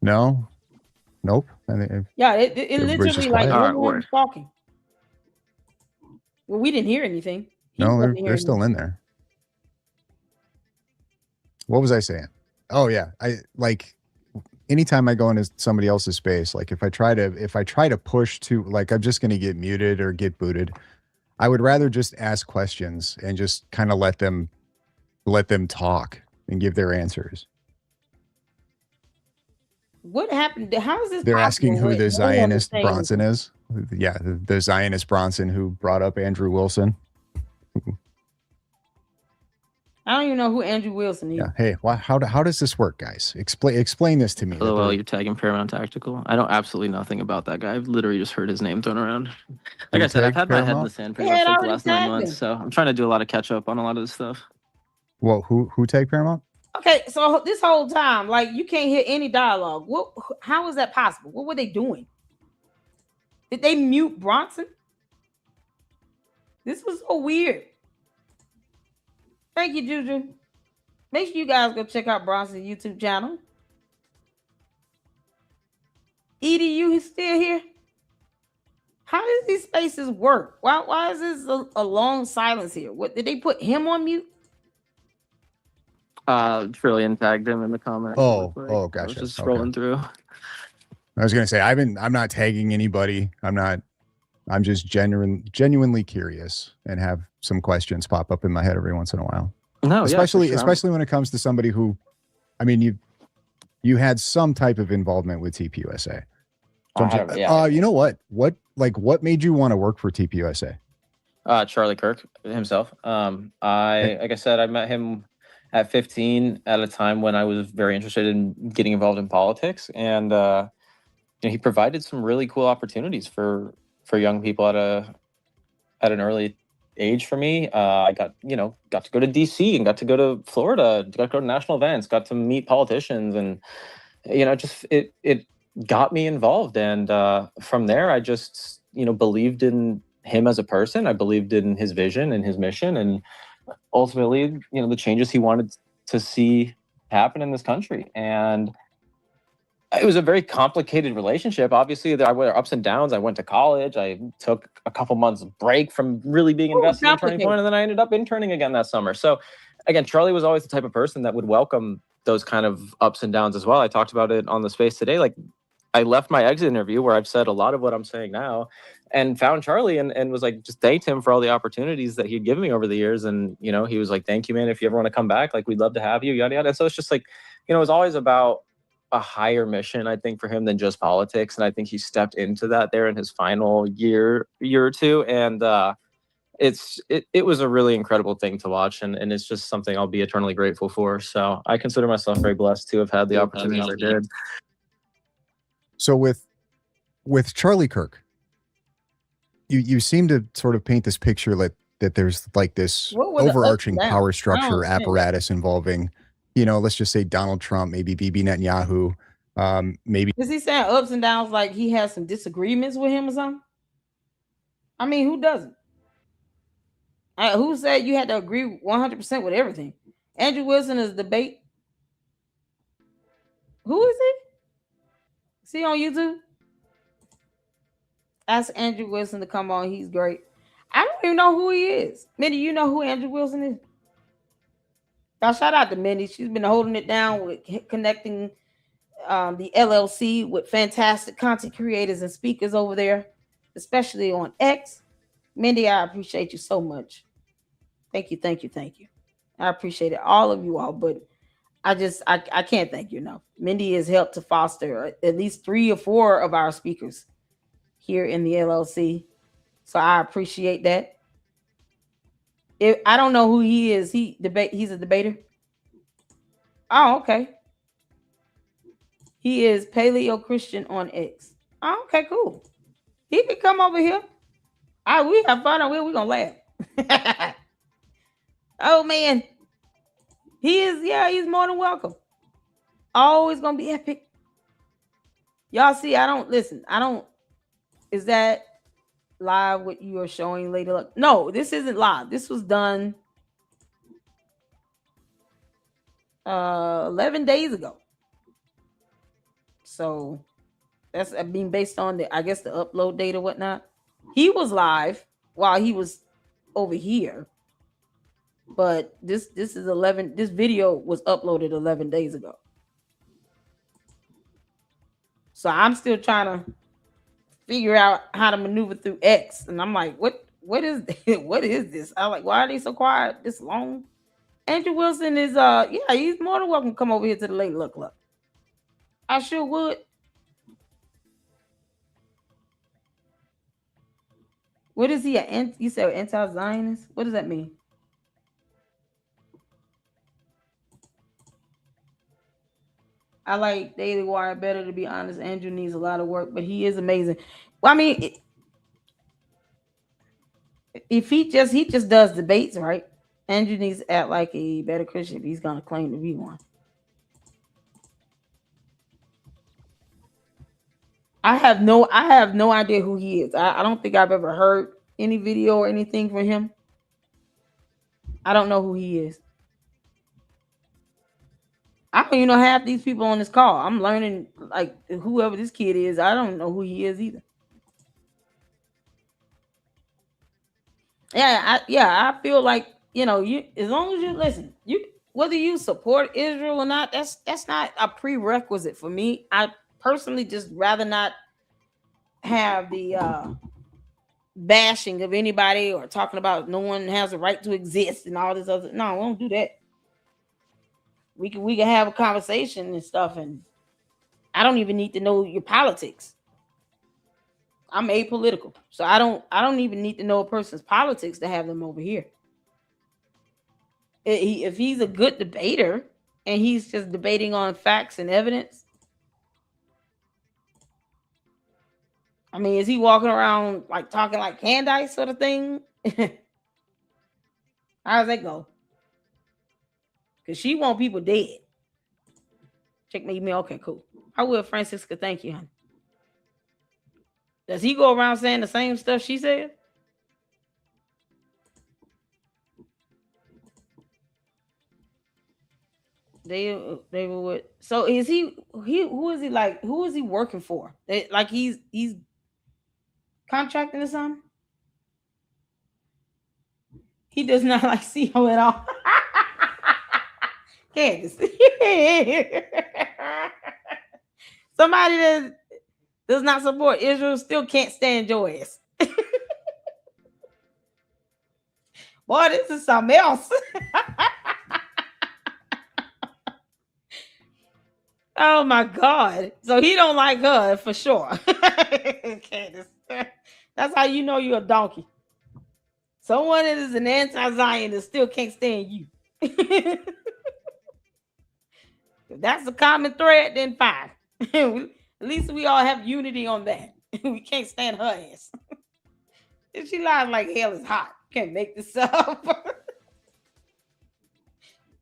No? Nope. Yeah, it literally like no one's talking. Well, we didn't hear anything. No, they're still in there. What was I saying? Oh yeah. I like anytime I go into somebody else's space, like if I try to push to, like, I'm just gonna get muted or get booted. I would rather just ask questions and just kind of let them talk and give their answers. What happened? How is this? They're asking who the Zionist Bronson is. Yeah, the Zionist Bronson who brought up Andrew Wilson. I don't even know who Andrew Wilson is. Yeah. Hey, how does this work, guys? Explain this to me. Well, you're tagging Paramount Tactical. I know absolutely nothing about that guy. I've literally just heard his name thrown around. Like I said, I've had my head in the sand pretty much for the last 9 months, so I'm trying to do a lot of catch up on a lot of this stuff. Well, who tagged Paramount? Okay, so this whole time, like, you can't hear any dialogue. How is that possible? What were they doing? Did they mute Bronson? This was so weird. Thank you, Juju. Make sure you guys go check out Bronson's YouTube channel. Edie, you still here? How does these spaces work? Why is this a long silence here? What did they put him on mute? Trillion tagged him in the comments. Oh, gotcha. I was just scrolling through. I was gonna say I'm not tagging anybody. I'm just genuinely curious and have some questions pop up in my head every once in a while. No, especially sure. especially when it comes to somebody who, I mean, you had some type of involvement with TPUSA. So you know what? What made you want to work for TPUSA? Charlie Kirk himself. Like I said, I met him at 15 at a time when I was very interested in getting involved in politics, and he provided some really cool opportunities for young people at an early age for me. I got to go to DC and got to go to Florida, got to go to national events, got to meet politicians, and just it got me involved. And from there, I just believed in him as a person. I believed in his vision and his mission, and ultimately, the changes he wanted to see happen in this country. And it was a very complicated relationship. Obviously, there were ups and downs. I went to college. I took a couple months break from really being invested in Turning Point, and then I ended up interning again that summer. So, again, Charlie was always the type of person that would welcome those kind of ups and downs as well. I talked about it on the space today. Like, I left my exit interview where I've said a lot of what I'm saying now, and found Charlie and was like, just thanked him for all the opportunities that he'd given me over the years. And he was like, "Thank you, man. If you ever want to come back, like, we'd love to have you." Yada yada. And so it's just like, it was always about a higher mission, I think, for him than just politics. And I think he stepped into that there in his final year or two. And it was a really incredible thing to watch. And it's just something I'll be eternally grateful for. So I consider myself very blessed to have had the opportunities I did. So with Charlie Kirk, you seem to sort of paint this picture that there's like this overarching power structure apparatus involving, let's just say Donald Trump, maybe Bibi Netanyahu, maybe. Is he saying ups and downs like he has some disagreements with him or something? I mean, who doesn't? Who said you had to agree 100% with everything? Andrew Wilson is debate. Who is he? Is he on YouTube? Ask Andrew Wilson to come on. He's great. I don't even know who he is. Mindy, you know who Andrew Wilson is? Y'all shout out to Mindy. She's been holding it down with connecting the LLC with fantastic content creators and speakers over there, especially on X. Mindy, I appreciate you so much. Thank you, thank you, thank you. I appreciate it, all of you all, but I can't thank you enough. Mindy has helped to foster at least 3 or 4 of our speakers here in the LLC. So I appreciate that. I don't know who he is. He's a debater. Oh, okay. He is Paleo Christian on X. Oh, okay, cool. He can come over here. We have fun over here. We're gonna laugh. Oh man. He's more than welcome. Always gonna be epic. Y'all see, is that live what you are showing later? No, this isn't live. This was done 11 days ago. So that's based on the upload date or whatnot. He was live while he was over here. But this video was uploaded 11 days ago. So I'm still trying to figure out how to maneuver through X. And I'm like, what is what is this? I'm like, why are they so quiet this long? Andrew Wilson is he's more than welcome to come over here to the Late Luck Club. I sure would. What is he? You said anti-Zionist? What does that mean? I like Daily Wire better, to be honest. Andrew needs a lot of work, but he is amazing. Well, I mean, if he just does debates, right? Andrew needs to act like a better Christian if he's gonna claim to be one. I have no idea who he is. I don't think I've ever heard any video or anything from him. I don't know who he is. I don't even know half these people on this call. I'm learning, like, whoever this kid is, I don't know who he is either. I feel like, you, as long as you listen, whether you support Israel or not, that's not a prerequisite for me. I personally just rather not have the bashing of anybody or talking about no one has a right to exist and all this other. No, we don't do that. We can have a conversation and stuff, and I don't even need to know your politics. I'm apolitical, so I don't even need to know a person's politics to have them over here. If he's a good debater and he's just debating on facts and evidence, I mean, is he walking around like talking like Candace sort of thing? How's that go? Because she want people dead. Check my email. Okay, cool. I will, Francisca. Thank you, honey. Does he go around saying the same stuff she said? They were with. So is he who is he like? Who is he working for? Like he's contracting or something? He does not like CEO at all. Candace. Somebody that does not support Israel still can't stand your ass. Boy, this is something else. Oh my God. So he don't like her for sure. Candace. That's how you know you're a donkey. Someone that is an anti-Zionist still can't stand you. If that's a common thread, then fine. At least we all have unity on that. We can't stand her ass. If she lies like hell is hot. Can't make this up.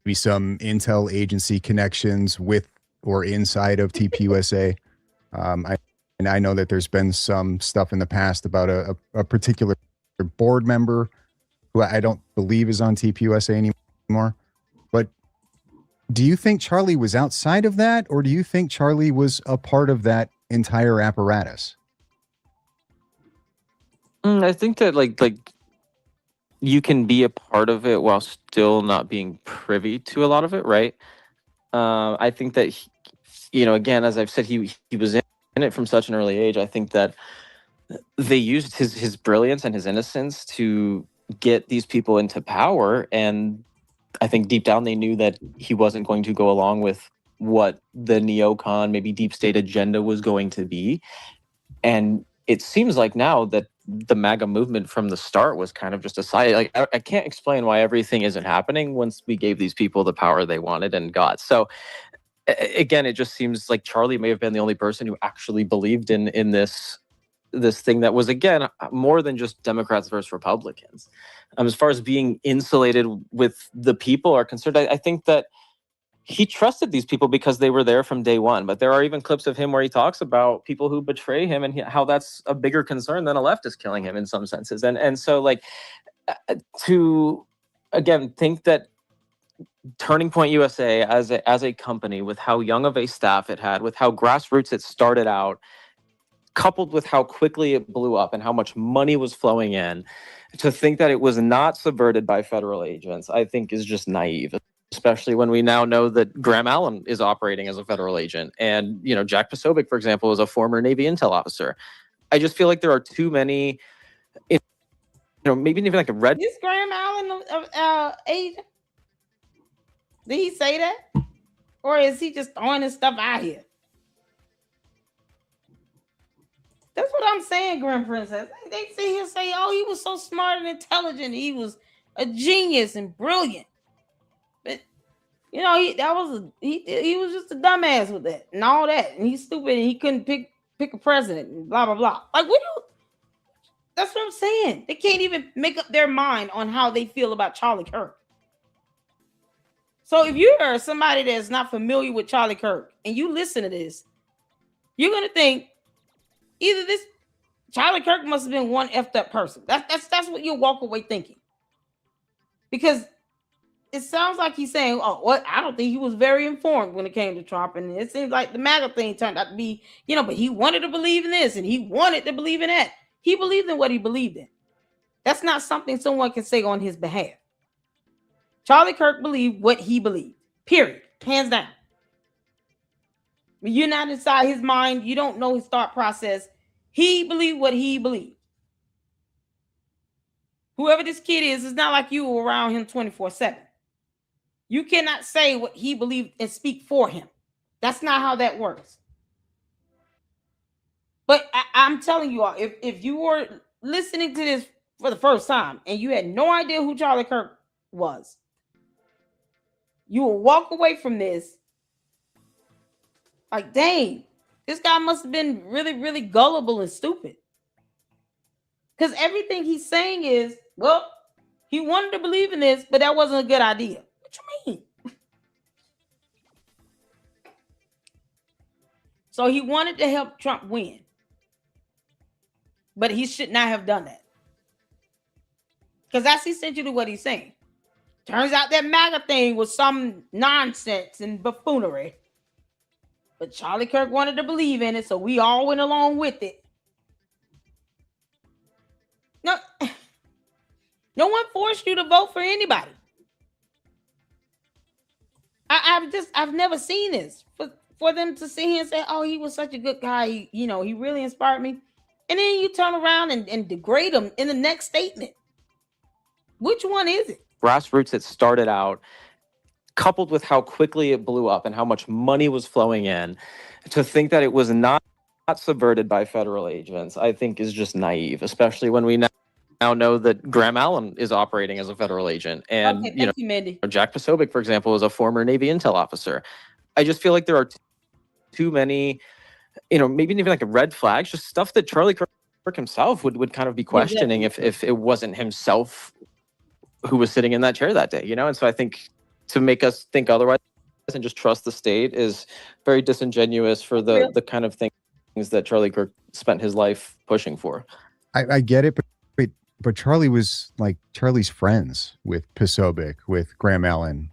Maybe some intel agency connections with or inside of TPUSA. I know that there's been some stuff in the past about a particular board member who I don't believe is on TPUSA anymore. But do you think Charlie was outside of that, or do you think Charlie was a part of that entire apparatus? I think that like you can be a part of it while still not being privy to a lot of it, right? I think that again, as I've said, he was in it from such an early age. I think that they used his brilliance and his innocence to get these people into power, and I think deep down they knew that he wasn't going to go along with what the neocon, maybe deep state agenda was going to be. And it seems like now that the MAGA movement from the start was kind of just a side. Like I can't explain why everything isn't happening once we gave these people the power they wanted and got. So again, it just seems like Charlie may have been the only person who actually believed in this thing that was, again, more than just Democrats versus Republicans. As far as being insulated with the people are concerned, I think that he trusted these people because they were there from day one. But there are even clips of him where he talks about people who betray him and how that's a bigger concern than a leftist killing him in some senses. And so, like, to, again, think that Turning Point USA as a company, with how young of a staff it had, with how grassroots it started out, coupled with how quickly it blew up and how much money was flowing in, to think that it was not subverted by federal agents, I think is just naive, especially when we now know that Graham Allen is operating as a federal agent. And, Jack Posobiec, for example, is a former Navy intel officer. I just feel like there are too many, maybe even like a red. Is Graham Allen agent? Did he say that? Or is he just throwing his stuff out here? That's what I'm saying, Grand Princess. They sit here say, oh, he was so smart and intelligent. He was a genius and brilliant. But, he was just a dumbass with that and all that. And he's stupid and he couldn't pick a president and blah, blah, blah. Like, that's what I'm saying. They can't even make up their mind on how they feel about Charlie Kirk. So if you are somebody that's not familiar with Charlie Kirk and you listen to this, you're going to think, either this Charlie Kirk must have been one effed up person. That's what you'll walk away thinking. Because it sounds like he's saying, oh, what? I don't think he was very informed when it came to Trump. And it seems like the MAGA thing turned out to be, but he wanted to believe in this and he wanted to believe in that. He believed in what he believed in. That's not something someone can say on his behalf. Charlie Kirk believed what he believed. Period. Hands down. You're not inside his mind. You don't know his thought process. He believed what he believed. Whoever this kid is, it's not like you were around him 24/7. You cannot say what he believed and speak for him. That's not how that works. But I'm telling you all, if you were listening to this for the first time and you had no idea who Charlie Kirk was, you will walk away from this like, dang, this guy must have been really, really gullible and stupid. Because everything he's saying is, well, He wanted to believe in this, but that wasn't a good idea. What you mean? So he wanted to help Trump win, but he should not have done that. Because that's essentially what he's saying. Turns out that MAGA thing was some nonsense and buffoonery. But Charlie Kirk wanted to believe in it, so we all went along with it. No, no one forced you to vote for anybody. I've never seen this. For them to sit here and say, oh, he was such a good guy, he really inspired me. And then you turn around and degrade him in the next statement. Which one is it? Grassroots, it started out, coupled with how quickly it blew up and how much money was flowing in, to think that it was not subverted by federal agents, I think is just naive, especially when we now know that Graham Allen is operating as a federal agent. And, okay, thank you, Mindy. Jack Posobiec, for example, is a former Navy intel officer. I just feel like there are too many, maybe even like a red flags, just stuff that Charlie Kirk himself would kind of be questioning if it wasn't himself who was sitting in that chair that day, And so I think to make us think otherwise and just trust the state is very disingenuous for the kind of things that Charlie Kirk spent his life pushing for. I get it, but Charlie's friends with Posobiec, with Graham Allen,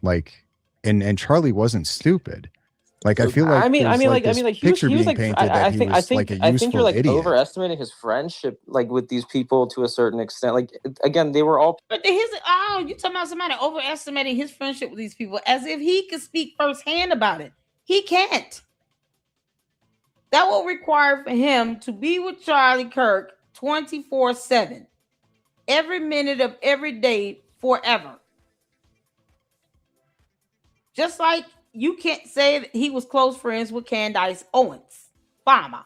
and Charlie wasn't stupid. I feel like he was being painted that he was like a useful I think you're idiot. overestimating his friendship with these people to a certain extent. Again, they were all. But you talking about somebody overestimating his friendship with these people as if he could speak firsthand about it. He can't. That will require for him to be with Charlie Kirk 24/7, every minute of every day, forever. Just like you can't say that he was close friends with Candace Owens, farmer.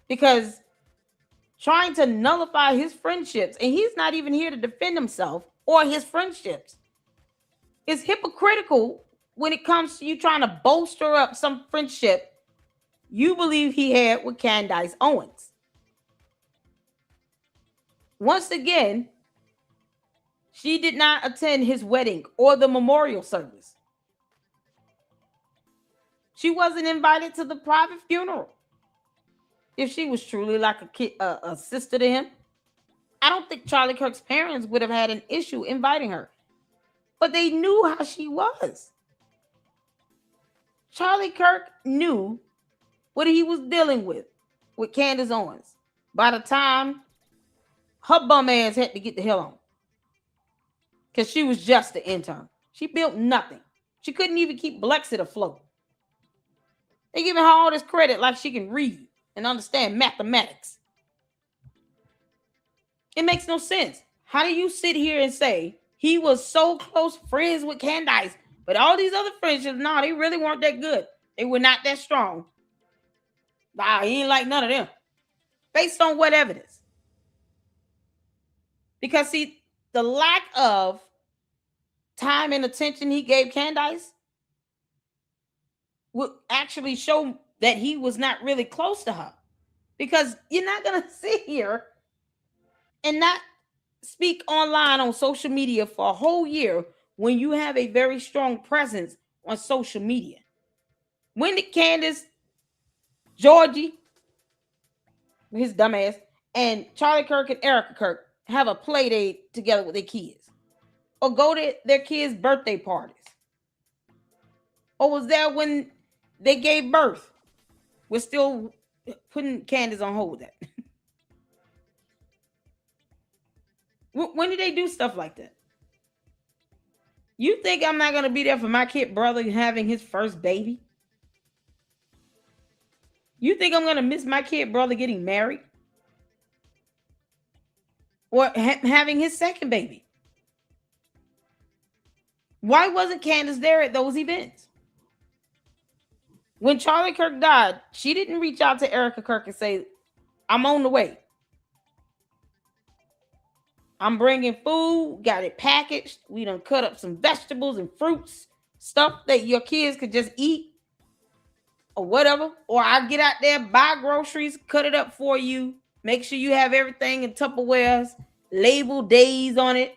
Because trying to nullify his friendships, and he's not even here to defend himself or his friendships, is hypocritical when it comes to you trying to bolster up some friendship you believe he had with Candace Owens. Once again, she did not attend his wedding or the memorial service. She wasn't invited to the private funeral. If she was truly like a sister to him, I don't think Charlie Kirk's parents would have had an issue inviting her. But they knew how she was. Charlie Kirk knew what he was dealing with Candace Owens by the time her bum ass had to get the hell on. Because she was just an intern. She built nothing. She couldn't even keep Blexit afloat. They giving her all this credit like she can read and understand mathematics. It makes no sense. How do you sit here and say he was so close friends with Candace, but all these other friendships, no, they really weren't that good. They were not that strong. Nah, he ain't like none of them. Based on what evidence? Because see, the lack of time and attention he gave Candace would actually show that he was not really close to her. Because you're not going to sit here and not speak online on social media for a whole year when you have a very strong presence on social media. When did Candace, Georgie, his dumbass, and Charlie Kirk and Erica Kirk have a play date together with their kids? Or go to their kids' birthday parties? Or was that when they gave birth? We're still putting Candace on hold with that. When did they do stuff like that? You think I'm not going to be there for my kid brother having his first baby? You think I'm going to miss my kid brother getting married? Or having his second baby? Why wasn't Candace there at those events? When Charlie Kirk died, she didn't reach out to Erica Kirk and say, I'm on the way. I'm bringing food, got it packaged. We done cut up some vegetables and fruits, stuff that your kids could just eat or whatever. Or I get out there, buy groceries, cut it up for you. Make sure you have everything in Tupperwares. label days on it.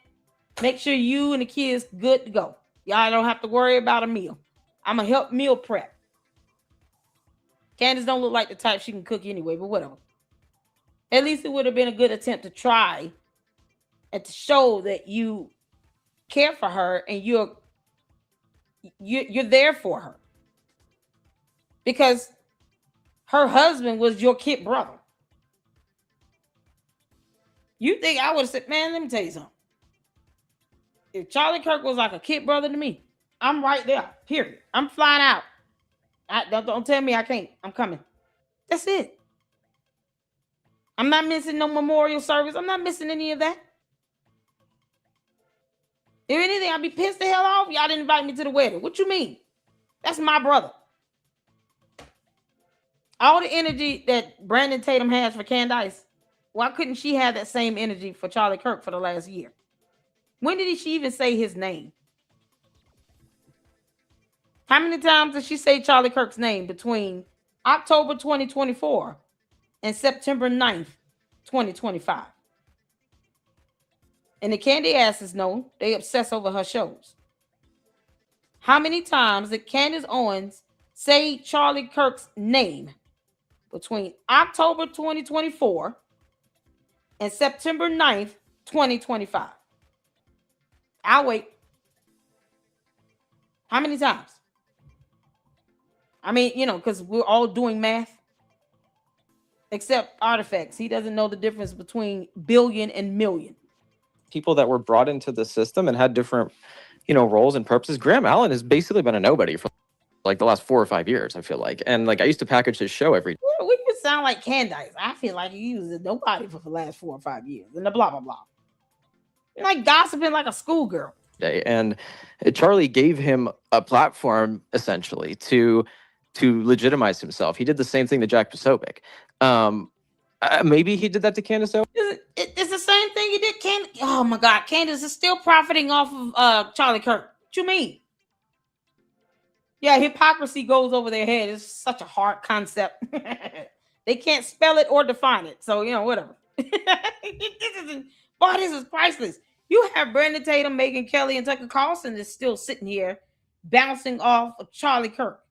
Make sure you and the kids good to go. Y'all don't have to worry about a meal. I'm gonna help meal prep. Candace don't look like the type she can cook anyway, but whatever. At least it would have been a good attempt to try and to show that you care for her and you're there for her. Because her husband was your kid brother. You think I would have said, man, let me tell you something. If Charlie Kirk was like a kid brother to me, I'm right there, period. I'm flying out. Don't tell me I can't. I'm coming. That's it. I'm not missing no memorial service. I'm not missing any of that. If anything, I'd be pissed the hell off. Y'all didn't invite me to the wedding. What you mean? That's my brother. All the energy that Brandon Tatum has for Candace, why couldn't she have that same energy for Charlie Kirk for the last year? When did she even say his name? How many times did she say Charlie Kirk's name between October 2024 and September 9th, 2025? And the Candy asses know they obsess over her shows. How many times did Candace Owens say Charlie Kirk's name between October 2024 and September 9th, 2025? I'll wait. How many times? I mean, because we're all doing math. Except Artifacts. He doesn't know the difference between billion and million. People that were brought into the system and had different, roles and purposes. Graham Allen has basically been a nobody for like the last 4 or 5 years, I feel like. And like I used to package his show every day. We would sound like Candace. I feel like he was a nobody for the last 4 or 5 years. And the blah, blah, blah. You're like gossiping like a schoolgirl. And Charlie gave him a platform essentially to legitimize himself. He did the same thing to Jack Posobiec. Maybe he did that to Candace. It's the same thing he did. Oh my God, Candace is still profiting off of Charlie Kirk. What you mean? Yeah, hypocrisy goes over their head. It's such a hard concept. They can't spell it or define it. So whatever. This is priceless. You have Brandon Tatum, Megyn Kelly, and Tucker Carlson is still sitting here bouncing off of Charlie Kirk.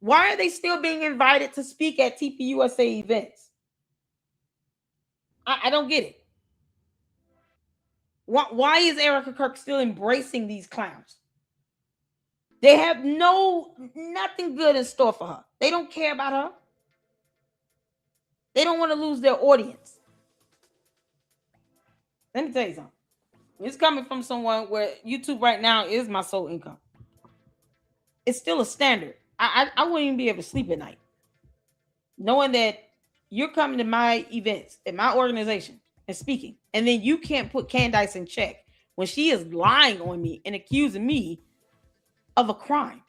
Why are they still being invited to speak at TPUSA events? I don't get it. Why is Erica Kirk still embracing these clowns? They have nothing good in store for her. They don't care about her. They don't want to lose their audience. Let me tell you something. It's coming from someone where YouTube right now is my sole income. It's still a standard. I wouldn't even be able to sleep at night knowing that you're coming to my events at my organization and speaking, and then you can't put Candace in check when she is lying on me and accusing me of a crime,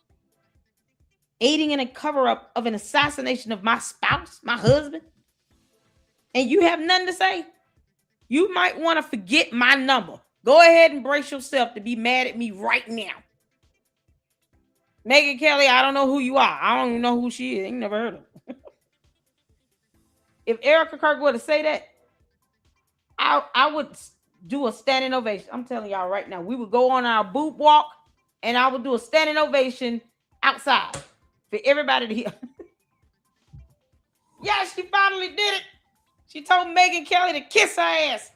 aiding in a cover-up of an assassination of my spouse, my husband, and you have nothing to say. You might want to forget my number. Go ahead and brace yourself to be mad at me right now. Megyn Kelly, I don't know who you are. I don't even know who she is. I ain't never heard of her. If Erica Kirk were to say that, I would do a standing ovation. I'm telling y'all right now, we would go on our boob walk and I would do a standing ovation outside for everybody to hear. Yeah, she finally did it. She told Megyn Kelly to kiss her ass.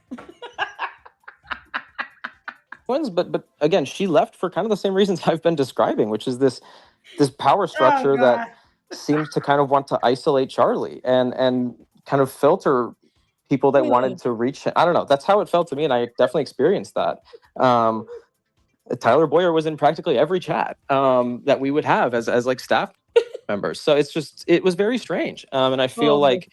But again, she left for kind of the same reasons I've been describing, which is this power structure that seems to kind of want to isolate Charlie and kind of filter people that wanted to reach him. I don't know. That's how it felt to me, and I definitely experienced that. Tyler Boyer was in practically every chat that we would have as like staff members. So it was very strange. And I feel like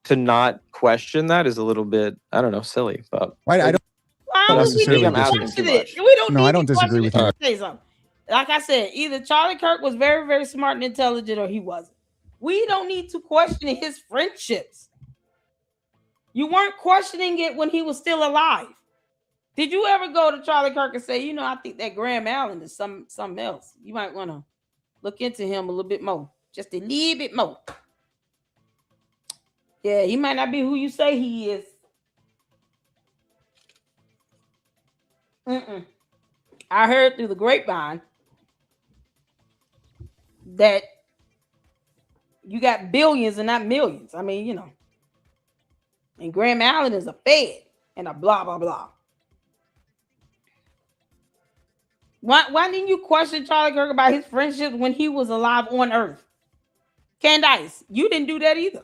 to not question that is a little bit, I don't know, silly. But I don't. Why would we need to question it? We don't. No, I don't disagree with you. Say something. Like I said, either Charlie Kirk was very, very smart and intelligent, or he wasn't. We don't need to question his friendships. You weren't questioning it when he was still alive. Did you ever go to Charlie Kirk and say, I think that Graham Allen is something else. You might want to look into him a little bit more, just a little bit more. Yeah, he might not be who you say he is. I heard through the grapevine that you got billions and not millions. I mean, you know. And Graham Allen is a fed and a blah, blah, blah. Why didn't you question Charlie Kirk about his friendship when he was alive on Earth? Candace, you didn't do that either.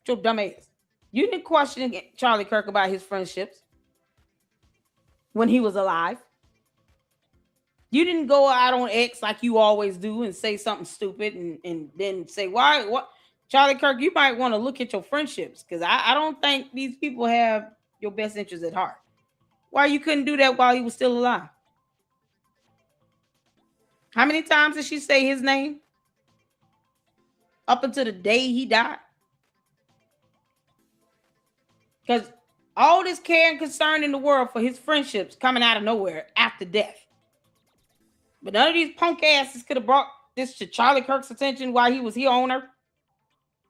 Your dumb ass. You didn't question Charlie Kirk about his friendships when he was alive. You didn't go out on X like you always do and say something stupid and then say, why? What? Charlie Kirk, you might want to look at your friendships because I don't think these people have your best interests at heart. Why you couldn't do that while he was still alive? How many times did she say his name? Up until the day he died? Because all this care and concern in the world for his friendships coming out of nowhere after death. But none of these punk asses could have brought this to Charlie Kirk's attention while he was here on Earth.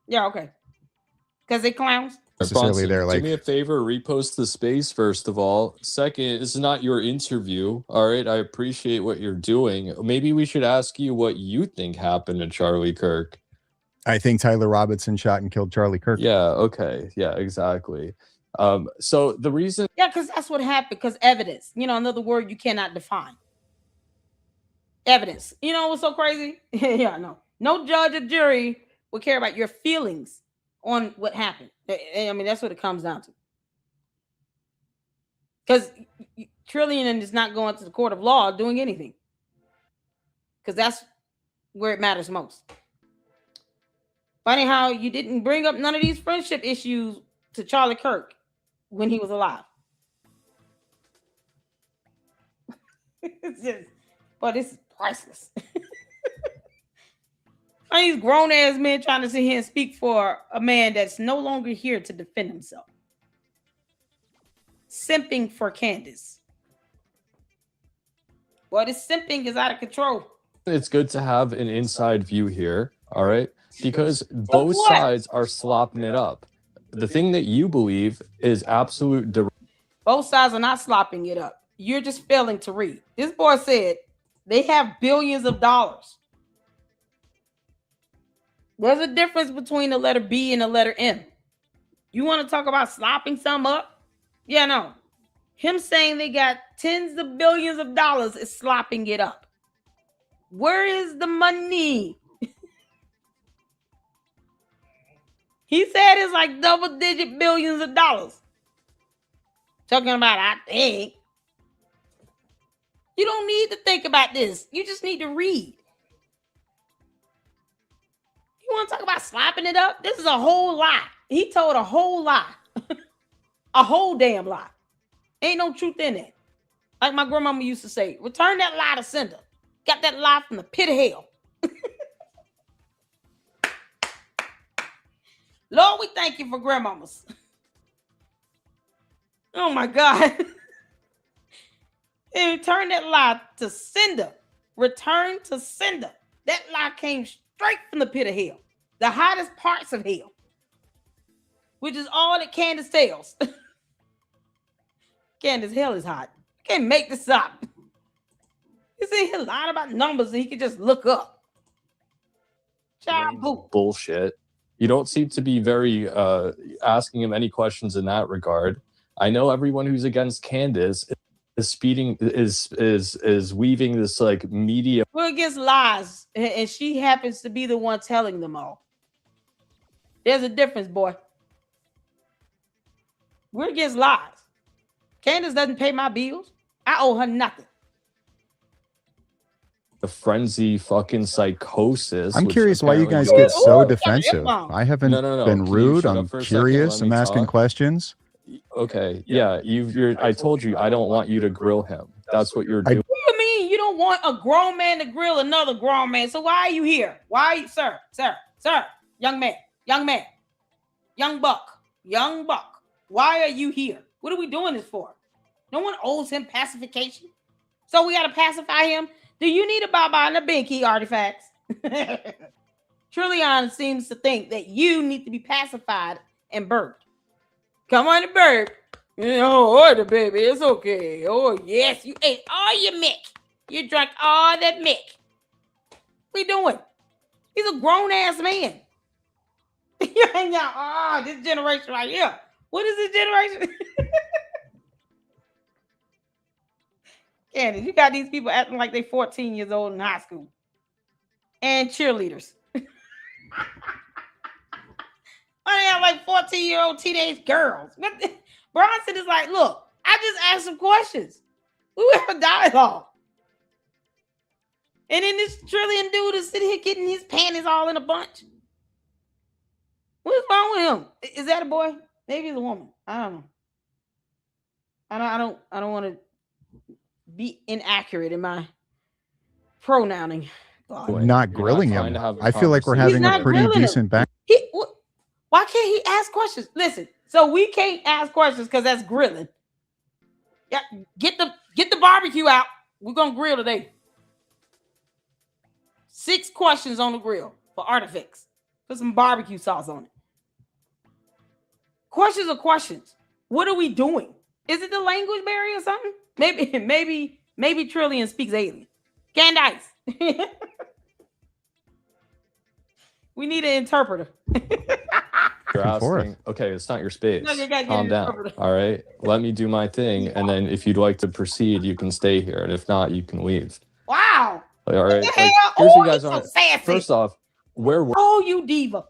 Yeah, okay. Because they clowns. Necessarily they're like, do me a favor, repost the space first of all. Second, this is not your interview. All right, I appreciate what you're doing. Maybe we should ask you what you think happened to Charlie Kirk. I think Tyler Robinson shot and killed Charlie Kirk. Yeah, okay. Yeah, exactly. So the reason... Yeah, because that's what happened, because evidence. You know, another word you cannot define. Evidence. You know what's so crazy? Yeah, no. No judge or jury would care about your feelings on what happened. I mean, that's what it comes down to. Because Trillion is not going to the court of law doing anything. Because that's where it matters most. Funny how you didn't bring up none of these friendship issues to Charlie Kirk when he was alive. It's just, but this is priceless. These grown ass men trying to sit here and speak for a man that's no longer here to defend himself. Simping for Candace. Boy, this simping is out of control. It's good to have an inside view here, all right? Because both sides are slopping it up. The thing that you believe is absolute... Both sides are not slopping it up. You're just failing to read. This boy said they have billions of dollars. There's a difference between the letter B and the letter M. You want to talk about slopping some up? Yeah, no. Him saying they got tens of billions of dollars is slopping it up. Where is the money? He said it's like double-digit billions of dollars. Talking about, I think. You don't need to think about this. You just need to read. You want to talk about slopping it up? This is a whole lie. He told a whole lie. A whole damn lie. Ain't no truth in it. Like my grandmama used to say, return that lie to sender. Got that lie from the pit of hell. Lord, we thank you for grandmamas. Oh my God. And return that lie to sender. Return to sender. That lie came straight from the pit of hell. The hottest parts of hell. Which is all that Candace tells. Candace, hell is hot. You can't make this up. You see, he's lying about numbers and he can just look up. Child bullshit. You don't seem to be very asking him any questions in that regard. I know everyone who's against Candace is weaving this like media. We're against lies, and she happens to be the one telling them all. There's a difference, boy. We're against lies. Candace doesn't pay my bills. I owe her nothing. The frenzy fucking psychosis. I'm curious why you guys get so defensive. I haven't been rude. I'm curious. I'm asking questions. Okay, yeah, I told you I don't want you to grill him. That's what you're doing. What do you mean you don't want a grown man to grill another grown man? So why are you here? Why are you, sir, young man, young buck? Why are you here? What are we doing this for? No one owes him pacification. So we got to pacify him. Do you need a Baba and a Binky artifacts? Trillion seems to think that you need to be pacified and burped. Come on and burp. Oh, order, baby. It's okay. Oh, yes. You ate all your milk. You drank all that milk. What you doing? He's a grown-ass man. You hang out. Oh, this generation right here. What is this generation? Candace, you got these people acting like they 14 years old in high school. And cheerleaders. I have like 14-year-old teenage girls. Bronson is like, look, I just asked some questions. We have a dialogue. And then this trillion dude is sitting here getting his panties all in a bunch. What's wrong with him? Is that a boy? Maybe it's a woman. I don't know. I don't want to be inaccurate in my pronouncing. God. Not grilling him. I feel like we're having a pretty decent back. Why can't he ask questions? Listen, so we can't ask questions because that's grilling. Yeah, get the barbecue out. We're gonna grill today. 6 questions on the grill for artifacts. Put some barbecue sauce on it. Questions are questions. What are we doing? Is it the language barrier or something? Maybe Trillion speaks alien. Candace. We need an interpreter. You're asking, okay, it's not your space. No, calm down. All right. Let me do my thing. And then if you'd like to proceed, you can stay here. And if not, you can leave. Wow. All right. What Like, the hell? here's Oh, what you guys he's are. so sassy. First off, where were Oh, you diva.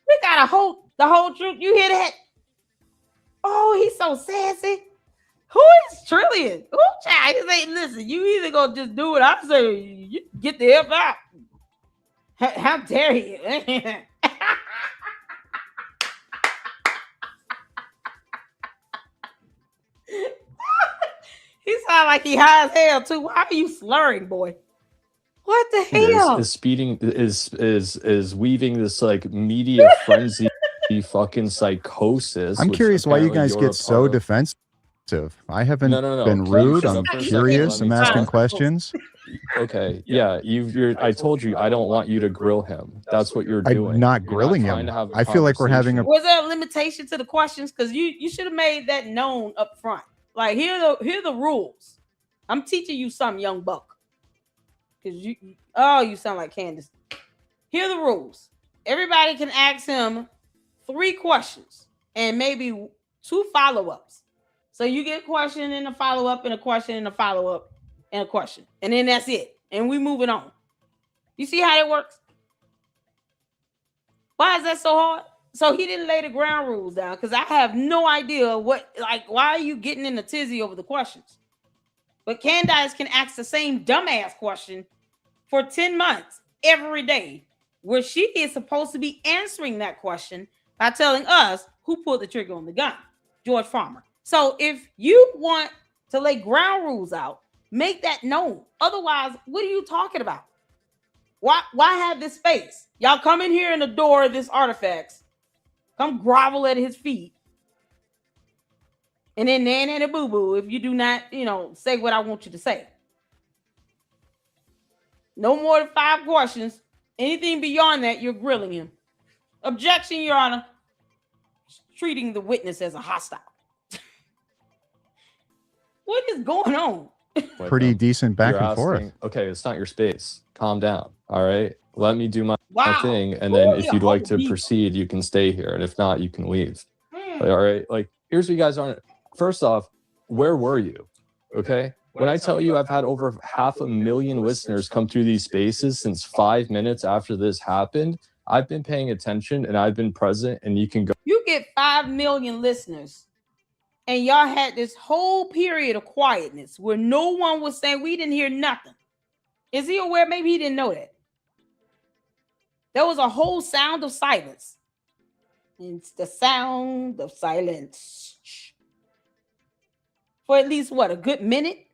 We got the whole truth. You hear that? Oh, he's so sassy. Who is Trillion? Who child? He say, listen, you either gonna just do what I say, you get the F out. How dare you? He sound like he high as hell too. Why are you slurring, boy? What the hell? is speeding is weaving this like media frenzy fucking psychosis. I'm which curious why you apparently guys you're get a so part of. defensive. I haven't No. been Can you rude. shut I'm up for a second? curious. Let me I'm asking talk. questions. Okay, yeah, I told you I don't want you to grill him. That's what you're doing. I'm not You're grilling trying him. to have a I feel like we're having a. Was there a limitation to the questions? Because you should have made that known up front. Like here are the rules. I'm teaching you some, young buck. Because you sound like Candace. Here are the rules. Everybody can ask him 3 questions and maybe 2 follow-ups. So you get a question and a follow-up and a question and a follow-up and a question. And then that's it. And we moving on. You see how that works? Why is that so hard? So he didn't lay the ground rules down because I have no idea why are you getting in a tizzy over the questions? But Candace can ask the same dumbass question for 10 months every day, where she is supposed to be answering that question by telling us who pulled the trigger on the gun, George Farmer. So if you want to lay ground rules out, make that known. Otherwise, what are you talking about? Why have this space? Y'all come in here and adore this artifacts. Come grovel at his feet. And then nan and a boo-boo if you do not, say what I want you to say. No more than 5 questions. Anything beyond that, you're grilling him. Objection, Your Honor. Treating the witness as a hostile. What is going on? Pretty decent back and forth. Okay, it's not your space. Calm down. All right. Let me do my thing. And Ooh, then if you'd like yeah, to proceed, you can stay here. And if not, you can leave. All right. Like, here's what you guys aren't. First off, where were you? Okay. When I tell you I've had over 500,000 listeners come through these spaces since 5 minutes after this happened, I've been paying attention and I've been present, and you can go. You get 5 million listeners, and y'all had this whole period of quietness where no one was saying we didn't hear nothing. Is he aware? Maybe he didn't know that. There was a whole sound of silence. It's the sound of silence. For at least what, a good minute?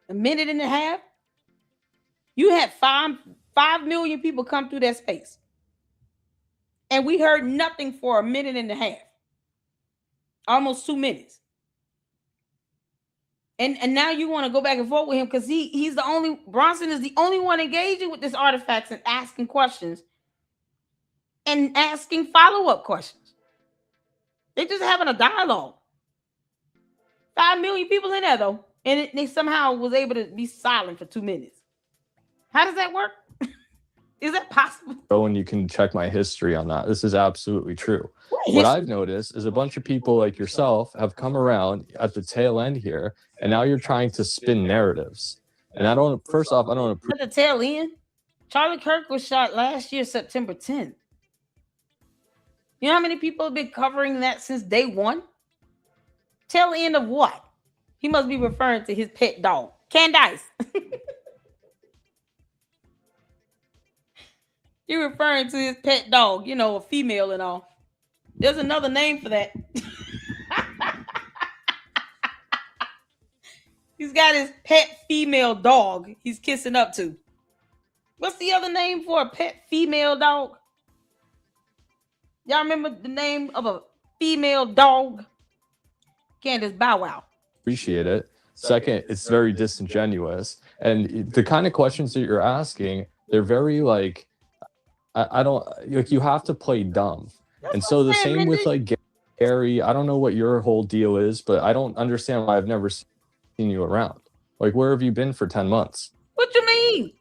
A minute and a half? You had 5 million people come through that space. And we heard nothing for a minute and a half. Almost 2 minutes. And now you want to go back and forth with him because Bronson is the only one engaging with this artifacts and asking questions. and asking follow-up questions. They're just having a dialogue. 5 million people in there though, and they somehow was able to be silent for 2 minutes. How does that work? Is that possible? Oh, and you can check my history on that. This is absolutely true. What What I've noticed is a bunch of people like yourself have come around at the tail end here, and now you're trying to spin narratives. And I don't. First off, I don't appreciate. At the tail end, Charlie Kirk was shot last year, September 10th. You know how many people have been covering that since day one? Tail end of what? He must be referring to his pet dog, Candace. You're referring to his pet dog, you know, a female and all. There's another name for that. He's got his pet female dog he's kissing up to. What's the other name for a pet female dog? Y'all remember the name of a female dog? Candace Bow Wow. Appreciate it. Second, it's very disingenuous. And the kind of questions that you're asking, they're very like, I don't, like, you have to play dumb. And so the same with like Gary, I don't know what your whole deal is, but I don't understand why I've never seen you around. Like, where have you been for 10 months? What you mean?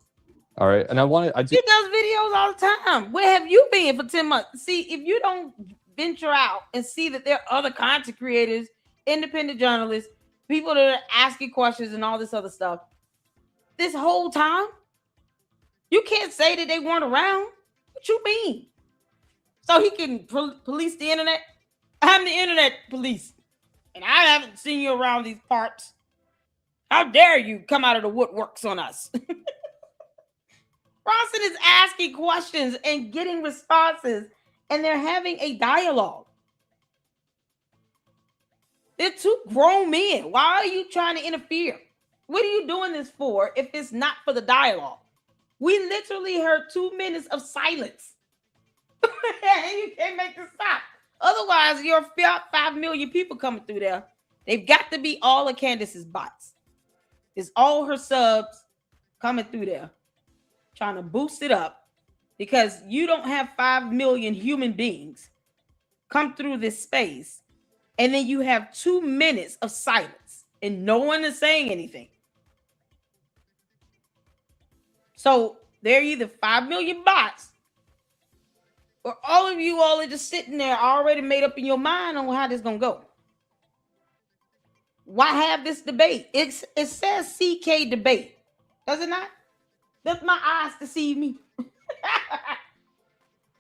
All right. And He does videos all the time. Where have you been for 10 months? See, if you don't venture out and see that there are other content creators, independent journalists, people that are asking questions and all this other stuff, this whole time, you can't say that they weren't around. What you mean? So he can police the internet? I'm the internet police, and I haven't seen you around these parts. How dare you come out of the woodworks on us? Bronson is asking questions and getting responses, and they're having a dialogue. They're two grown men. Why are you trying to interfere? What are you doing this for if it's not for the dialogue? We literally heard 2 minutes of silence. And you can't make this stop. Otherwise, your 5 million people coming through there, they've got to be all of Candace's bots. It's all her subs coming through there, trying to boost it up, because you don't have 5 million human beings come through this space, and then you have 2 minutes of silence and no one is saying anything. So they're either 5 million bots, or all of you all are just sitting there already made up in your mind on how this is going to go. Why have this debate? It says CK debate. Does it not? Does my eyes deceive me?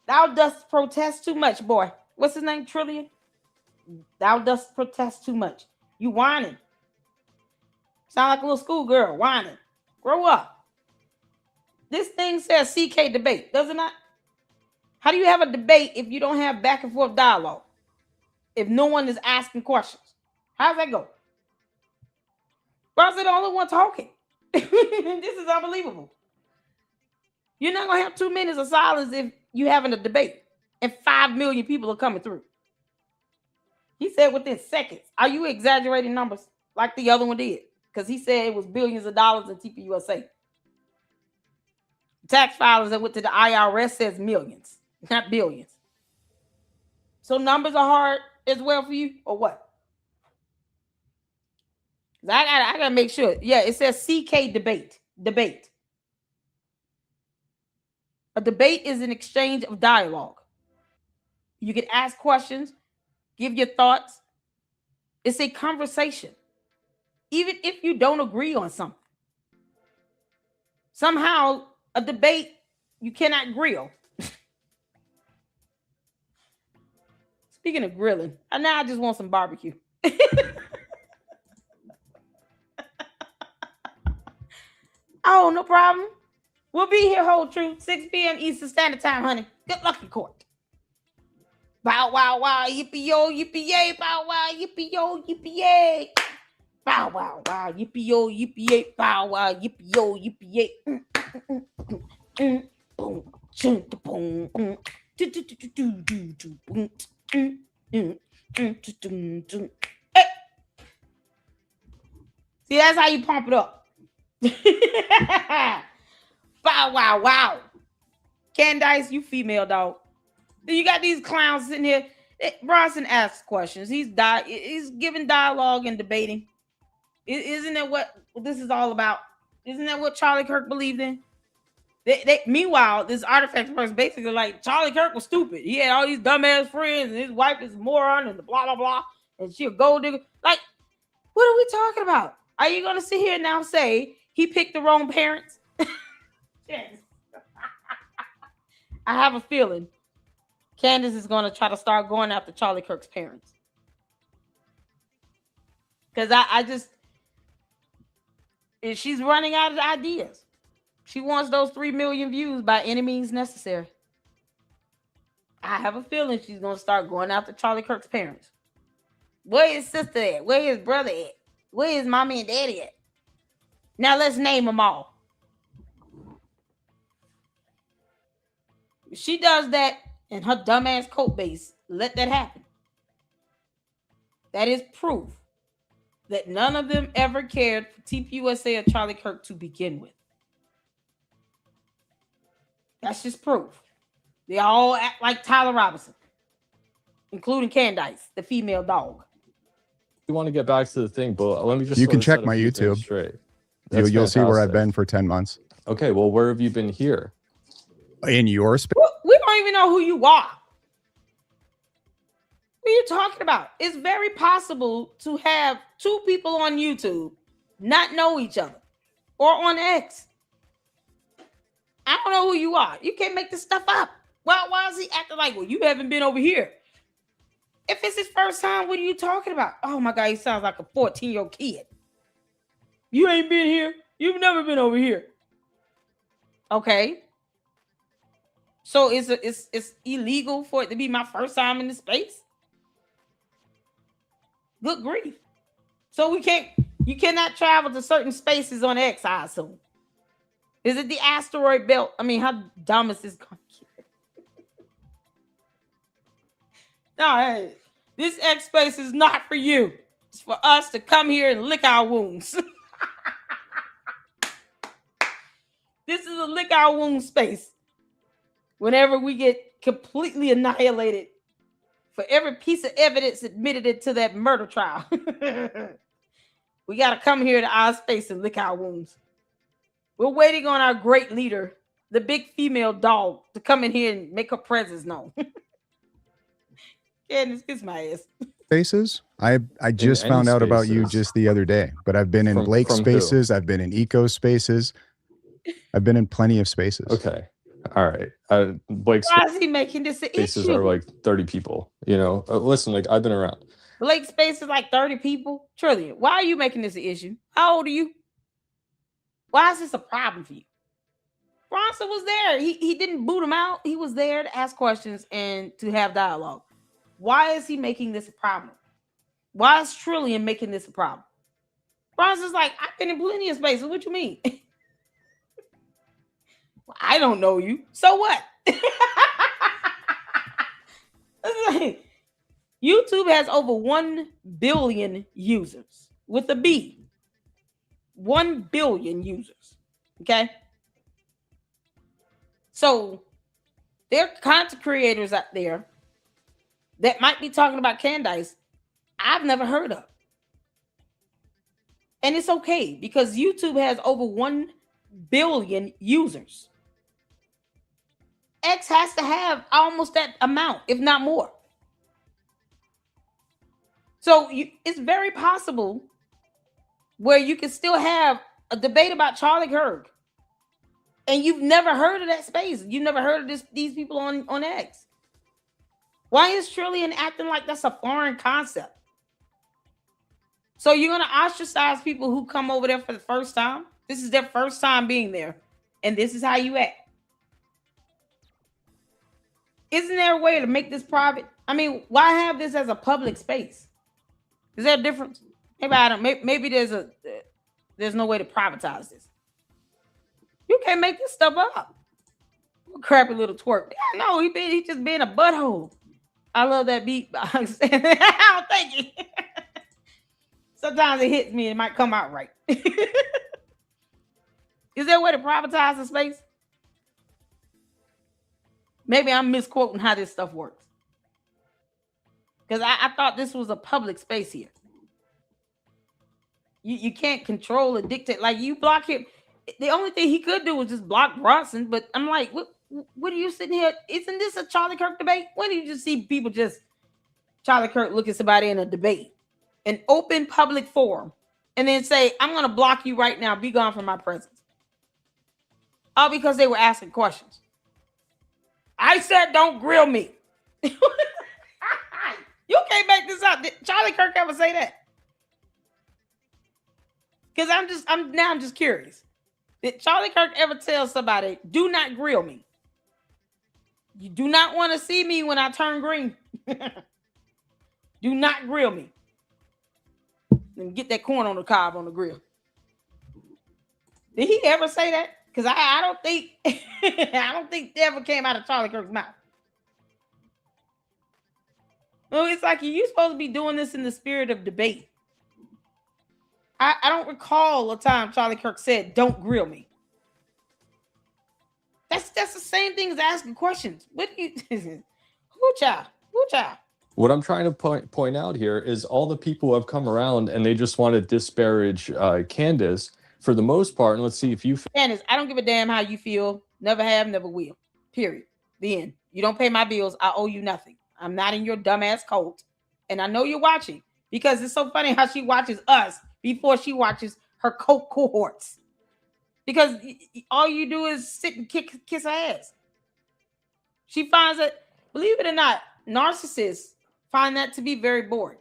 Thou dost protest too much, boy. What's his name? Trillion? Thou dost protest too much. You whining. Sound like a little schoolgirl whining. Grow up. This thing says CK debate, does it not? How do you have a debate if you don't have back and forth dialogue? If no one is asking questions? How does that go? Why is it the only one talking? This is unbelievable. You're not going to have 2 minutes of silence if you're having a debate and 5 million people are coming through. He said within seconds. Are you exaggerating numbers like the other one did? Because he said it was billions of dollars in TPUSA. Tax filers that went to the IRS says millions, not billions. So numbers are hard as well for you, or what? I gotta make sure. Yeah, it says CK debate. Debate. A debate is an exchange of dialogue. You can ask questions, give your thoughts. It's a conversation. Even if you don't agree on something. Somehow, a debate you cannot grill. Speaking of grilling, now I just want some barbecue. Oh, no problem. We'll be here, whole truth, 6 p.m. Eastern Standard Time, honey. Good luck in court. Bow wow wow, yippee yo, yippee yay, bow wow, yippee yo, yippee yay. Bow wow wow, yippee yo, yippee yay, bow wow, yippee yo, yippee yay. Boom, boom, boom. See, that's how you pump it up. Bow wow wow. Candace, you female dog. You got these clowns sitting here. Bronson asks questions. He's giving dialogue and debating. Isn't that what this is all about? Isn't that what Charlie Kirk believed in? Meanwhile, this artifact person basically like Charlie Kirk was stupid. He had all these dumbass friends, and his wife is a moron, and blah blah blah, and she a gold digger. Like, what are we talking about? Are you gonna sit here and now say he picked the wrong parents? Yes. I have a feeling Candace is gonna try to start going after Charlie Kirk's parents. Because I just, she's running out of ideas. She wants those 3 million views by any means necessary. I have a feeling she's going to start going after Charlie Kirk's parents. Where his sister at? Where his brother at? Where his mommy and daddy at? Now let's name them all. If she does that and her dumbass coat base, let that happen. That is proof that none of them ever cared for TPUSA or Charlie Kirk to begin with. That's just proof. They all act like Tyler Robinson, including Candace, the female dog. We want to get back to the thing, but let me just. You can check my YouTube. Straight. You'll see where I've been for 10 months. Okay, well, where have you been here? In your space? We don't even know who you are. What are you talking about? It's very possible to have 2 people on YouTube not know each other, or on X. I don't know who you are. You can't make this stuff up. Why is he acting like, well, you haven't been over here? If it's his first time, what are you talking about? Oh my God, he sounds like a 14-year-old kid. You ain't been here. You've never been over here. Okay. So it's illegal for it to be my first time in the space? Good grief. So you cannot travel to certain spaces on X, I assume. Is it the asteroid belt? I mean, how dumb is this going to get? No, hey, this X space is not for you. It's for us to come here and lick our wounds. This is a lick our wound space. Whenever we get completely annihilated for every piece of evidence admitted into that murder trial, we got to come here to our space and lick our wounds. We're waiting on our great leader, the big female dog, to come in here and make her presence known. Candace, kiss my ass. Spaces? I just found out about you just the other day, but I've been in Blake spaces. I've been in Eco spaces. I've been in plenty of spaces. Okay. All right. Blake's Why is he making this an spaces issue? are like 30 people, you know? Listen, like, I've been around. Blake space is like 30 people. Trillion. Why are you making this an issue? How old are you? Why is this a problem for you? Bronson was there. He didn't boot him out. He was there to ask questions and to have dialogue. Why is he making this a problem? Why is Trillion making this a problem? Bronson's like, I've been in plenty of spaces. What you mean? Well, I don't know you. So what? YouTube has over 1 billion users with a B. 1 billion users. Okay. So there are content creators out there that might be talking about Candace I've never heard of. And it's okay because YouTube has over 1 billion users. X has to have almost that amount, if not more. So it's very possible where you can still have a debate about Charlie Kirk, and you've never heard of that space. You've never heard of these people on X. Why is Trillion acting like that's a foreign concept? So you're going to ostracize people who come over there for the first time? This is their first time being there, and this is how you act. Isn't there a way to make this private? I mean, why have this as a public space? Is there a difference? Maybe I don't. Maybe there's no way to privatize this. You can't make this stuff up. Crappy little twerk. Yeah, no, he just being a butthole. I love that beatbox. I don't think it. Sometimes it hits me and it might come out right. Is there a way to privatize the space? Maybe I'm misquoting how this stuff works. Because I thought this was a public space here. You can't control or dictate. Like, you block him. The only thing he could do was just block Bronson. But I'm like, what are you sitting here? Isn't this a Charlie Kirk debate? When do you just see people just Charlie Kirk look at somebody in a debate, an open public forum, and then say, I'm going to block you right now. Be gone from my presence. All because they were asking questions. I said, don't grill me. You can't make this up. Did Charlie Kirk ever say that? Because I'm just curious. Did Charlie Kirk ever tell somebody, do not grill me? You do not want to see me when I turn green. Do not grill me. And get that corn on the cob on the grill. Did he ever say that? Because I don't think I don't think that ever came out of Charlie Kirk's mouth. No, it's like you're supposed to be doing this in the spirit of debate. I don't recall a time Charlie Kirk said, don't grill me. That's the same thing as asking questions. What do you who child? What I'm trying to point out here is all the people who have come around and they just want to disparage Candace for the most part. And let's see if you... Candace, I don't give a damn how you feel. Never have, never will. Period. The end. You don't pay my bills. I owe you nothing. I'm not in your dumbass cult. And I know you're watching because it's so funny how she watches us before she watches her cult cohorts. Because all you do is sit and kiss her ass. She finds that, believe it or not, narcissists find that to be very boring.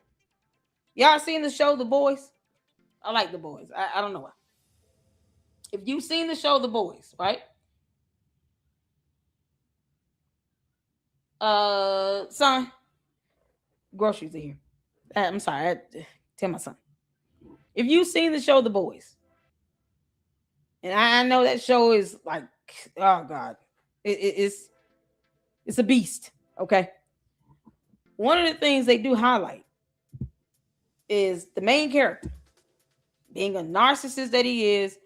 Y'all seen the show The Boys? I like The Boys. I don't know why. If you've seen the show The Boys, right? Son, groceries are here. I'm sorry. Tell my son. If you've seen the show The Boys, and I know that show is like, oh God, it's a beast. Okay. One of the things they do highlight is the main character being a narcissist that he is,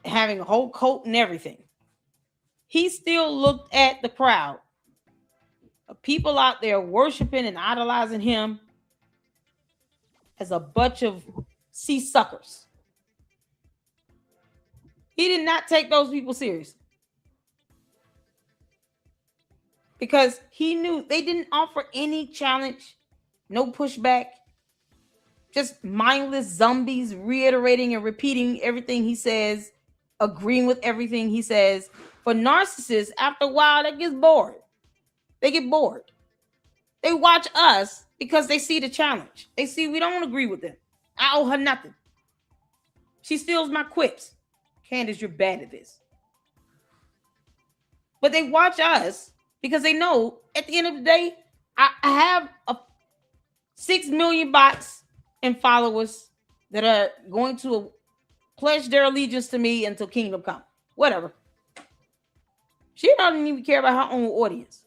having a whole cult and everything. He still looked at the crowd of people out there worshiping and idolizing him as a bunch of sea suckers. He did not take those people seriously because he knew they didn't offer any challenge, no pushback, just mindless zombies reiterating and repeating everything he says, agreeing with everything he says. For narcissists, after a while, that gets bored. They get bored. They watch us because they see the challenge. They see we don't agree with them. I owe her nothing. She steals my quips. Candace, you're bad at this. But they watch us because they know at the end of the day, I have 6 million bots and followers that are going to pledge their allegiance to me until kingdom come. Whatever. She doesn't even care about her own audience.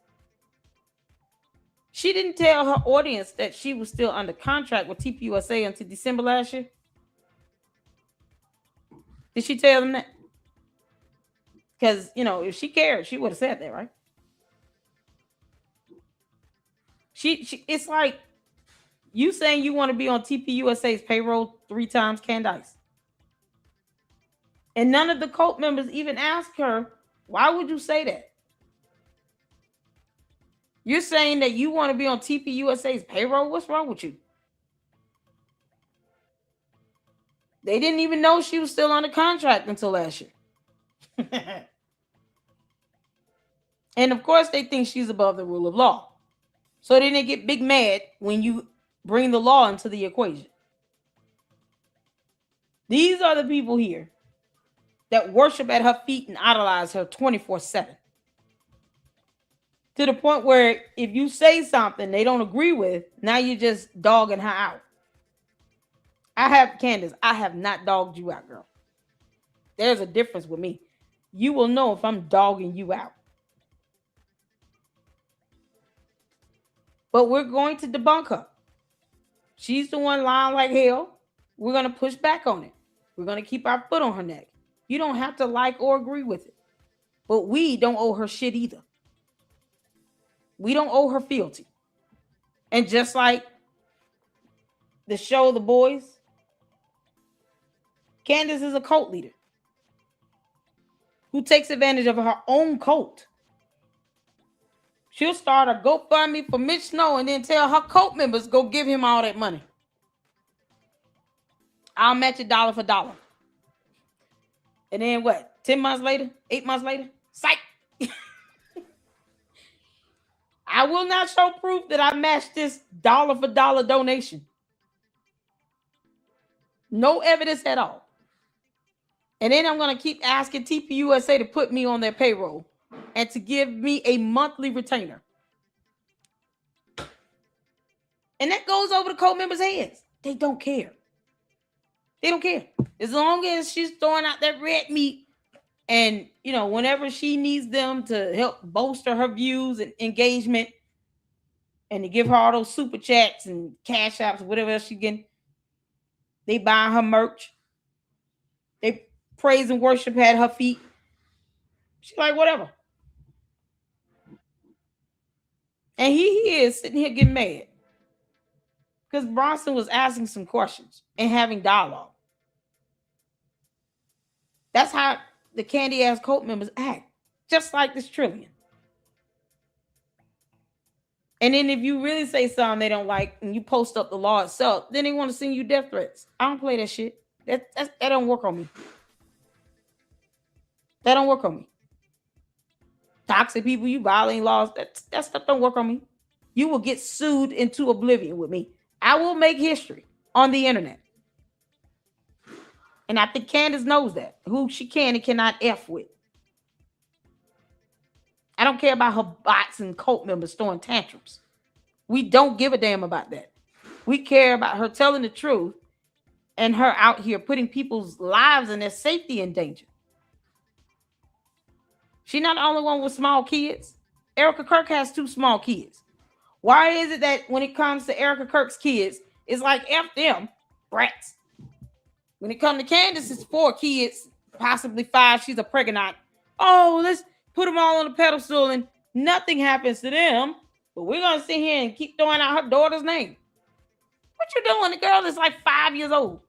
She didn't tell her audience that she was still under contract with TPUSA until December last year. Did she tell them that? Because, if she cared, she would have said that, right? She it's like you saying you want to be on TPUSA's payroll 3 times, Candace. And none of the cult members even asked her, why would you say that? You're saying that you want to be on TPUSA's payroll? What's wrong with you? They didn't even know she was still under contract until last year. And of course, they think she's above the rule of law. So then they get big mad when you bring the law into the equation. These are the people here that worship at her feet and idolize her 24/7. To the point where if you say something they don't agree with, now you're just dogging her out. Candace, I have not dogged you out, girl. There's a difference with me. You will know if I'm dogging you out. But we're going to debunk her. She's the one lying like hell. We're going to push back on it. We're going to keep our foot on her neck. You don't have to like or agree with it. But we don't owe her shit either. We don't owe her fealty. And just like the show The Boys, Candace is a cult leader who takes advantage of her own cult. She'll start a GoFundMe for Mitch Snow and then tell her cult members go give him all that money. I'll match it dollar for dollar. And then what? 10 months later? 8 months later? Psych! I will not show proof that I matched this dollar for dollar donation. No evidence at all. And then I'm going to keep asking TPUSA to put me on their payroll and to give me a monthly retainer. And that goes over the cult members' heads. They don't care. They don't care. As long as she's throwing out that red meat and, you know, whenever she needs them to help bolster her views and engagement and to give her all those super chats and cash apps, whatever else she getting, they buy her merch. They praise and worship at her feet. She's like, whatever. And he is sitting here getting mad because Bronson was asking some questions and having dialogue. That's how the candy ass cult members act, just like this Trillion. And then if you really say something they don't like and you post up the law itself, then they want to send you death threats. I don't play that shit. That don't work on me. That don't work on me. Toxic people, you violating laws, that stuff don't work on me. You will get sued into oblivion with me. I will make history on the internet. And I think Candace knows that. Who she can and cannot F with. I don't care about her bots and cult members throwing tantrums. We don't give a damn about that. We care about her telling the truth and her out here putting people's lives and their safety in danger. She's not the only one with small kids. Erica Kirk has 2 small kids. Why is it that when it comes to Erica Kirk's kids, it's like F them, brats? When it comes to Candace, it's 4 kids, possibly 5. She's a pregnant. Oh, let's put them all on the pedestal and nothing happens to them. But we're going to sit here and keep throwing out her daughter's name. What you doing? The girl is like 5 years old.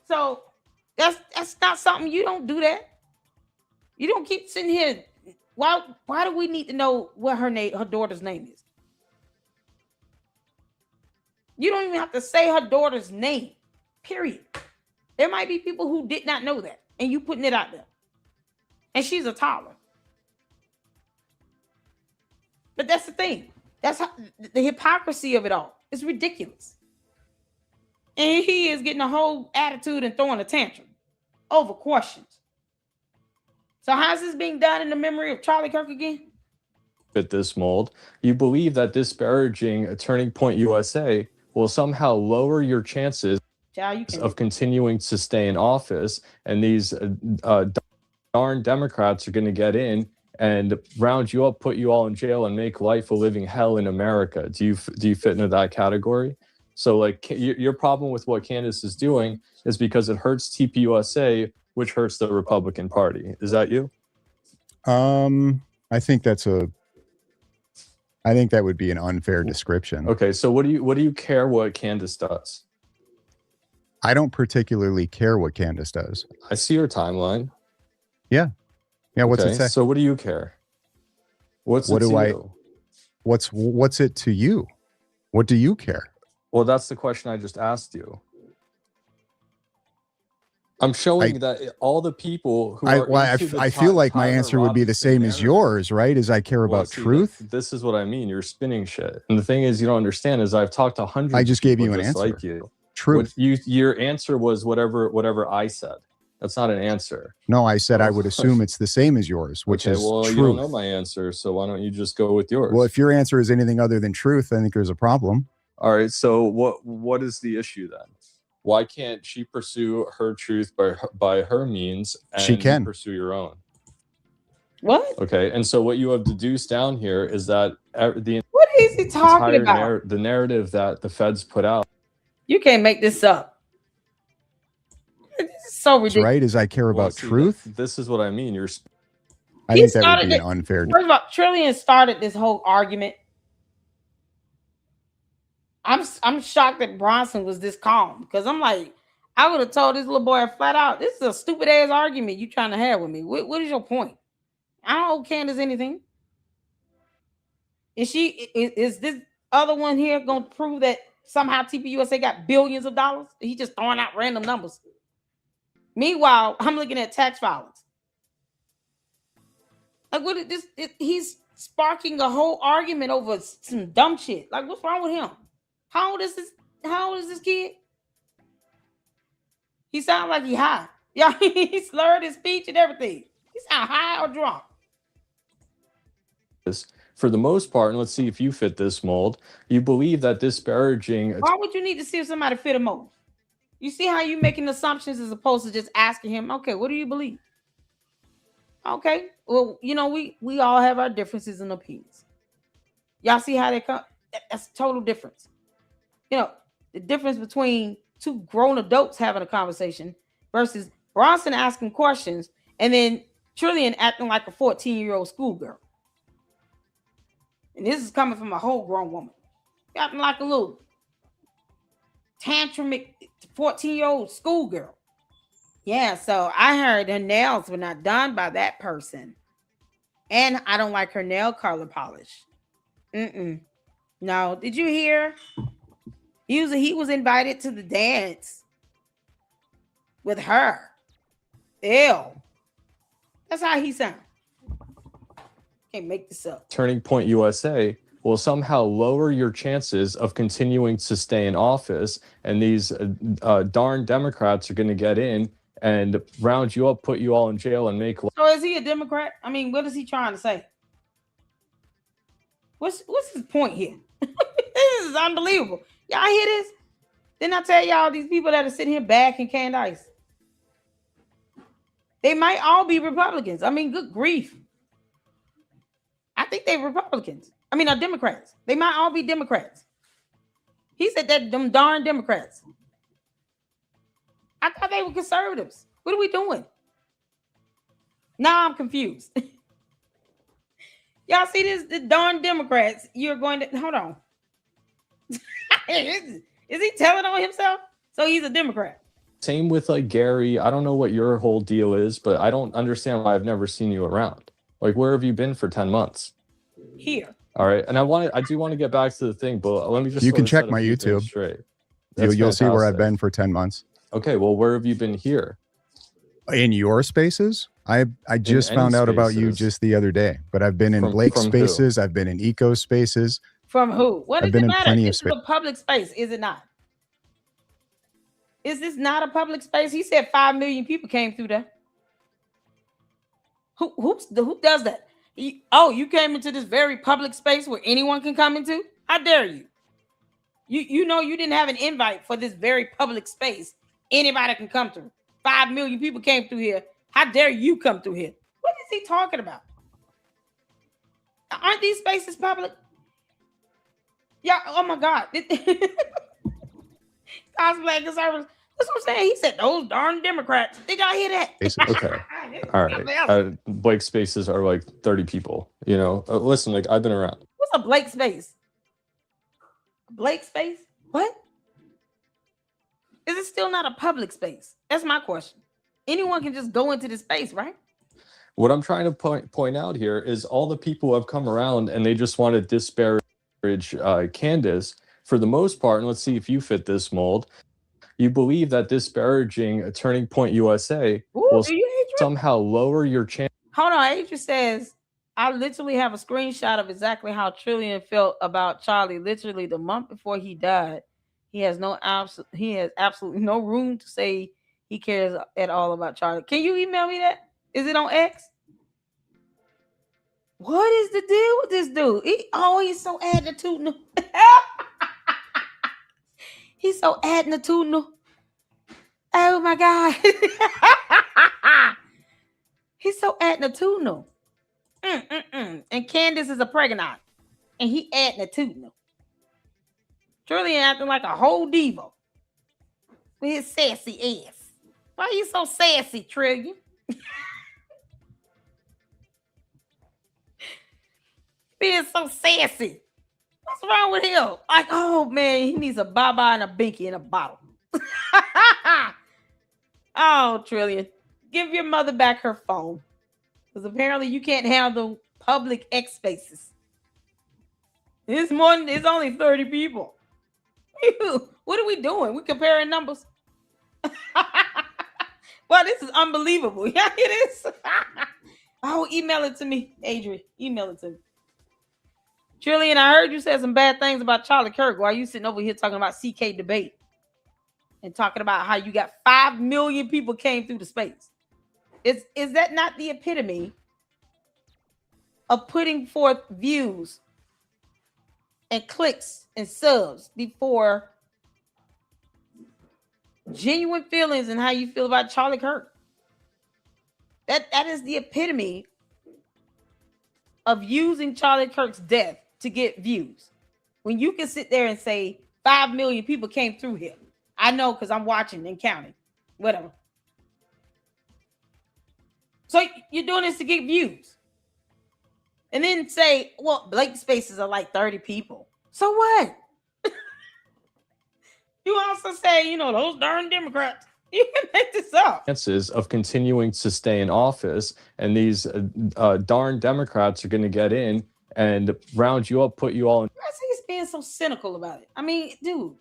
So that's not something, you don't do that. You don't keep sitting here. Why do we need to know what her daughter's name is? You don't even have to say her daughter's name, period. There might be people who did not know that, and you putting it out there. And she's a toddler. But that's the thing. That's how the hypocrisy of it all. It's ridiculous. And he is getting a whole attitude and throwing a tantrum over questions. So how's this being done in the memory of Charlie Kirk again? Fit this mold. You believe that disparaging a Turning Point USA will somehow lower your chances of continuing to stay in office, and these darn Democrats are going to get in and round you up, put you all in jail, and make life a living hell in America. Do you fit into that category? So, like, your problem with what Candace is doing is because it hurts TPUSA, which hurts the Republican Party. Is that you? I think that would be an unfair description. Okay, so what do you care what Candace does? I don't particularly care what Candace does. I see your timeline. Yeah. What's it say? So what do you care? What's it to you? What do you care? Well, that's the question I just asked you. I'm showing that all the people who I feel like my answer would be the same as yours, right? As I care about truth. This is what I mean. You're spinning shit. And the thing is, you don't understand is I've talked to hundreds. I just gave you an answer. Like you. Truth. Your answer was whatever I said. That's not an answer. No, I said I would assume it's the same as yours, which is truth. You don't know my answer, so why don't you just go with yours? Well, if your answer is anything other than truth, I think there's a problem. All right. So what is the issue then? Why can't she pursue her truth by her means and she can pursue your own? What? Okay. And so what you have deduced down here is that what is he talking about? The narrative that the feds put out. You can't make this up. This is so ridiculous. Right? As I care about truth. This is what I mean. I think that would be an unfair. First of all, Trillion started this whole argument. I'm shocked that Bronson was this calm because I'm like, I would have told this little boy flat out, this is a stupid ass argument you trying to have with me. What is your point? I don't owe Candace anything. Is this other one here going to prove that somehow TPUSA got billions of dollars? He just throwing out random numbers. Meanwhile, I'm looking at tax filings. Like, what is this? He's sparking a whole argument over some dumb shit. Like, what's wrong with him? How old is this kid? He sounds like he high. Yeah, he slurred his speech and everything. He sound high or drunk. For the most part, and let's see if you fit this mold, you believe that disparaging... Why would you need to see if somebody fit a mold? You see how you making assumptions as opposed to just asking him, okay, what do you believe? Okay, well, you know, we all have our differences and opinions. Y'all see how they come? That's a total difference. You know, the difference between two grown adults having a conversation versus Bronson asking questions and then Trillion acting like a 14-year-old schoolgirl. And this is coming from a whole grown woman. Acting like a little tantrumic 14-year-old schoolgirl. Yeah, so I heard her nails were not done by that person. And I don't like her nail color polish. No, did you hear? He was invited to the dance with her. Ew. That's how he sounds. Can't make this up. Turning Point USA will somehow lower your chances of continuing to stay in office, and these darn Democrats are going to get in and round you up, put you all in jail, and make... So is he a Democrat? I mean, what is he trying to say? What's his point here? This is unbelievable. Y'all hear this? Didn't I tell y'all these people that are sitting here backing Candace? They might all be Republicans. I mean, good grief. I think they're Republicans. I mean, Democrats. They might all be Democrats. He said that them darn Democrats. I thought they were conservatives. What are we doing? Now I'm confused. Y'all see this? The darn Democrats. You're going to hold on. Is he telling on himself? So he's a Democrat. Same with like Gary. I don't know what your whole deal is, but I don't understand why I've never seen you around. Like, where have you been for 10 months? Here. All right. And I do want to get back to the thing, but let me just... You can check my YouTube. Straight. You'll see where I've been for 10 months. Okay. Well, where have you been here? In your spaces? I just found out about you just the other day, but I've been in Blake's spaces. I've been in Eco spaces. From who? What does it matter? This is a public space, is it not? Is this not a public space? He said 5 million people came through there. Who does that? You came into this very public space where anyone can come into? How dare you? You know you didn't have an invite for this very public space. Anybody can come through. 5 million people came through here. How dare you come through here? What is he talking about? Aren't these spaces public? Yeah, oh my God. Cosplay conservatives. That's what I'm saying. He said those darn Democrats. Did y'all hear that? Okay. All right. Blake spaces are like 30 people. You know, listen, like I've been around. What's a Blake space? Blake space? What? Is it still not a public space? That's my question. Anyone can just go into this space, right? What I'm trying to point out here is all the people who have come around and they just want to disparage Candace for the most part. And let's see if you fit this mold. You believe that disparaging Turning Point USA will somehow lower your chance. Hold on. Adrian says, I literally have a screenshot of exactly how Trillion felt about Charlie. Literally the month before he died, he has absolutely no room to say he cares at all about Charlie. Can you email me that? Is it on X? What is the deal with this dude? He's so attitudinal. He's so attitudinal. Oh my God. He's so attitudinal. And Candace is a pregnant. And he attitudinal. Trillion acting like a whole diva. With his sassy ass. Why are you so sassy, Trillion? being so sassy. What's wrong with him? Like, oh man, he needs a baba and a binky in a bottle. Oh, Trillion, give your mother back her phone. Because apparently you can't handle public X spaces. It's only 30 people. What are we doing? We comparing numbers. Well, this is unbelievable. Yeah, it is. Oh, email it to me, Adrian. Email it to me. Trillion, I heard you said some bad things about Charlie Kirk while you sitting over here talking about CK debate and talking about how you got 5 million people came through the space. Is that not the epitome of putting forth views and clicks and subs before genuine feelings and how you feel about Charlie Kirk? That is the epitome of using Charlie Kirk's death to get views. When you can sit there and say 5 million people came through here. I know because I'm watching and counting. Whatever. So you're doing this to get views. And then say, well, blank spaces are like 30 people. So what? You also say, those darn Democrats. You can make this up. Chances of continuing to stay in office, and these darn Democrats are going to get in and round you up, put you all in. I think he's being so cynical about it. I mean, dude,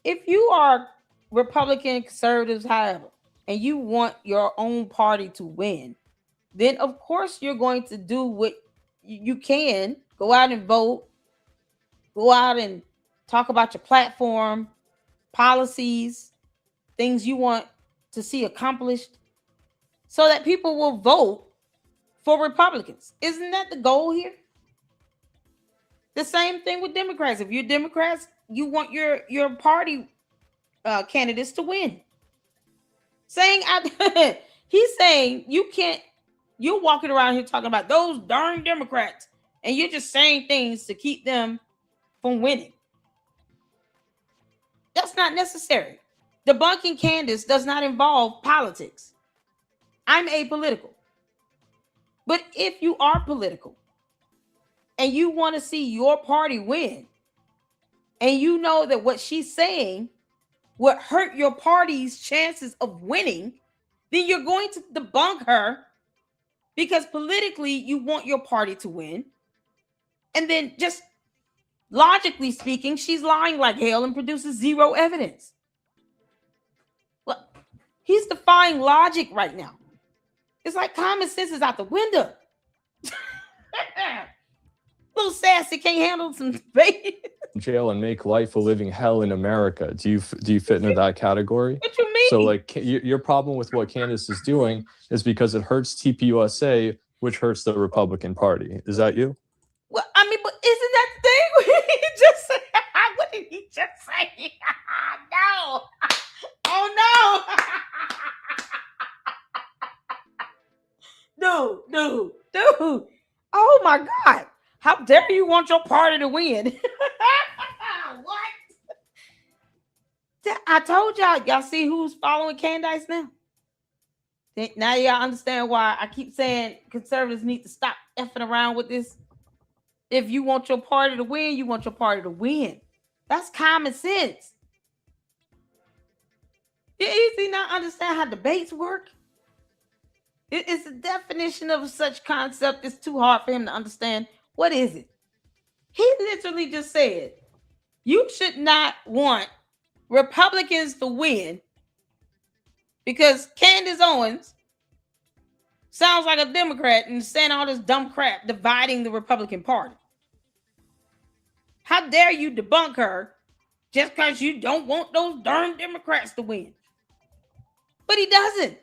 if you are Republican, conservatives, however, and you want your own party to win, then of course you're going to do what you can. Go out and vote. Go out and talk about your platform, policies, things you want to see accomplished, so that people will vote for Republicans. Isn't that the goal here? The same thing with Democrats. If you're Democrats, you want your party candidates to win. He's saying you can't. You're walking around here talking about those darn Democrats, and you're just saying things to keep them from winning. That's not necessary. Debunking Candace does not involve politics. I'm apolitical. But if you are political and you want to see your party win, and you know that what she's saying would hurt your party's chances of winning, then you're going to debunk her because politically you want your party to win. And then just logically speaking, she's lying like hell and produces zero evidence. Well, he's defying logic right now. It's like common sense is out the window. Little sassy can't handle some debate. Jail and make life a living hell in America. Do you fit into that category? What you mean? So like your problem with what Candace is doing is because it hurts TPUSA, which hurts the Republican Party. Is that you? Well, I mean, but isn't that the thing? He just said, what did he just say? No. Oh no. Dude. Oh my God. How dare you want your party to win? What? I told y'all see who's following Candace now? Now y'all understand why I keep saying conservatives need to stop effing around with this. If you want your party to win, you want your party to win. That's common sense. Does he not understand how debates work? It's the definition of such concept. It's too hard for him to understand. What is it? He literally just said, you should not want Republicans to win because Candace Owens sounds like a Democrat and saying all this dumb crap, dividing the Republican Party. How dare you debunk her just because you don't want those darn Democrats to win? But he doesn't.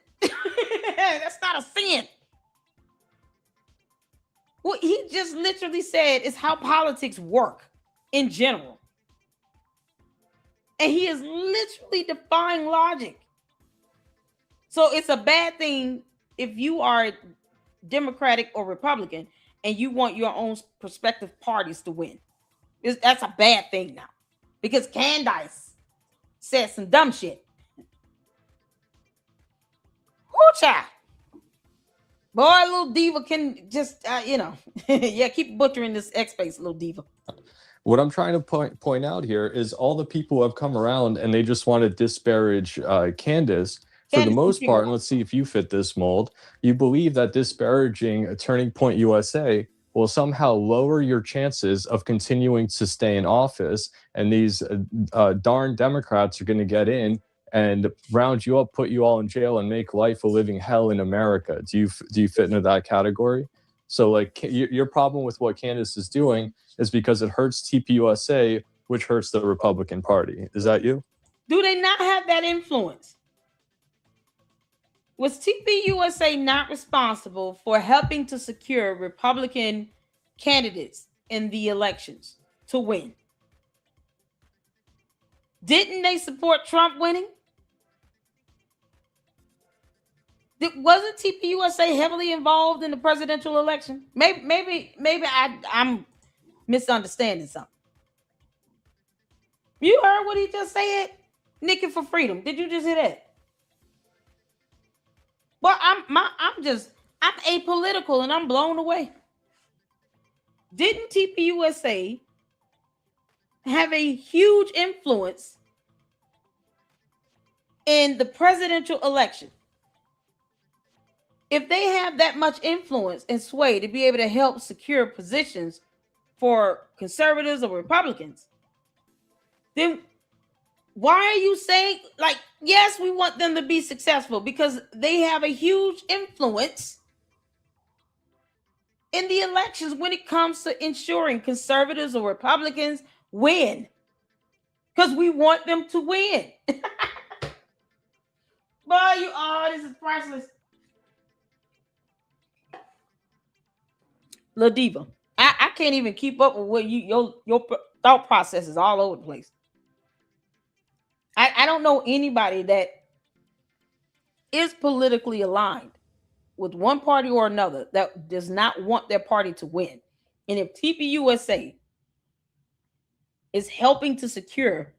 That's not a sin. What he just literally said is how politics work in general. And he is literally defying logic. So it's a bad thing if you are Democratic or Republican and you want your own prospective parties to win. That's a bad thing now. Because Candace said some dumb shit. Whoo, child. Boy, little diva can just, yeah, keep butchering this X space, little diva. What I'm trying to point out here is all the people who have come around and they just want to disparage Candace for the most part. And let's see if you fit this mold. You believe that disparaging a Turning Point USA will somehow lower your chances of continuing to stay in office, and these darn Democrats are going to get in and round you up, put you all in jail, and make life a living hell in America. Do you fit into that category? So, like, your problem with what Candace is doing is because it hurts TPUSA, which hurts the Republican Party. Is that you? Do they not have that influence? Was TPUSA not responsible for helping to secure Republican candidates in the elections to win? Didn't they support Trump winning? Wasn't TPUSA heavily involved in the presidential election? Maybe I'm misunderstanding something. You heard what he just said? Nikki for freedom. Did you just hear that? Well, I'm apolitical and I'm blown away. Didn't TPUSA have a huge influence in the presidential election? If they have that much influence and sway to be able to help secure positions for conservatives or Republicans, then why are you saying, like, yes, we want them to be successful because they have a huge influence in the elections when it comes to ensuring conservatives or Republicans win, because we want them to win. Boy, this is priceless. La Diva, I can't even keep up with what your thought process is all over the place. I don't know anybody that is politically aligned with one party or another that does not want their party to win. And if TPUSA is helping to secure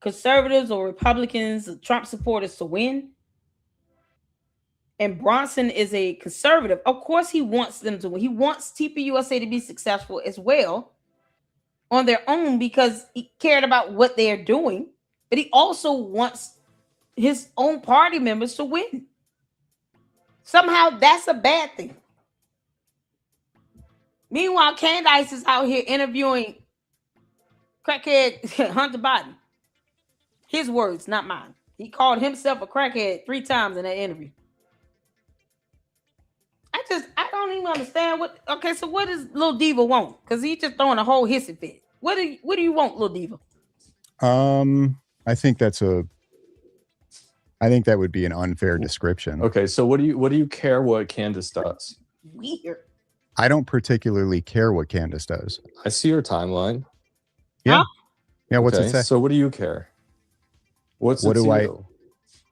conservatives or Republicans, Trump supporters to win, and Bronson is a conservative, of course he wants them to win. He wants TPUSA to be successful as well on their own because he cared about what they're doing, but he also wants his own party members to win. Somehow that's a bad thing. Meanwhile, Candace is out here interviewing crackhead Hunter Biden. His words, not mine. He called himself a crackhead 3 times in that interview. I don't even understand what. Okay, so what does Lil Diva want? Because he's just throwing a whole hissy fit. What do you want, Lil Diva? I think that would be an unfair description. Okay, so what do you care what Candace does? Weird. I don't particularly care what Candace does. I see her timeline. Yeah. Huh? Yeah. What's it say? So what do you care? What's it?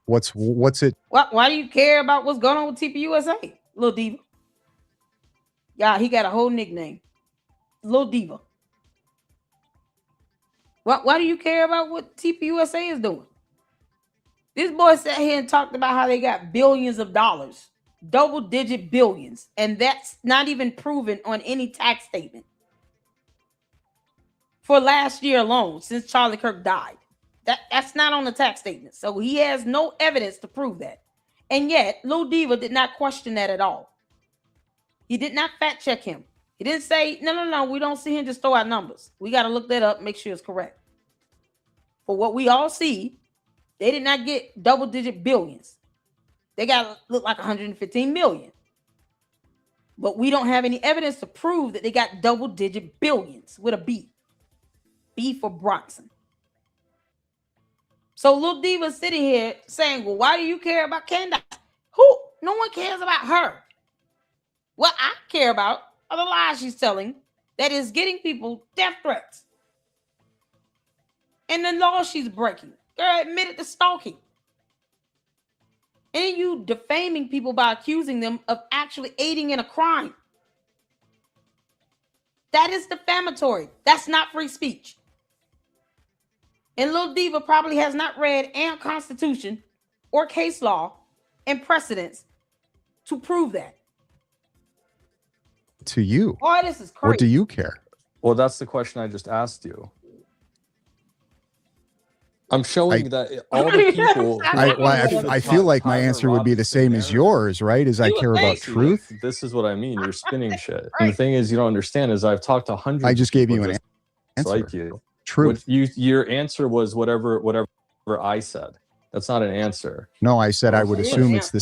What's it? Why do you care about what's going on with TPUSA, Lil Diva? Yeah, he got a whole nickname, Lil Diva. Why do you care about what TPUSA is doing? This boy sat here and talked about how they got billions of dollars, double-digit billions, and that's not even proven on any tax statement for last year alone since Charlie Kirk died. That's not on the tax statement, so he has no evidence to prove that. And yet, Lil Diva did not question that at all. He did not fact check him. He didn't say, no, we don't see him just throw out numbers. We got to look that up, make sure it's correct. For what we all see, they did not get double-digit billions. They got look like 115 million. But we don't have any evidence to prove that they got double-digit billions with a B. B for Bronson. So Lil Diva's sitting here saying, well, why do you care about Candace? Who? No one cares about her. What I care about are the lies she's telling that is getting people death threats. And the law she's breaking. Girl admitted to stalking. And you defaming people by accusing them of actually aiding in a crime. That is defamatory. That's not free speech. And Lil Diva probably has not read any Constitution or case law and precedents to prove that. to you? Boy, this is crazy. What do you care? Well, that's the question I just asked you. I'm showing that all the people. I feel like my answer would be the same as yours, right? Is I care about truth. This is what I mean. You're spinning shit. And the thing is, you don't understand is I've talked to hundreds. I just gave you an answer. answer. Like you. Truth. Your answer was whatever I said. That's not an answer. No, I said I would assume it's the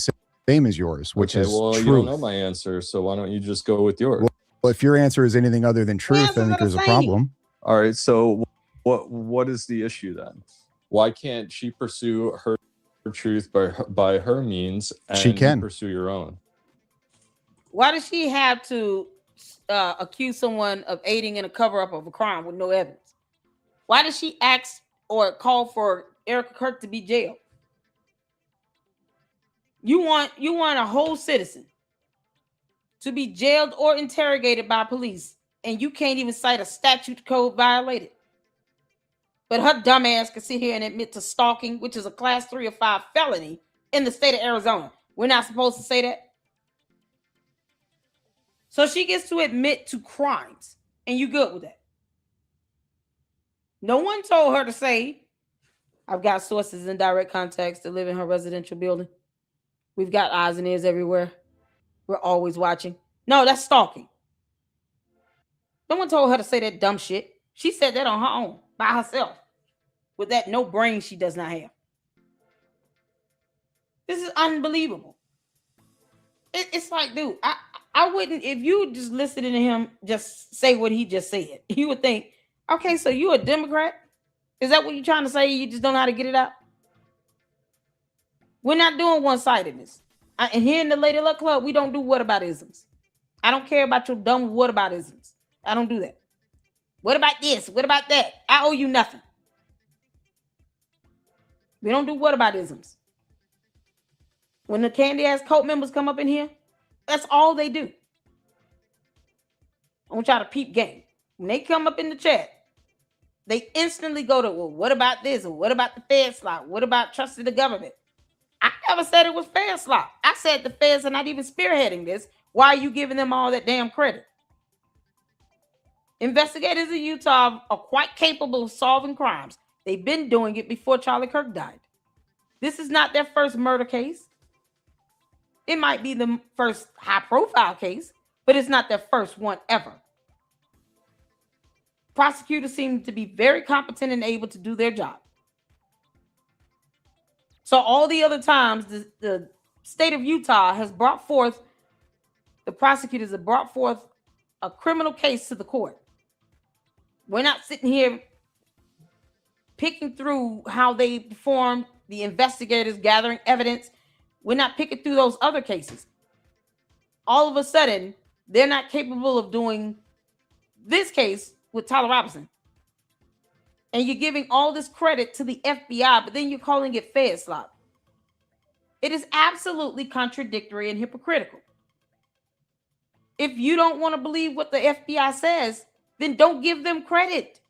same as yours, which is well, truth. You don't know my answer, so why don't you just go with yours? Well, if your answer is anything other than truth, I think there's a problem. All right, so what is the issue then? Why can't she pursue her truth by her means and she can pursue your own? Why does she have to accuse someone of aiding in a cover-up of a crime with no evidence? Why does she ask or call for Erica Kirk to be jailed? You want a whole citizen to be jailed or interrogated by police, and you can't even cite a statute code violated. But her dumb ass can sit here and admit to stalking, which is a class 3 or 5 felony in the state of Arizona. We're not supposed to say that. So she gets to admit to crimes, and you good with that. No one told her to say, I've got sources in direct contacts that live in her residential building. We've got eyes and ears everywhere. We're always watching. No, that's stalking. No one told her to say that dumb shit. She said that on her own, by herself, with that no brain she does not have. This is unbelievable. It's like, dude, I wouldn't, if you just listening to him just say what he just said, you would think, okay, so you a Democrat? Is that what you're trying to say? You just don't know how to get it out? We're not doing one-sidedness. And here in the Lady Luck Club, we don't do whataboutisms. I don't care about your dumb whataboutisms. I don't do that. What about this? What about that? I owe you nothing. We don't do whataboutisms. When the candy-ass cult members come up in here, that's all they do. I want y'all to peep game. When they come up in the chat, they instantly go to, well, what about this? Or what about the Fed slot? What about trusting the government? I never said it was Fed slot. I said the feds are not even spearheading this. Why are you giving them all that damn credit? Investigators in Utah are quite capable of solving crimes. They've been doing it before Charlie Kirk died. This is not their first murder case. It might be the first high-profile case, but it's not their first one ever. Prosecutors seem to be very competent and able to do their job. So all the other times the state of Utah has brought forth, the prosecutors have brought forth a criminal case to the court. We're not sitting here picking through how they performed, the investigators gathering evidence. We're not picking through those other cases. All of a sudden, they're not capable of doing this case with Tyler Robinson. And you're giving all this credit to the FBI, but then you're calling it Fed slot. It is absolutely contradictory and hypocritical. If you don't want to believe what the FBI says, then don't give them credit.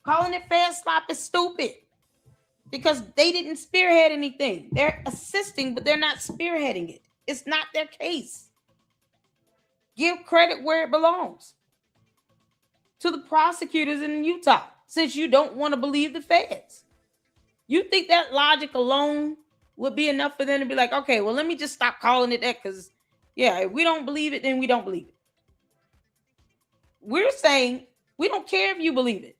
Calling it Fed slot is stupid because they didn't spearhead anything. They're assisting, but they're not spearheading it. It's not their case. Give credit where it belongs. To the prosecutors in Utah, since you don't want to believe the feds. You think that logic alone would be enough for them to be like, okay, well, let me just stop calling it that because, yeah, if we don't believe it, then we don't believe it. We're saying we don't care if you believe it.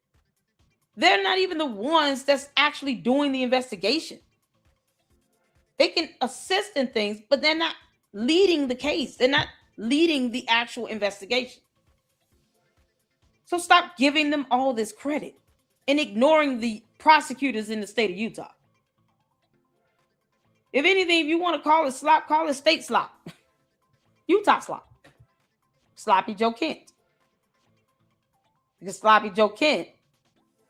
They're not even the ones that's actually doing the investigation. They can assist in things, but they're not leading the case. They're not leading the actual investigation. So stop giving them all this credit and ignoring the prosecutors in the state of Utah. If anything, if you want to call it slop, call it state slop. Utah slop. Sloppy Joe Kent. Because Sloppy Joe Kent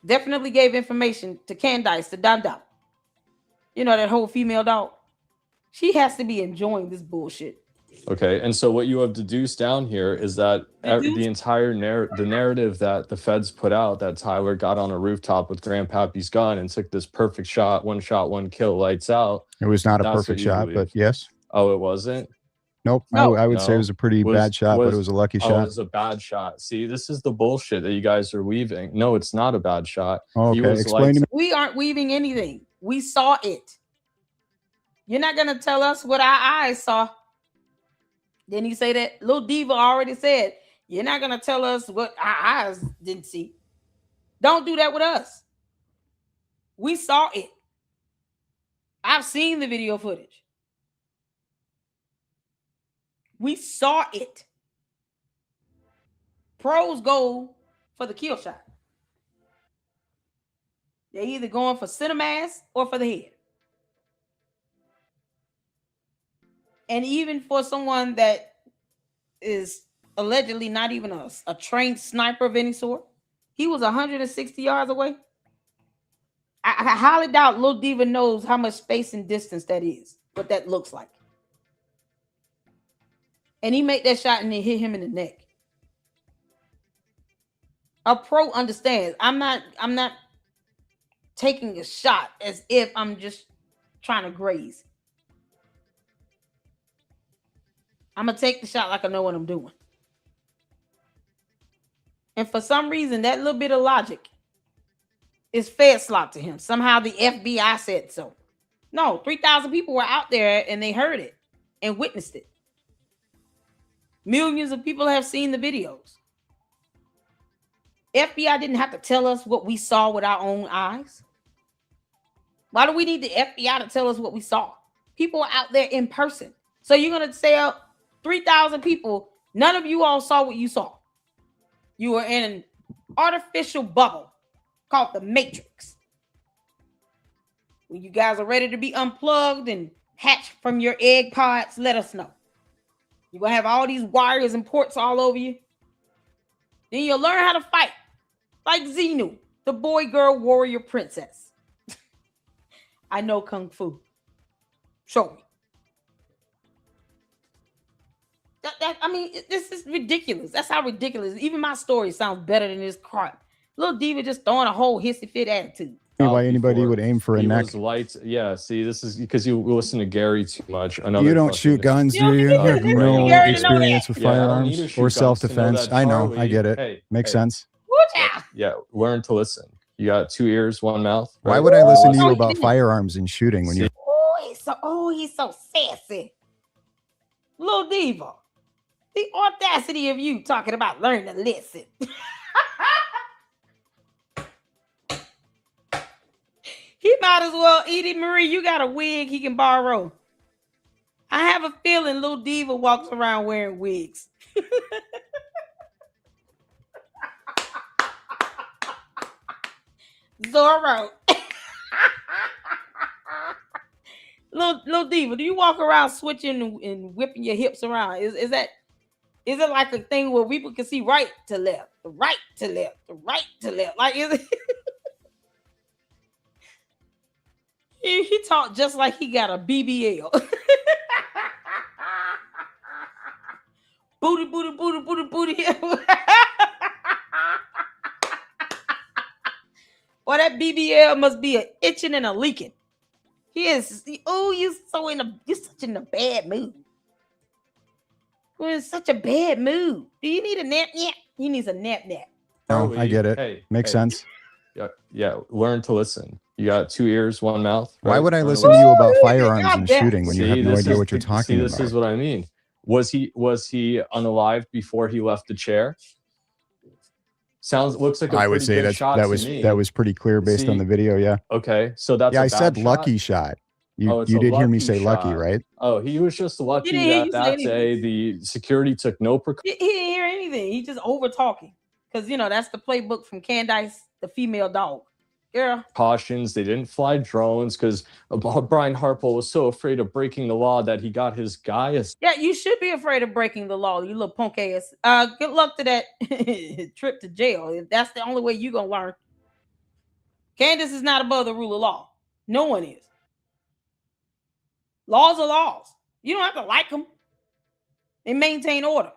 definitely gave information to Candace, to Dum Dum. You know, that whole female dog. She has to be enjoying this bullshit. Okay, and so what you have deduced down here is that the entire narrative that the feds put out, that Tyler got on a rooftop with Grandpappy's gun and took this perfect shot, one kill, lights out. It was not a perfect shot, but yes. Oh, it wasn't? Nope. No. I would say it No. was a pretty bad shot, but it was a lucky Oh, it shot. was a bad shot. See, this is the bullshit that you guys are weaving. No, it's not a bad shot. Oh, He okay, was explain to me. We aren't weaving anything. We saw it. You're not gonna tell us what our eyes saw. Didn't he say that? Lil Diva already said, you're not gonna tell us what our eyes didn't see. Don't do that with us. We saw it. I've seen the video footage. We saw it. Pros go for the kill shot. They're either going for center mass or for the head. And even for someone that is allegedly not even a trained sniper of any sort, he was 160 yards away. I highly doubt Lil Diva knows how much space and distance that is, what that looks like. And he made that shot and it hit him in the neck. A pro understands. I'm not taking a shot as if I'm just trying to graze. I'm going to take the shot like I know what I'm doing. And for some reason, that little bit of logic is fed slop to him. Somehow the FBI said so. No, 3,000 people were out there and they heard it and witnessed it. Millions of people have seen the videos. FBI didn't have to tell us what we saw with our own eyes. Why do we need the FBI to tell us what we saw? People are out there in person. So you're going to say 3,000 people, none of you all saw what you saw. You were in an artificial bubble called the Matrix. When you guys are ready to be unplugged and hatched from your egg pods, let us know. You're going to have all these wires and ports all over you. Then you'll learn how to fight. Like Xenu, the boy, girl, warrior, princess. I know Kung Fu. Show me. I mean, this is ridiculous. That's how ridiculous. Even my story sounds better than this crap. Little Diva just throwing a whole hissy fit attitude. Why anybody would aim for a He neck? was lights. Yeah, see, this is because you listen to Gary too much. You don't shoot guns, do you? You have no experience with firearms or self-defense. I know. I get it. Makes sense. Yeah, learn to listen. You got 2 ears, 1 mouth. Why would I listen to you about firearms and shooting when you? He's so sassy. Little Diva. The audacity of you talking about learning to listen. He might as well, Edie Marie, you got a wig he can borrow. I have a feeling Lil Diva walks around wearing wigs. Zorro. Lil Diva, do you walk around switching and whipping your hips around? Is it like a thing where people can see right to left, the right to left, the right to left? Like, is it? He talked just like he got a BBL. Booty, booty, booty, booty, booty. Well, that BBL must be a itching and a leaking. He is. Oh, you're such in a bad mood. You're in such a bad mood. Do you need a nap? Yeah, he needs a nap. No, I get it. Makes sense. Yeah. Learn to listen. You got 2 ears, 1 mouth. Why would I listen to you about firearms and shooting when you have no idea what you're talking about? This is what I mean. Was he unalived before he left the chair? Looks like I would say that was pretty clear based on the video. Yeah. Okay, so that's I said lucky shot. You did hear me say lucky, right? Oh, he was just lucky that day the security took no precautions. He didn't hear anything. He just over talking because that's the playbook from Candace, the female dog. Girl. Cautions. They didn't fly drones because Brian Harple was so afraid of breaking the law that he got his guy. Yeah, you should be afraid of breaking the law, you little punk ass. Good luck to that trip to jail. If that's the only way you're gonna learn. Candace is not above the rule of law. No one is. Laws are laws. You don't have to like them. They maintain order.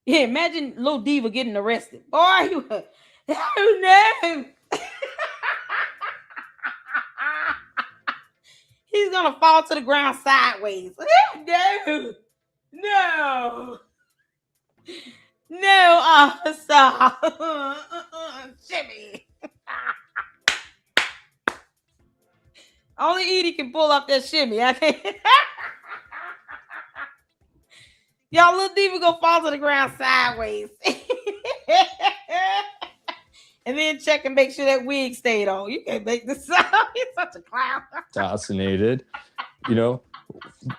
Yeah, imagine Lil Diva getting arrested. Boy, oh no. He's gonna fall to the ground sideways. No. No. No, officer. Jimmy. Only Edie can pull up that shimmy. I can't. Y'all, little diva gonna fall to the ground sideways. And then check and make sure that wig stayed on. You can't make this up. You're such a clown. Assassinated. You know,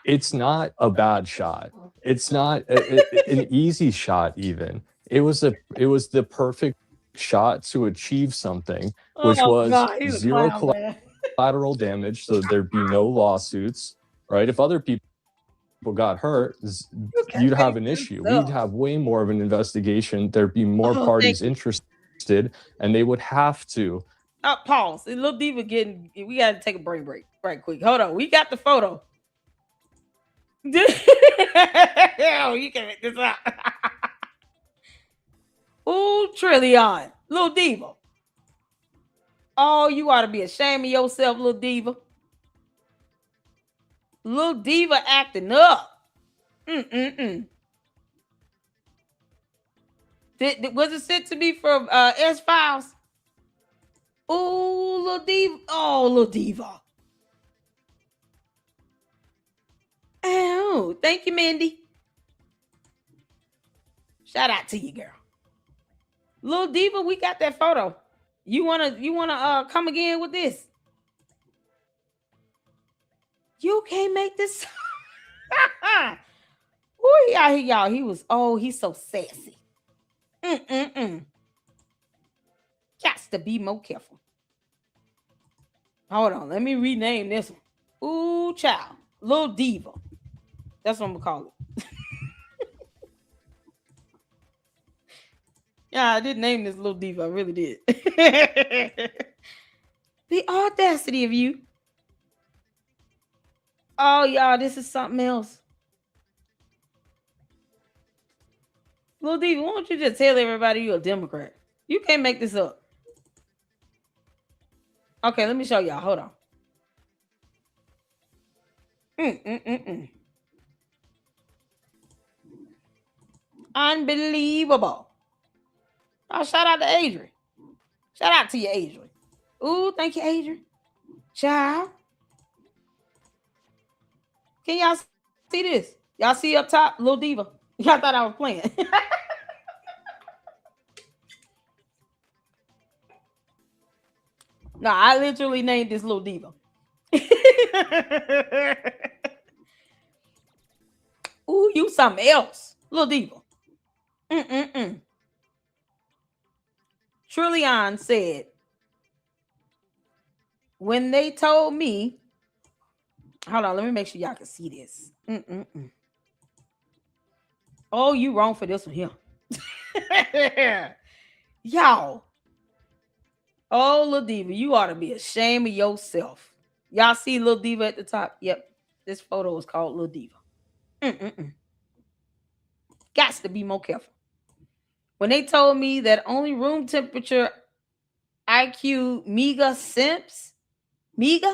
it's not a bad shot. It's not an easy shot even. It was the perfect shot to achieve something, which was God, he's a zero clown, man. collateral damage, so there'd be no lawsuits, right? If other people got hurt, you'd have an issue. We'd have way more of an investigation. There'd be more parties interested, and they would have to. Pause. Little diva getting. We gotta take a brain break right quick. Hold on. We got the photo. Oh, you can make this up. Ooh, Trillion. Little diva. Oh, you ought to be ashamed of yourself, little diva. Little diva acting up. Was it sent to me from S Files? Oh, little diva. Oh, little diva. Oh, thank you, Mindy. Shout out to you, girl. Little diva, we got that photo. You wanna come again with this? You can't make this. Oh, he out here, y'all. He's so sassy. Got to be more careful. Hold on, let me rename this one. Ooh, child. Little diva. That's what I'm gonna call it. Yeah, I did name this little diva. I really did. The audacity of you. Oh, y'all, this is something else. Little diva, why don't you just tell everybody you're a Democrat? You can't make this up. Okay, let me show y'all. Hold on. Unbelievable. Oh, shout out to Adrian. Shout out to you, Adrian. Ooh, thank you, Adrian. Child. Can y'all see this? Y'all see up top, little diva? Y'all thought I was playing. No, I literally named this little diva. Ooh, you something else. Little diva. Trillion said, when they told me, hold on, let me make sure y'all can see this. Oh, you wrong for this one here. Y'all. Oh, Lil Diva, you ought to be ashamed of yourself. Y'all see Lil Diva at the top? Yep. This photo is called Lil Diva. Gots to be more careful. When they told me that only room temperature IQ Mega Simps, Mega,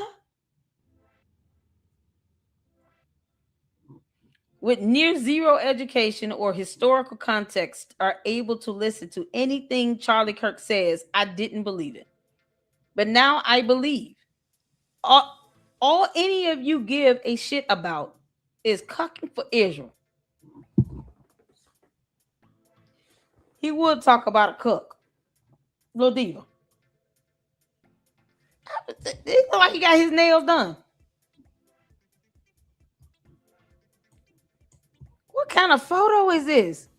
with near zero education or historical context are able to listen to anything Charlie Kirk says, I didn't believe it. But now I believe. All any of you give a shit about is cucking for Israel. He would talk about a cook. Lil Diva. It look like he got his nails done. What kind of photo is this?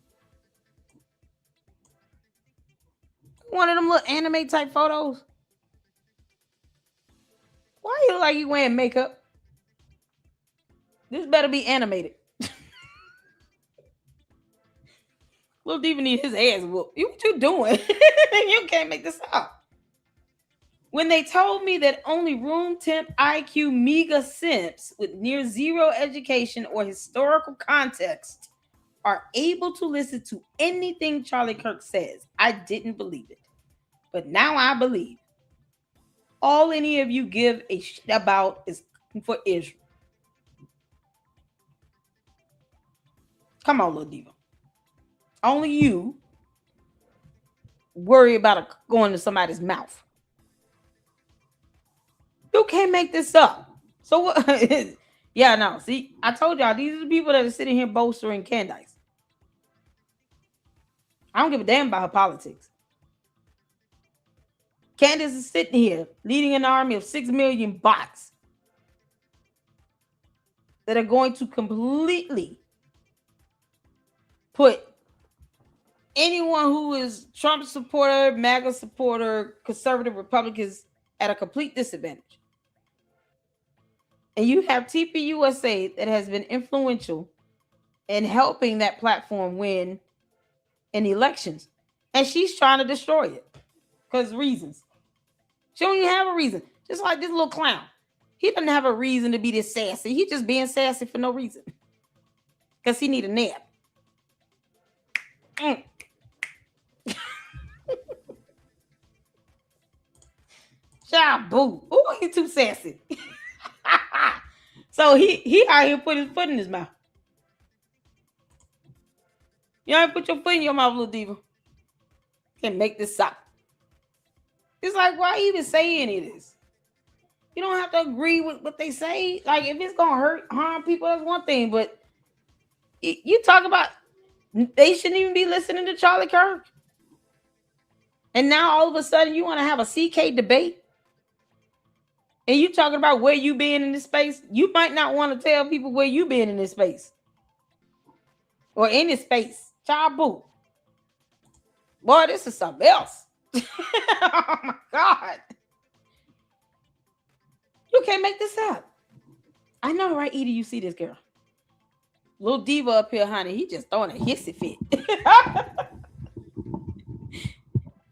One of them little anime type photos? Why you look like you wearing makeup? This better be animated. Lil Diva need his ass whooped. What you doing? You can't make this up. When they told me that only room temp IQ mega simps with near zero education or historical context are able to listen to anything Charlie Kirk says, I didn't believe it. But now I believe. All any of you give a shit about is for Israel. Come on, little diva. Only you worry about it going to somebody's mouth. You can't make this up. So what? Yeah, no. See, I told y'all these are the people that are sitting here bolstering Candace. I don't give a damn about her politics. Candace is sitting here leading an army of 6 million bots that are going to completely put anyone who is Trump supporter, MAGA supporter, conservative Republicans at a complete disadvantage. And you have TPUSA that has been influential in helping that platform win in elections. And she's trying to destroy it because reasons. She don't even have a reason. Just like this little clown. He doesn't have a reason to be this sassy. He's just being sassy for no reason. Because he need a nap. Child boo. Ooh, he too sassy. So he out here put his foot in his mouth. You ain't put your foot in your mouth, little diva. Can't make this up. It's like, why even say any of this? You don't have to agree with what they say. Like, if it's gonna harm people, that's one thing. But you talk about they shouldn't even be listening to Charlie Kirk. And now all of a sudden you want to have a CK debate. And you talking about where you been in this space. You might not want to tell people where you been in this space. Or in this space. Child boo. Boy, this is something else. Oh my God. You can't make this up. I know, right, Edie? You see this girl. Little diva up here, honey. He just throwing a hissy fit.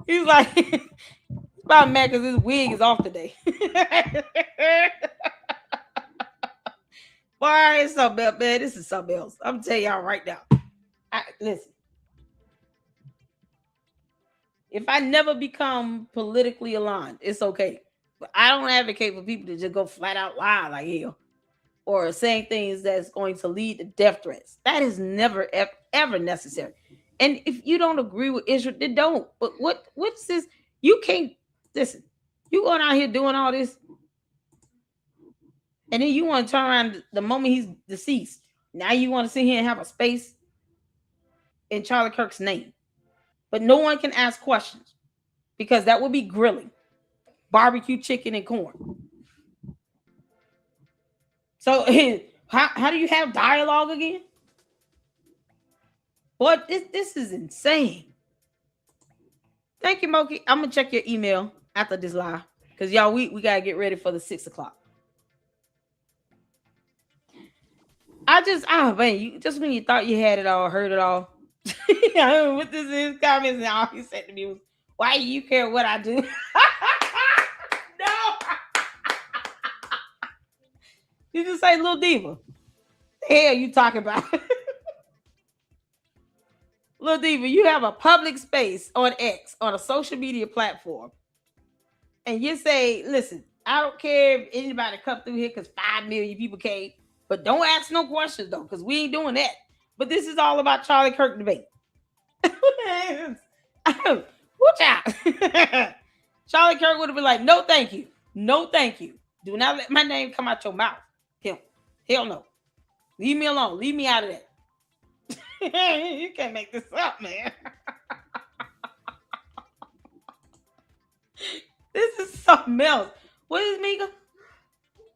He's like, he's about mad because his wig is off today. Boy, it's something else, man. This is something else. I'm telling y'all right now. Listen. If I never become politically aligned, it's okay. But I don't advocate for people to just go flat out lie like hell or saying things that's going to lead to death threats. That is never, ever necessary. And if you don't agree with Israel, then don't. But what's this? You can't, listen, you going out here doing all this, and then you want to turn around the moment he's deceased. Now you want to sit here and have a space in Charlie Kirk's name. But no one can ask questions because that would be grilling. Barbecue chicken and corn. So how do you have dialogue again? Boy, this is insane. Thank you, Moki. I'm gonna check your email after this live. Because y'all, we gotta get ready for the 6 o'clock. Man, you just when you thought you had it all, heard it all. With this in his comments, and all he said to me was, "Why do you care what I do?" No. You just say, "Little diva." The hell you talking about? Little diva, you have a public space on X, on a social media platform, and you say, "Listen, I don't care if anybody come through here because 5 million people came, but don't ask no questions though, because we ain't doing that." But this is all about Charlie Kirk debate. Watch out. Charlie Kirk would have been like, "No, thank you. No, thank you. Do not let my name come out your mouth." Hell no. Leave me alone. Leave me out of that. You can't make this up, man. This is something else. What is Mika?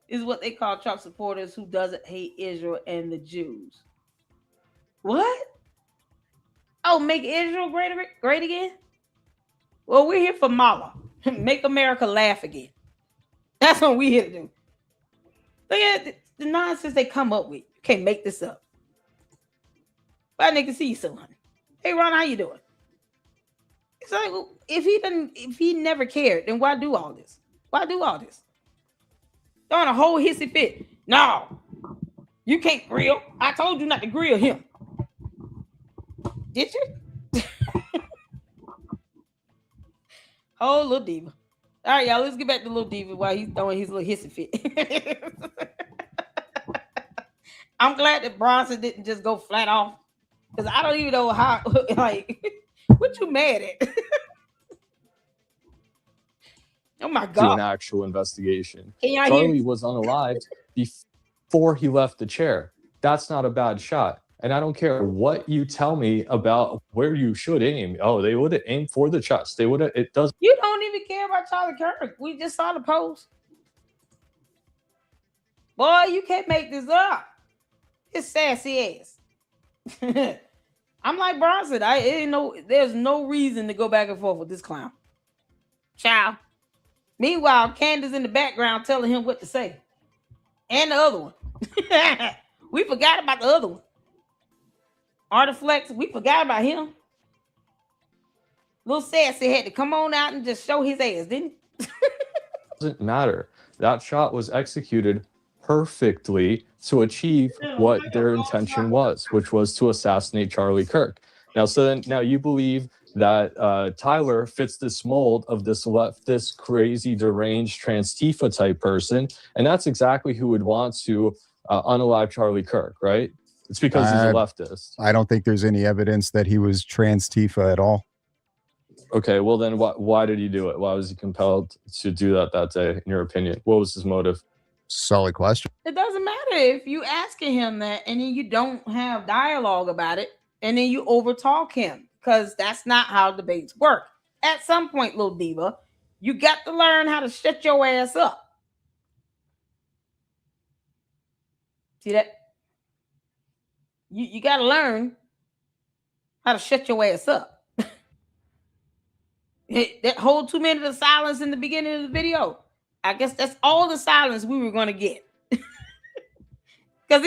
Is what they call Trump supporters who doesn't hate Israel and the Jews. What? Oh, make Israel great again? Well, we're here for Mala. Make America laugh again. That's what we're here to do. Look at the nonsense they come up with. You can't make this up. But nigga see you so, honey. Hey, Ron, how you doing? It's like, well, if he never cared, then why do all this? Why do all this? Throwing a whole hissy fit. No, you can't grill. I told you not to grill him. Did you? Oh, little diva. All right, y'all, let's get back to little diva while he's throwing his little hissy fit. I'm glad that Bronson didn't just go flat off. Because I don't even know how, like, what you mad at? Oh my Do an God. actual investigation. Can y'all Charlie hear? was unalived before he left the chair. That's not a bad shot. And I don't care what you tell me about where you should aim. Oh, they would have aimed for the chest. They would have. It doesn't. You don't even care about Charlie Kirk. We just saw the post. Boy, you can't make this up. It's sassy ass. I'm like Bronson. There's no reason to go back and forth with this clown. Child. Meanwhile, Candace in the background telling him what to say. And the other one. We forgot about the other one. Artiflex, we forgot about him. Little Sassy had to come on out and just show his ass, didn't he? Doesn't matter. That shot was executed perfectly to achieve what their intention was, which was to assassinate Charlie Kirk. Now you believe that Tyler fits this mold of this leftist, crazy, deranged, trans-Tifa type person, and that's exactly who would want to unalive Charlie Kirk, right? It's because he's a leftist. I don't think there's any evidence that he was trans-Tifa at all. Okay, well then why did he do it? Why was he compelled to do that day, in your opinion? What was his motive? Solid question. It doesn't matter if you asking him that and then you don't have dialogue about it and then you overtalk him, because that's not how debates work. At some point, little diva, you got to learn how to shut your ass up. See that? You got to learn how to shut your ass up. That whole 2 minutes of silence in the beginning of the video, I guess that's all the silence we were going to get. Because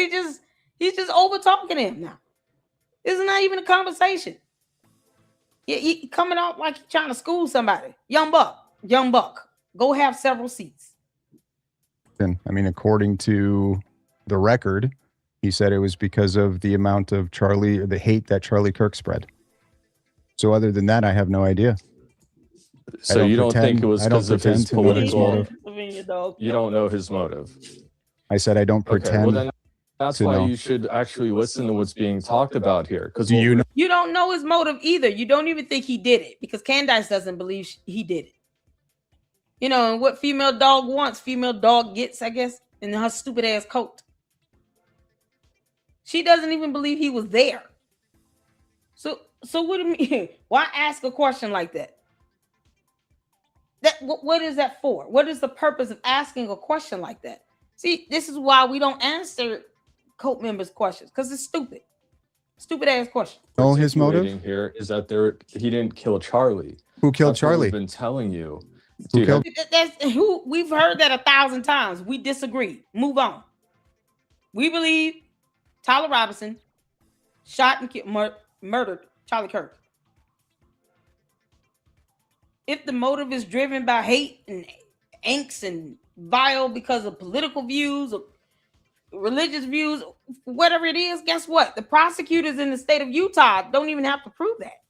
he's just over talking him now. This is not even a conversation. He coming out like he's trying to school somebody. Young buck, go have several seats. And I mean, according to the record, he said it was because of the amount of the hate that Charlie Kirk spread. So other than that, I have no idea. So you don't think it was because of his political? You don't know his motive. I said I don't pretend. Okay, well then that's why you should actually listen to what's being talked about here. Because you don't know his motive either. You don't even think he did it, because Candace doesn't believe he did it. You know, and what female dog wants, female dog gets, I guess, in her stupid ass coat. She doesn't even believe he was there. So what do you mean? Why ask a question like that? What is that for? What is the purpose of asking a question like that? See, this is why we don't answer cult members' questions, because it's stupid. Stupid ass question. Oh, his motive here is that he didn't kill Charlie. Who killed That's Charlie? What we've been telling you. Who killed? We've heard that 1,000 times. We disagree. Move on. We believe Tyler Robinson shot and murdered Charlie Kirk. If the motive is driven by hate and angst and vile because of political views or religious views, whatever it is, guess what? The prosecutors in the state of Utah don't even have to prove that.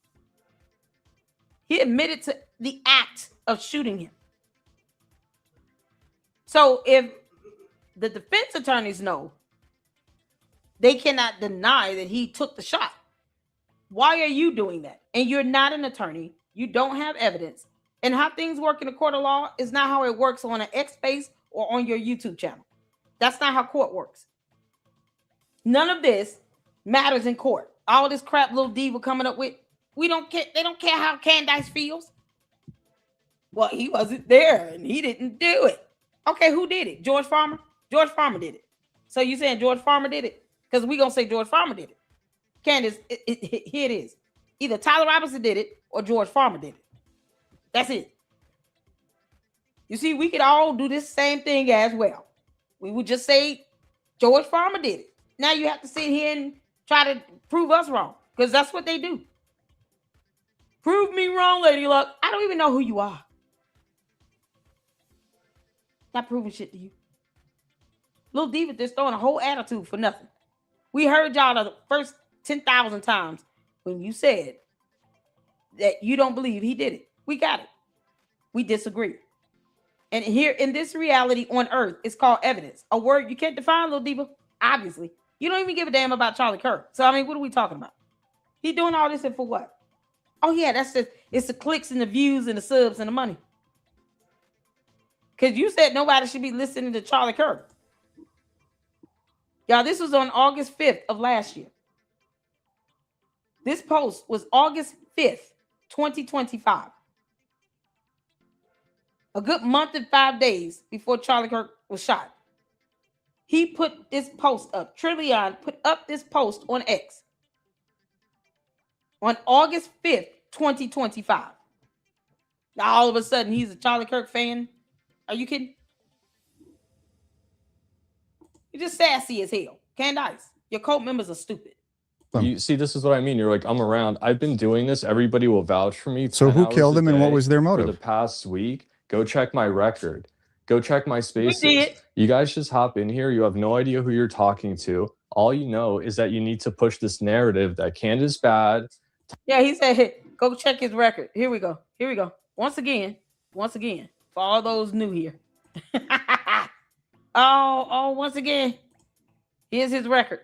He admitted to the act of shooting him. So if the defense attorneys know, they cannot deny that he took the shot. Why are you doing that? And you're not an attorney. You don't have evidence. And how things work in the court of law is not how it works on an X space or on your YouTube channel. That's not how court works. None of this matters in court. All this crap little diva coming up with, we don't care. They don't care how Candace feels. Well, he wasn't there and he didn't do it. Okay, who did it? George Farmer? George Farmer did it. So you saying George Farmer did it? Because we're going to say George Farmer did it. Candace, here it is. Either Tyler Robinson did it or George Farmer did it. That's it. You see, we could all do this same thing as well. We would just say George Farmer did it. Now you have to sit here and try to prove us wrong, because that's what they do. Prove me wrong, Lady Luck. I don't even know who you are. Not proving shit to you. Little diva just throwing a whole attitude for nothing. We heard y'all the first 10,000 times when you said that you don't believe he did it. We got it. We disagree. And here in this reality on earth, it's called evidence. A word you can't define, little diva. Obviously. You don't even give a damn about Charlie Kirk. So, I mean, what are we talking about? He doing all this for what? Oh yeah, it's the clicks and the views and the subs and the money. Because you said nobody should be listening to Charlie Kirk. Y'all, this was on August 5th of last year. This post was August 5th, 2025. A good month and 5 days before Charlie Kirk was shot. He put this post up. Trillion put up this post on X on August 5th, 2025. Now all of a sudden he's a Charlie Kirk fan. Are you kidding? You're just sassy as hell. Candace, your cult members are stupid. You see, this is what I mean. You're like, I'm around. I've been doing this. Everybody will vouch for me. So 10 who hours killed a him and what day was their for motive? the past week? Go check my record. Go check my spaces. did. You guys just hop in here. You have no idea who you're talking to. All you know is that you need to push this narrative that Candace bad. Yeah, he said, hey, go check his record. Here we go. Here we go. Once again, for all those new here. Once again, here's his record.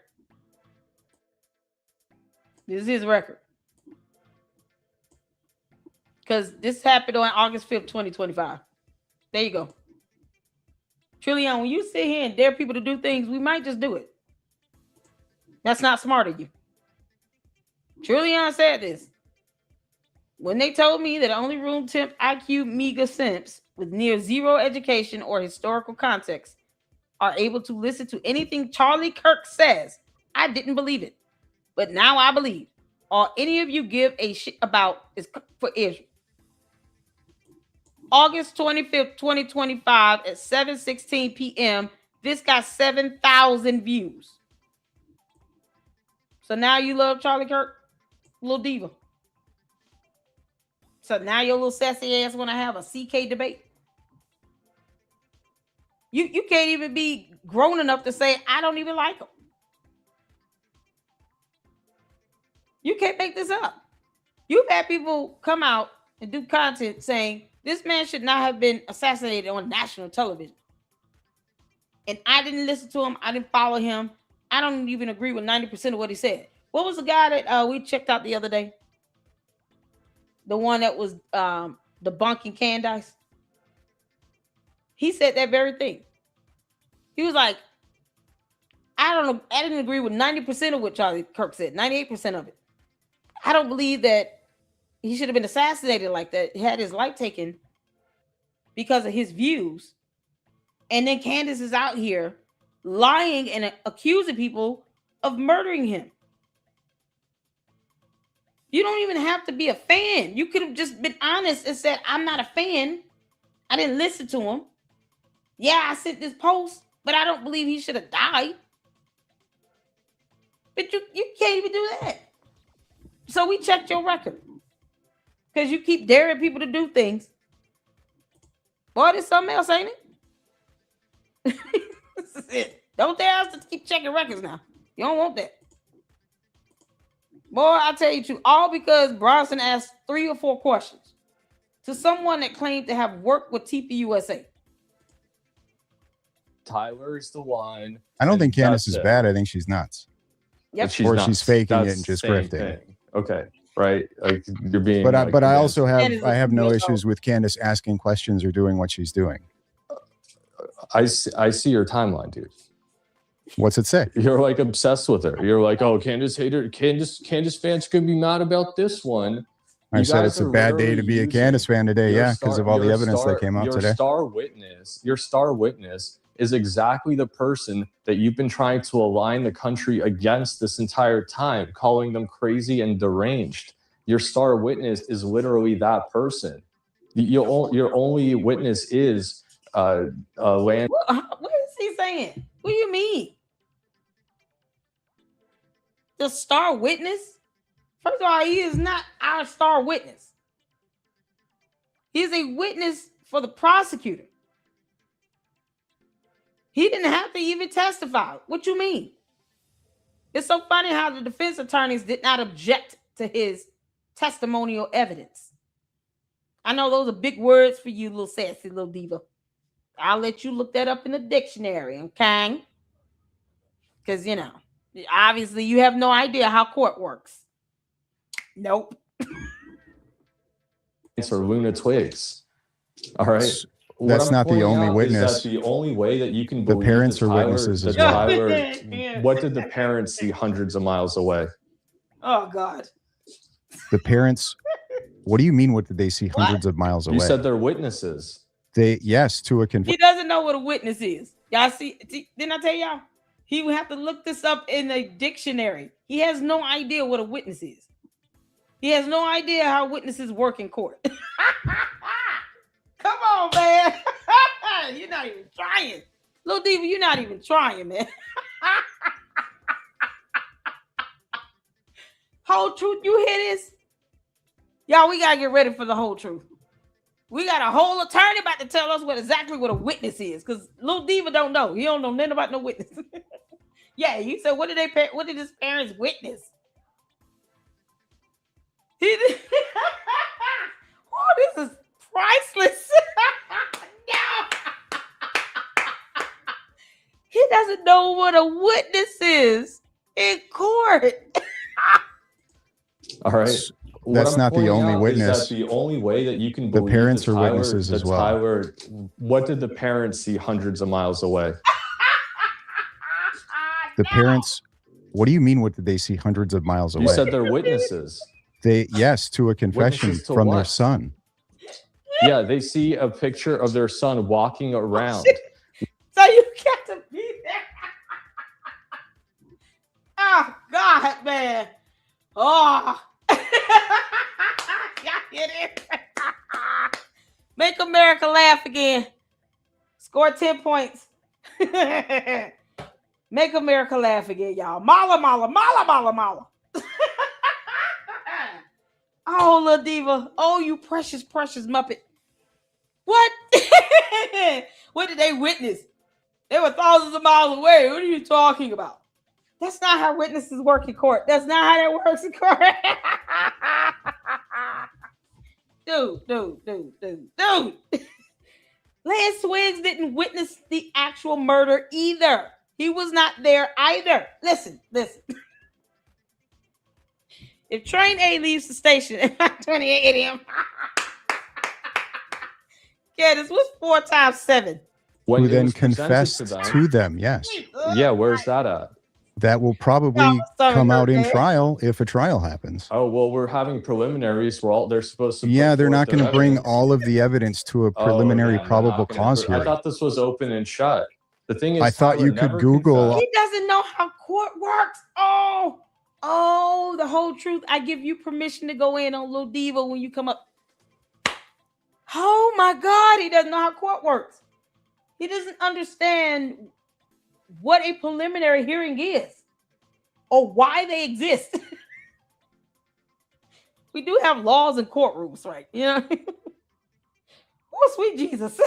This is his record. Because this happened on August 5th, 2025. There you go. Trillion, when you sit here and dare people to do things, we might just do it. That's not smart of you. Trillion said this. When they told me that only room temp IQ mega simps with near zero education or historical context are able to listen to anything Charlie Kirk says, I didn't believe it. But now I believe all any of you give a shit about is for Israel. August 25th, 2025 at 7:16 p.m. This got 7,000 views. So now you love Charlie Kirk, little diva. So now your little sassy ass want to have a CK debate. You can't even be grown enough to say, I don't even like him. You can't make this up. You've had people come out and do content saying this man should not have been assassinated on national television. And I didn't listen to him. I didn't follow him. I don't even agree with 90% of what he said. What was the guy that we checked out the other day? The one that was debunking Candace. He said that very thing. He was like, I don't know. I didn't agree with 90% of what Charlie Kirk said. 98% of it. I don't believe that he should have been assassinated like that. He had his life taken because of his views. And then Candace is out here lying and accusing people of murdering him. You don't even have to be a fan. You could have just been honest and said, I'm not a fan. I didn't listen to him. Yeah, I sent this post, but I don't believe he should have died. But you can't even do that. So we checked your record. Because you keep daring people to do things. Boy, there's something else, ain't it? This is it. Don't dare us to keep checking records now. You don't want that. Boy, I tell you too, all because Bronson asked 3 or 4 questions to someone that claimed to have worked with TPUSA. Tyler's the one. I don't think Candace is it. bad. I think she's nuts. Yep. She's faking That's it and just the same grifting. thing. Okay, right? Like you're being. But like, I also Candace have is no real issues with Candace asking questions or doing what she's doing. I see your timeline, dude. What's it say? You're like obsessed with her. You're like, oh, Candace hater. Candace fans could be mad about this one. I You said guys it's a are bad day to literally be a using Candace fan today. your Yeah, because of all the your evidence that came out today. Your star witness is exactly the person that you've been trying to align the country against this entire time, calling them crazy and deranged. Your star witness is literally that person. Your only witness is land. What is he saying? What do you mean? The star witness? First of all, he is not our star witness. He is a witness for the prosecutor. He didn't have to even testify. What you mean? It's so funny how the defense attorneys did not object to his testimonial evidence. I know those are big words for you, little sassy little diva. I'll let you look that up in the dictionary, okay? Because, obviously you have no idea how court works. Nope. Or Luna Twigs. All right. What That's I'm not the pointing only out witness. Is that the only way that you can The believe parents that are Tyler, witnesses as that well. Tyler, what did the parents see hundreds of miles away? Oh God. The parents. What do you mean? What did they see hundreds of miles away? You said they're witnesses. Yes, to a confession. He doesn't know what a witness is. Y'all see? Didn't I tell y'all? He would have to look this up in a dictionary. He has no idea what a witness is. He has no idea how witnesses work in court. Come on, man. You're not even trying. Little Diva, you're not even trying, man. Whole truth, you hear this? Y'all, we gotta get ready for the whole truth. We got a whole attorney about to tell us exactly what a witness is, because Little Diva don't know. He don't know nothing about no witness. Yeah, he said, what did his parents witness? Oh, this is priceless. No. He doesn't know what a witness is in court. All right. That's not the only witness. Is that the only way that you can The believe parents that are Tyler, witnesses as that well. Tyler, what did the parents see hundreds of miles away? The parents. What do you mean? What did they see hundreds of miles away? You said they're witnesses. Yes, to a confession Witnesses to from their what? son. Yeah, they see a picture of their son walking around. So you got to be there. Oh, God, man. Oh. Y'all get it? Make America laugh again. Score 10 points. Make America laugh again, y'all. Mala, mala, mala, mala, mala. Oh, Little Diva. Oh, you precious, precious Muppet. What? What did they witness? They were thousands of miles away. What are you talking about? That's not how witnesses work in court. That's not how that works in court. Dude. Lance Swiggs didn't witness the actual murder either. He was not there either. Listen. If train A leaves the station at 5:28 a.m., Candace, what's 4 times 7? Who then confessed to them? Yes. Yeah, where's that at? That will probably come out in trial if a trial happens. Oh, well, we're having preliminaries where they're supposed to. Yeah, they're not going to bring all of the evidence to a preliminary probable cause hearing. I thought this was open and shut. The thing is, I thought you could Google. He doesn't know how court works. Oh, the whole truth. I give you permission to go in on Little Diva when you come up. Oh my God, he doesn't know how court works. He doesn't understand what a preliminary hearing is or why they exist. We do have laws and courtrooms, right? You know? Oh, sweet Jesus.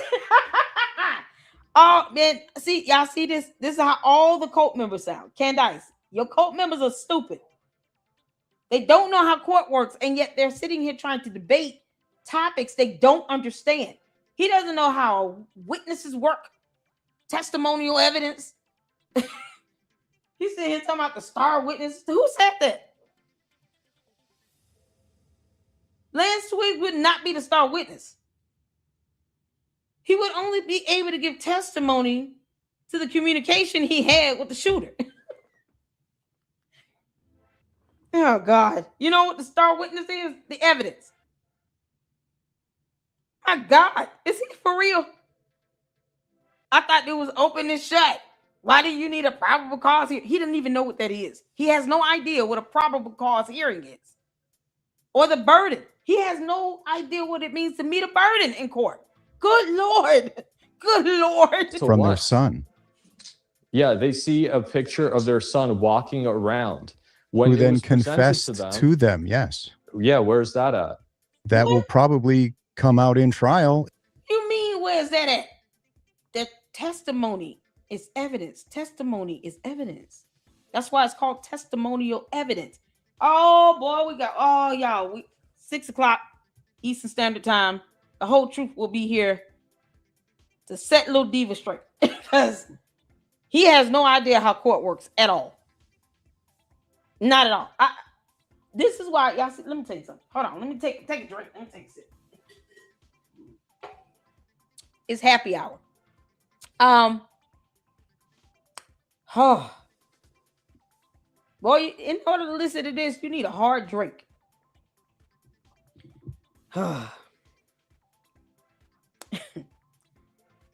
Oh, man. See, y'all see this? This is how all the cult members sound. Candace, your cult members are stupid. They don't know how court works, and yet they're sitting here trying to debate topics they don't understand. He doesn't know how witnesses work, testimonial evidence. He's sitting here talking about the star witness. Who said that? Lance Twigg would not be the star witness. He would only be able to give testimony to the communication he had with the shooter. Oh, God. You know what the star witness is? The evidence. My God. Is he for real? I thought it was open and shut. Why do you need a probable cause hearing? He doesn't even know what that is. He has no idea what a probable cause hearing is. Or the burden. He has no idea what it means to meet a burden in court. Good Lord. Good Lord. From their son. Yeah, they see a picture of their son walking around. Who then confessed to them. Yes. Yeah, where's that at? That will probably come out in trial. You mean, where's that at? The testimony is evidence. Testimony is evidence. That's why it's called testimonial evidence. Oh, boy, y'all. 6 o'clock Eastern Standard Time. The whole truth will be here to set Little Diva straight. Because he has no idea how court works at all. Not at all. This is why y'all see. Let me tell you something. Hold on. Let me take a drink. Let me take a sip. It's happy hour. Oh, boy, in order to listen to this, you need a hard drink.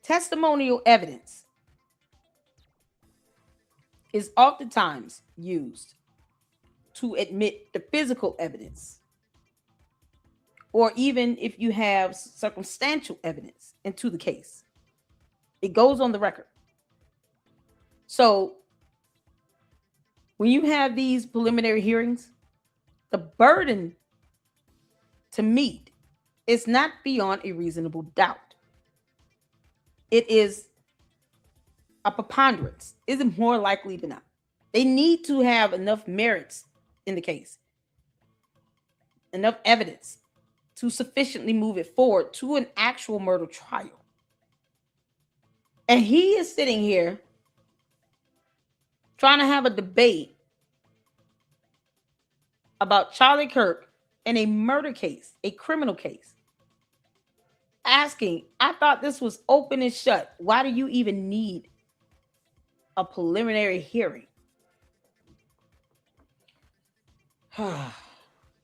Testimonial evidence is oftentimes used to admit the physical evidence, or even if you have circumstantial evidence into the case. It goes on the record. So when you have these preliminary hearings, the burden to meet is not beyond a reasonable doubt. It is a preponderance. Is it more likely than not? They need to have enough merits in the case, enough evidence to sufficiently move it forward to an actual murder trial. And he is sitting here trying to have a debate about Charlie Kirk in a murder case, a criminal case. Asking, I thought this was open and shut. Why do you even need a preliminary hearing?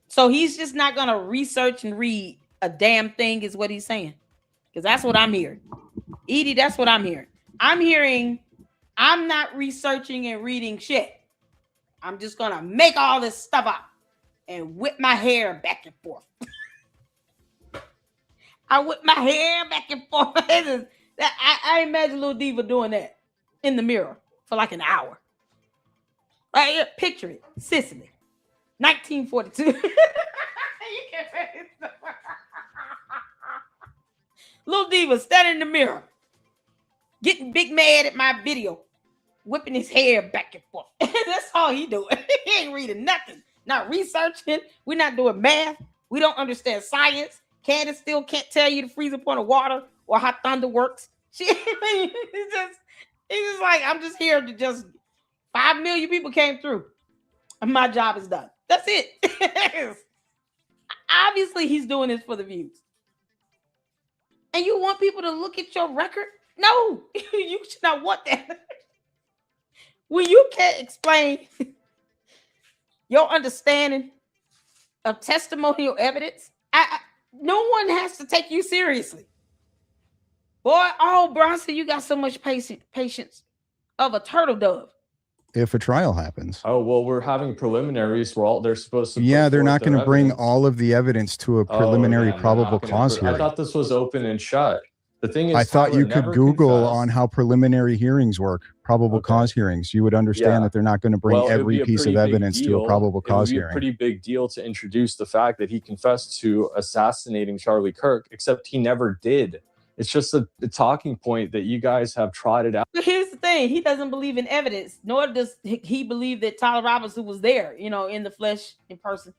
So he's just not going to research and read a damn thing is what he's saying. Because that's what I'm hearing. Edie, that's what I'm hearing. I'm hearing I'm not researching and reading shit. I'm just going to make all this stuff up and whip my hair back and forth. I whip my hair back and forth. I imagine Little Diva doing that in the mirror for like an hour. Right here, picture it. Sicily, 1942. You can't Little Diva standing in the mirror, getting big mad at my video, whipping his hair back and forth. That's all he doing. He ain't reading nothing. Not researching. We're not doing math. We don't understand science. Candace still can't tell you the freezing point of water or how thunder works. He's just like, I'm just here to just 5 million people came through. And my job is done. That's it. Obviously, he's doing this for the views. And you want people to look at your record? No, you should not want that. When you can't explain your understanding of testimonial evidence, no one has to take you seriously. Boy, oh, Bronson, you got so much patience of a turtle dove. If a trial happens. Oh, well, we're having preliminaries. They're supposed to. Yeah, they're not going to bring all of the evidence to a preliminary probable cause hearing. I thought this was open and shut. The thing is, I thought you could Google on how preliminary hearings work, probable cause hearings. You would understand that they're not going to bring every piece of evidence to a probable cause hearing. It would be a pretty big deal to introduce the fact that he confessed to assassinating Charlie Kirk, except he never did. It's just a talking point that you guys have trotted out. But here's the thing. He doesn't believe in evidence, nor does he believe that Tyler Robinson was there, in the flesh, in person.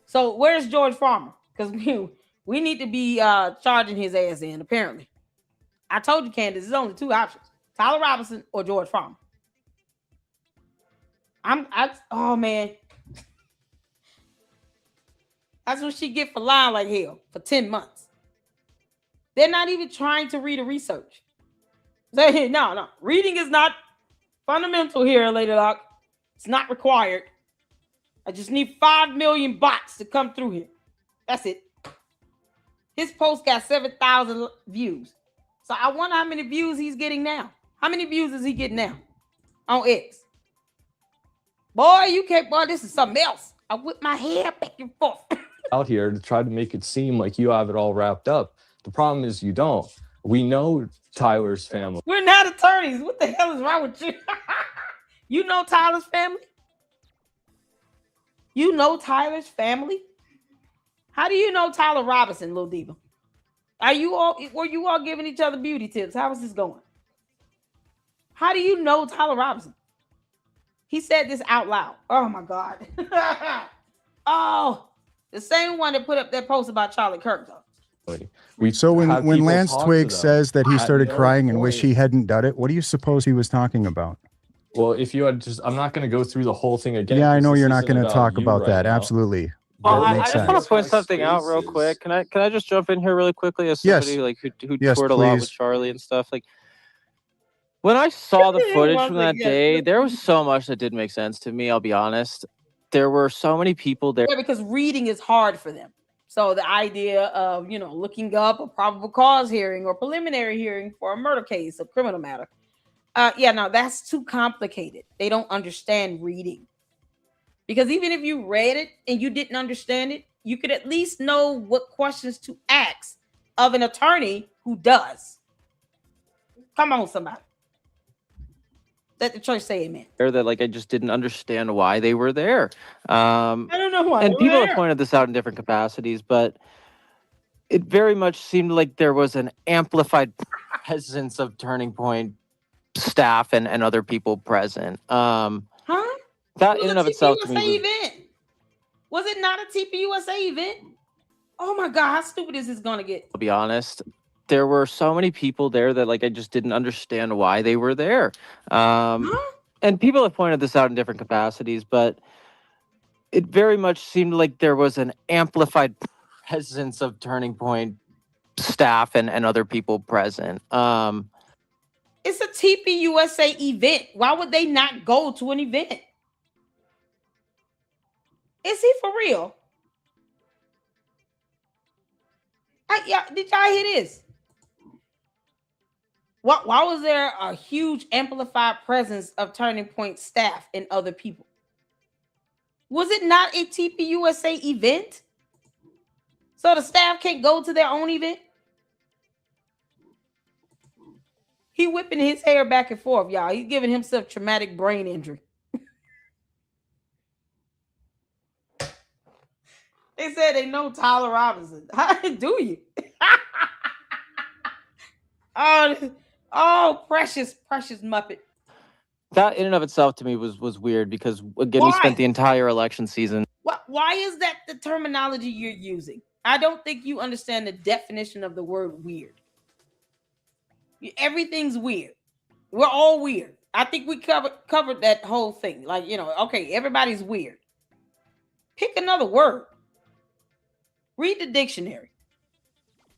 So where's George Farmer? Because we need to be charging his ass in, apparently. I told you, Candace, there's only two options. Tyler Robinson or George Farmer. Oh, man. That's what she get for lying like hell for 10 months. They're not even trying to read a research. No. Reading is not fundamental here, Lady Luck. It's not required. I just need 5 million bots to come through here. That's it. His post got 7,000 views. So I wonder how many views he's getting now. How many views is he getting now on X? Boy, this is something else. I whip my hair back and forth. Out here to try to make it seem like you have it all wrapped up. The problem is you don't. We know Tyler's family. We're not attorneys. What the hell is wrong with you? You know Tyler's family? You know Tyler's family? How do you know Tyler Robinson, Lil Diva? Were you all giving each other beauty tips? How is this going? How do you know Tyler Robinson? He said this out loud. Oh my God. Oh, the same one that put up that post about Charlie Kirk, though. So when Lance Twigg says that he started crying and wish he hadn't done it, what do you suppose he was talking about? Well, if you had just, I'm not going to go through the whole thing again. Yeah, I 'cause know this you're not isn't going to talk you about right that. now. Absolutely. Well, That I makes just want sense. to point something out real Spaces. quick. Can I just jump in here really quickly as Yes. somebody like who Yes, toured a lot with please. Charlie and stuff? Like when I saw the footage Well, from like, that yeah, day, there was so much that didn't make sense to me. I'll be honest. There were so many people there. Yeah, because reading is hard for them. So the idea of looking up a probable cause hearing or preliminary hearing for a murder case, a criminal matter, yeah, no, that's too complicated. They don't understand reading. Because even if you read it and you didn't understand it, you could at least know what questions to ask of an attorney who does. Come on, somebody. Let the church say amen. That like I just didn't understand why they were there. I don't know why. And people have pointed this out in different capacities, but it very much seemed like there was an amplified presence of Turning Point staff and other people present. Huh? That It in was and a of itself to TPUSA me was, event. Was it not a TPUSA event? Oh my God, how stupid is this gonna get? I'll be honest, there were so many people there that like I just didn't understand why they were there. Huh? And people have pointed this out in different capacities, but it very much seemed like there was an amplified presence of Turning Point staff and other people present. It's a TPUSA event. Why would they not go to an event? Is he for real? Yeah, did y'all hear this? Why was there a huge amplified presence of Turning Point staff and other people? Was it not a TPUSA event? So the staff can't go to their own event? He whipping his hair back and forth, y'all. He's giving himself traumatic brain injury. They said they know Tyler Robinson. How do you? oh, precious Muppet. That in and of itself to me was weird because again we spent the entire election season. Why is that the terminology you're using? I don't think you understand the definition of the word weird. Everything's weird. We're all weird. I think we covered that whole thing. Like, okay, everybody's weird. Pick another word. Read the dictionary.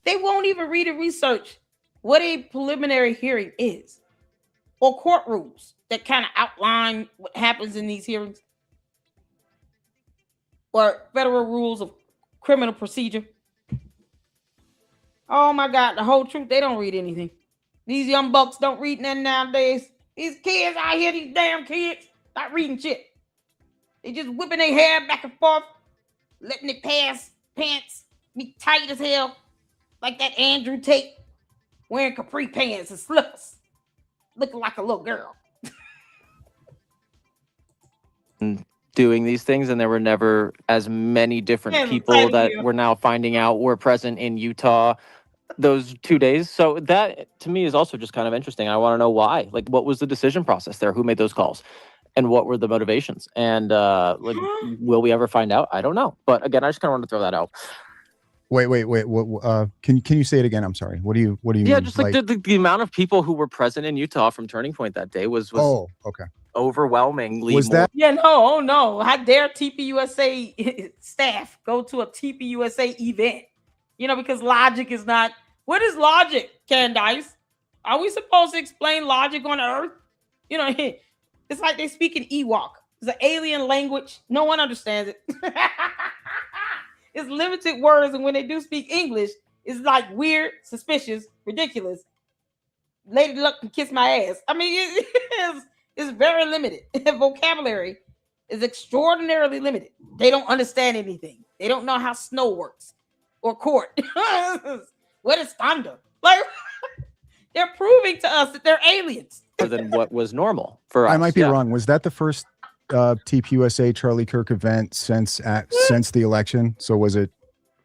They won't even read and research what a preliminary hearing is or court rules that kind of outline what happens in these hearings or federal rules of criminal procedure. Oh my God, the whole truth. They don't read anything. These young bucks don't read nothing nowadays. These kids out here, these damn kids, not reading shit. They just whipping their hair back and forth, letting their pants be tight as hell, like that Andrew Tate wearing capri pants and slippers, looking like a little girl. Doing these things, and there were never as many different people that we're now finding out were present in Utah those 2 days. So that to me is also just kind of interesting. I want to know why. Like, what was the decision process there? Who made those calls? And what were the motivations? And will we ever find out? I don't know. But again, I just kind of want to throw that out. Wait. What, can you say it again? I'm sorry. What do you mean? Yeah, just like the amount of people who were present in Utah from Turning Point that day was oh, okay. Overwhelmingly was more. that? Yeah, no. How dare TPUSA staff go to a TPUSA event? Because logic is not. What is logic, Candace? Are we supposed to explain logic on Earth? It's like they speak in Ewok. It's an alien language. No one understands it. It's limited words, and when they do speak English, it's like weird, suspicious, ridiculous. Lady Luck can kiss my ass. I mean, it's very limited. Vocabulary is extraordinarily limited. They don't understand anything. They don't know how snow works or court. What is thunder? Like, they're proving to us that they're aliens. Than what was normal for us. I might be wrong. Was that the first TPUSA Charlie Kirk event since the election? So was it?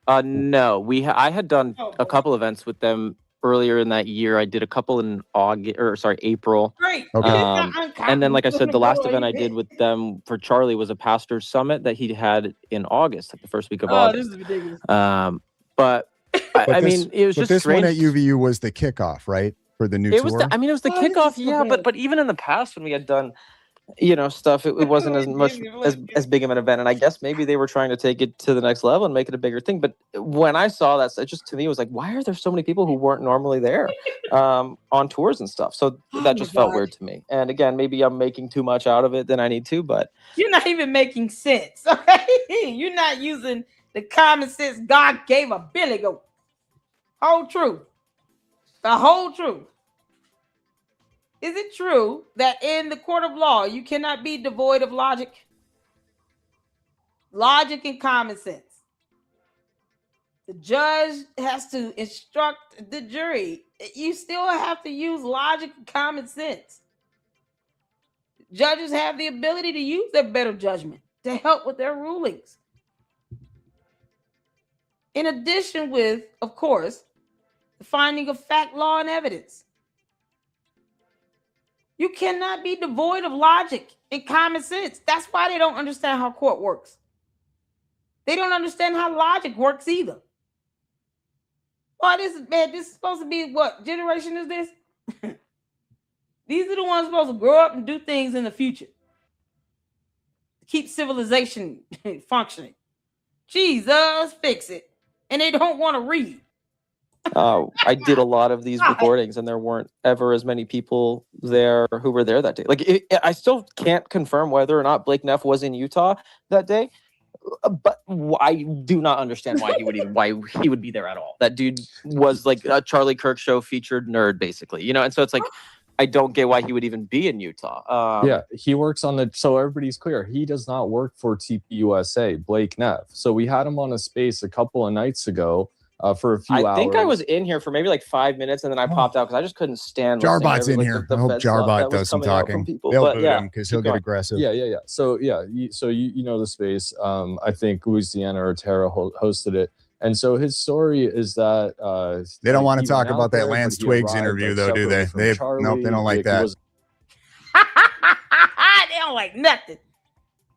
No, I had done a couple events with them earlier in that year. I did a couple in April. Great. Okay. And then, like I said, the last event I did with them for Charlie was a pastor's summit that he had in August, like the first week of August. This is ridiculous. But I mean, it was just this strange. one at UVU was the kickoff, right? For the new tour? It was the kickoff, yeah. But even in the past when we had done stuff. It wasn't as much as big of an event, and I guess maybe they were trying to take it to the next level and make it a bigger thing. But when I saw that, it just to me was like, why are there so many people who weren't normally there on tours and stuff? So that just felt weird to me. And again, maybe I'm making too much out of it than I need to, but you're not even making sense. Okay, you're not using the common sense God gave a Billy Goat. Whole truth, the whole truth. Is it true that in the court of law, you cannot be devoid of logic? Logic and common sense. The judge has to instruct the jury. You still have to use logic and common sense. Judges have the ability to use their better judgment to help with their rulings. In addition with, of course, the finding of fact, law, and evidence. You cannot be devoid of logic and common sense. That's why they don't understand how court works. They don't understand how logic works either. Oh, this is bad. This is supposed to be what generation is this? These are the ones supposed to grow up and do things in the future. Keep civilization functioning. Jesus, fix it. And they don't want to read. I did a lot of these recordings, and there weren't ever as many people there who were there that day. Like, I still can't confirm whether or not Blake Neff was in Utah that day, but I do not understand why he would be there at all. That dude was like a Charlie Kirk show featured nerd, basically, and so it's like I don't get why he would even be in Utah. Yeah, he works on the. So everybody's clear, he does not work for TPUSA, Blake Neff. So we had him on a space a couple of nights ago. For a few hours. I think I was in here for maybe like 5 minutes, and then I popped out because I just couldn't stand. Jarbot's in here. I hope Jarbot does some talking. They'll boot him because he'll get aggressive. Yeah. So you know the space. I think Louisiana or Terra hosted it, and so his story is that they don't want to talk about that Lance Twiggs interview, though, do they? Nope, they don't like that. They don't like nothing.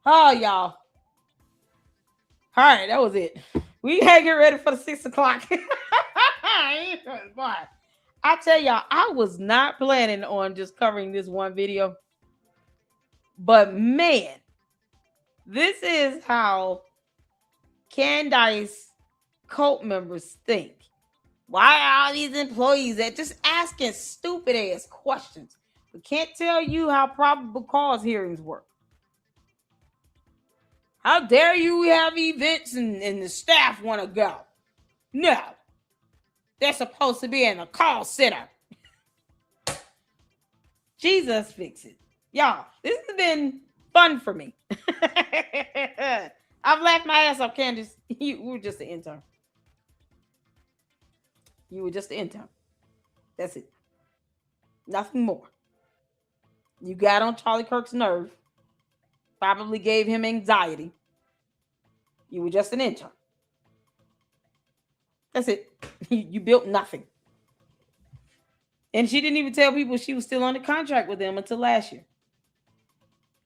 Oh, y'all. All right, that was it. We gotta get ready for the 6 o'clock. Boy, I tell y'all, I was not planning on just covering this one video. But man, this is how Candace cult members think. Why are all these employees that just asking stupid ass questions? We can't tell you how probable cause hearings work. How dare you have events and the staff want to go? No. They're supposed to be in a call center. Jesus, fix it. Y'all, this has been fun for me. I've laughed my ass off, Candace. You were just an intern. You were just an intern. That's it. Nothing more. You got on Charlie Kirk's nerve. Probably gave him anxiety. You were just an intern. That's it. You built nothing. And she didn't even tell people she was still under contract with them until last year.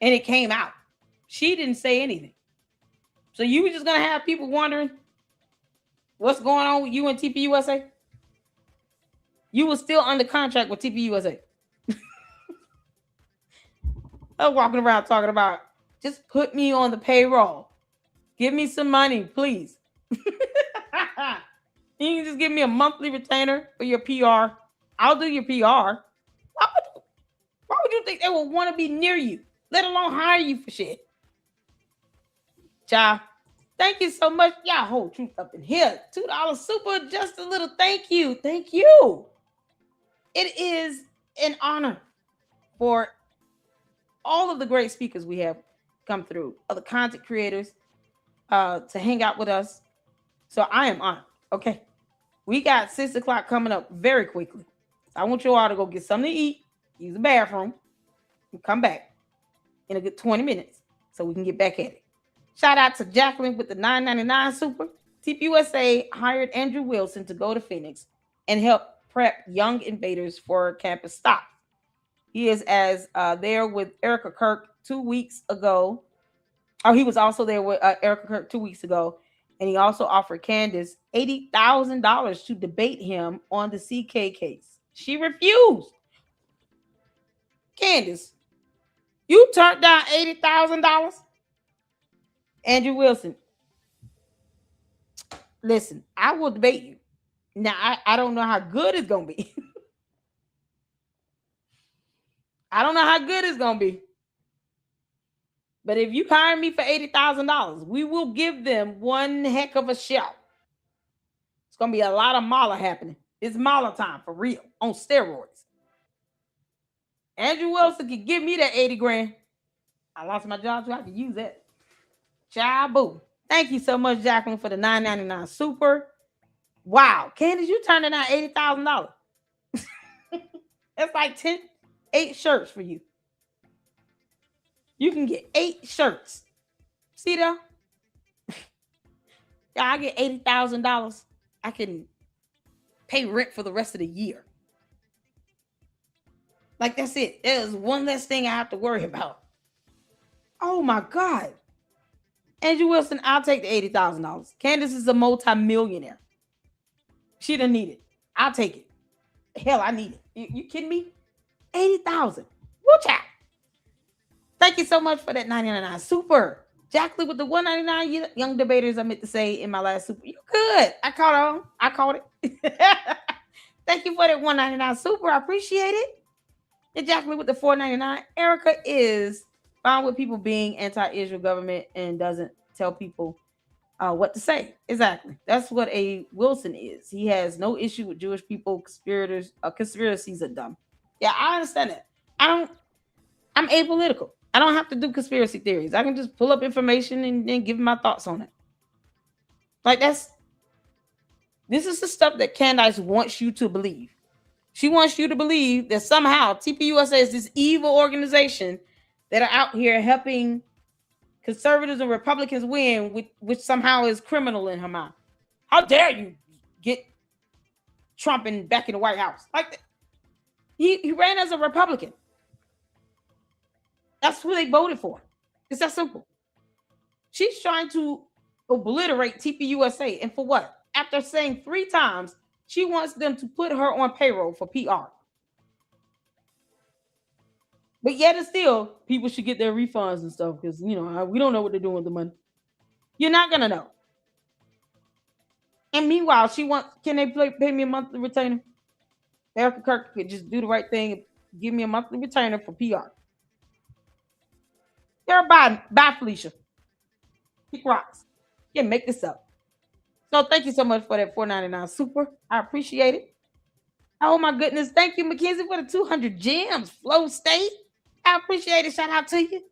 And it came out. She didn't say anything. So you were just going to have people wondering what's going on with you and TPUSA? You were still under contract with TPUSA. I was walking around talking about, just put me on the payroll. Give me some money, please. You can just give me a monthly retainer for your PR. I'll do your PR. Why would you think they would want to be near you, let alone hire you for shit? Child, thank you so much. Y'all whole truth up in here. $2 super, just a little thank you. Thank you. It is an honor for all of the great speakers we have come through, other content creators, to hang out with us. So I am honored. Okay. We got 6 o'clock coming up very quickly. I want you all to go get something to eat, use the bathroom, and come back in a good 20 minutes so we can get back at it. Shout out to Jacqueline with the $9.99 super. TPUSA hired Andrew Wilson to go to Phoenix and help prep young invaders for campus stop. He is there with Erica Kirk 2 weeks ago. He was also there with Erica Kirk 2 weeks ago. And he also offered Candace $80,000 to debate him on the CK case. She refused. Candace, You turned down $80,000? Andrew Wilson, listen, I will debate you. Now, I don't know how good it's going to be. I don't know how good it's going to be. But if you hire me for $80,000, we will give them one heck of a show. It's going to be a lot of Mala happening. It's Mala time for real, on steroids. Andrew Wilson can give me that 80 grand. I lost my job, so I can use that. Child boo. Thank you so much, Jacqueline, for the $9.99 super. Wow. Candace, you turned in $80,000. That's like 8 shirts for you. You can get 8 shirts. See that? Yeah, I get $80,000. I can pay rent for the rest of the year. Like, that's it. There's one less thing I have to worry about. Oh my God. Andrew Wilson, I'll take the $80,000. Candace is a multi-millionaire. She doesn't need it. I'll take it. Hell, I need it. You kidding me? 80,000. Woo child. Thank you so much for that 99 super. Jacqueline with the 199 young debaters, I meant to say in my last super. You good. I caught on. I caught it. Thank you for that 199 super. I appreciate it. And Jacqueline with the 499. Erica is fine with people being anti-Israel government and doesn't tell people what to say. Exactly. That's what a Wilson is. He has no issue with Jewish people. Conspiracies are dumb. Yeah, I understand that. I'm apolitical. I don't have to do conspiracy theories. I can just pull up information and give my thoughts on it. Like, this is the stuff that Candace wants you to believe. She wants you to believe that somehow TPUSA is this evil organization that are out here helping conservatives and Republicans win, which somehow is criminal in her mind. How dare you get Trump back in the White House? Like, he ran as a Republican. That's who they voted for. It's that simple. She's trying to obliterate TPUSA. And for what? After saying 3 times, she wants them to put her on payroll for PR. But yet and still, people should get their refunds and stuff because, we don't know what they're doing with the money. You're not going to know. And meanwhile, can they pay me a monthly retainer? Erica Kirk could just do the right thing and give me a monthly retainer for PR. Everybody, bye, Felicia. Kick rocks. Yeah, make this up. So thank you so much for that $4.99 super. I appreciate it. Oh my goodness. Thank you, Mackenzie, for the 200 gems. Flow State. I appreciate it. Shout out to you.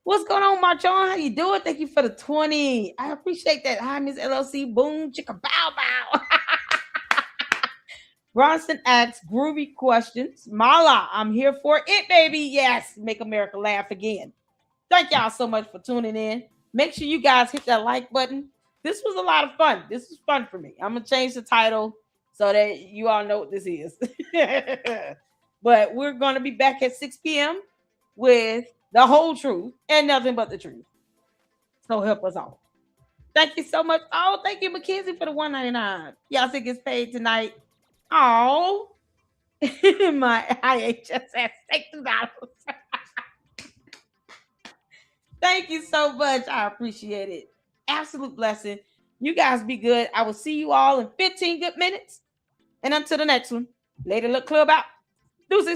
What's going on, Marchon? How you doing? Thank you for the 20. I appreciate that. Hi, Miss LLC. Boom, chicka bow bow. Bronson asks groovy questions. Mala, I'm here for it, baby. Yes, make America laugh again. Thank y'all so much for tuning in. Make sure you guys hit that like button. This was a lot of fun. This is fun for me. I'm going to change the title so that you all know what this is. But we're going to be back at 6 p.m. with the whole truth and nothing but the truth. So help us all. Thank you so much. Oh, thank you, Mackenzie, for the $1.99. Y'all think it's paid tonight. Oh, my IHSS, take $2. Thank you so much. I appreciate it. Absolute blessing. You guys be good. I will see you all in 15 good minutes. And until the next one, Lady Look Club out. Deuces.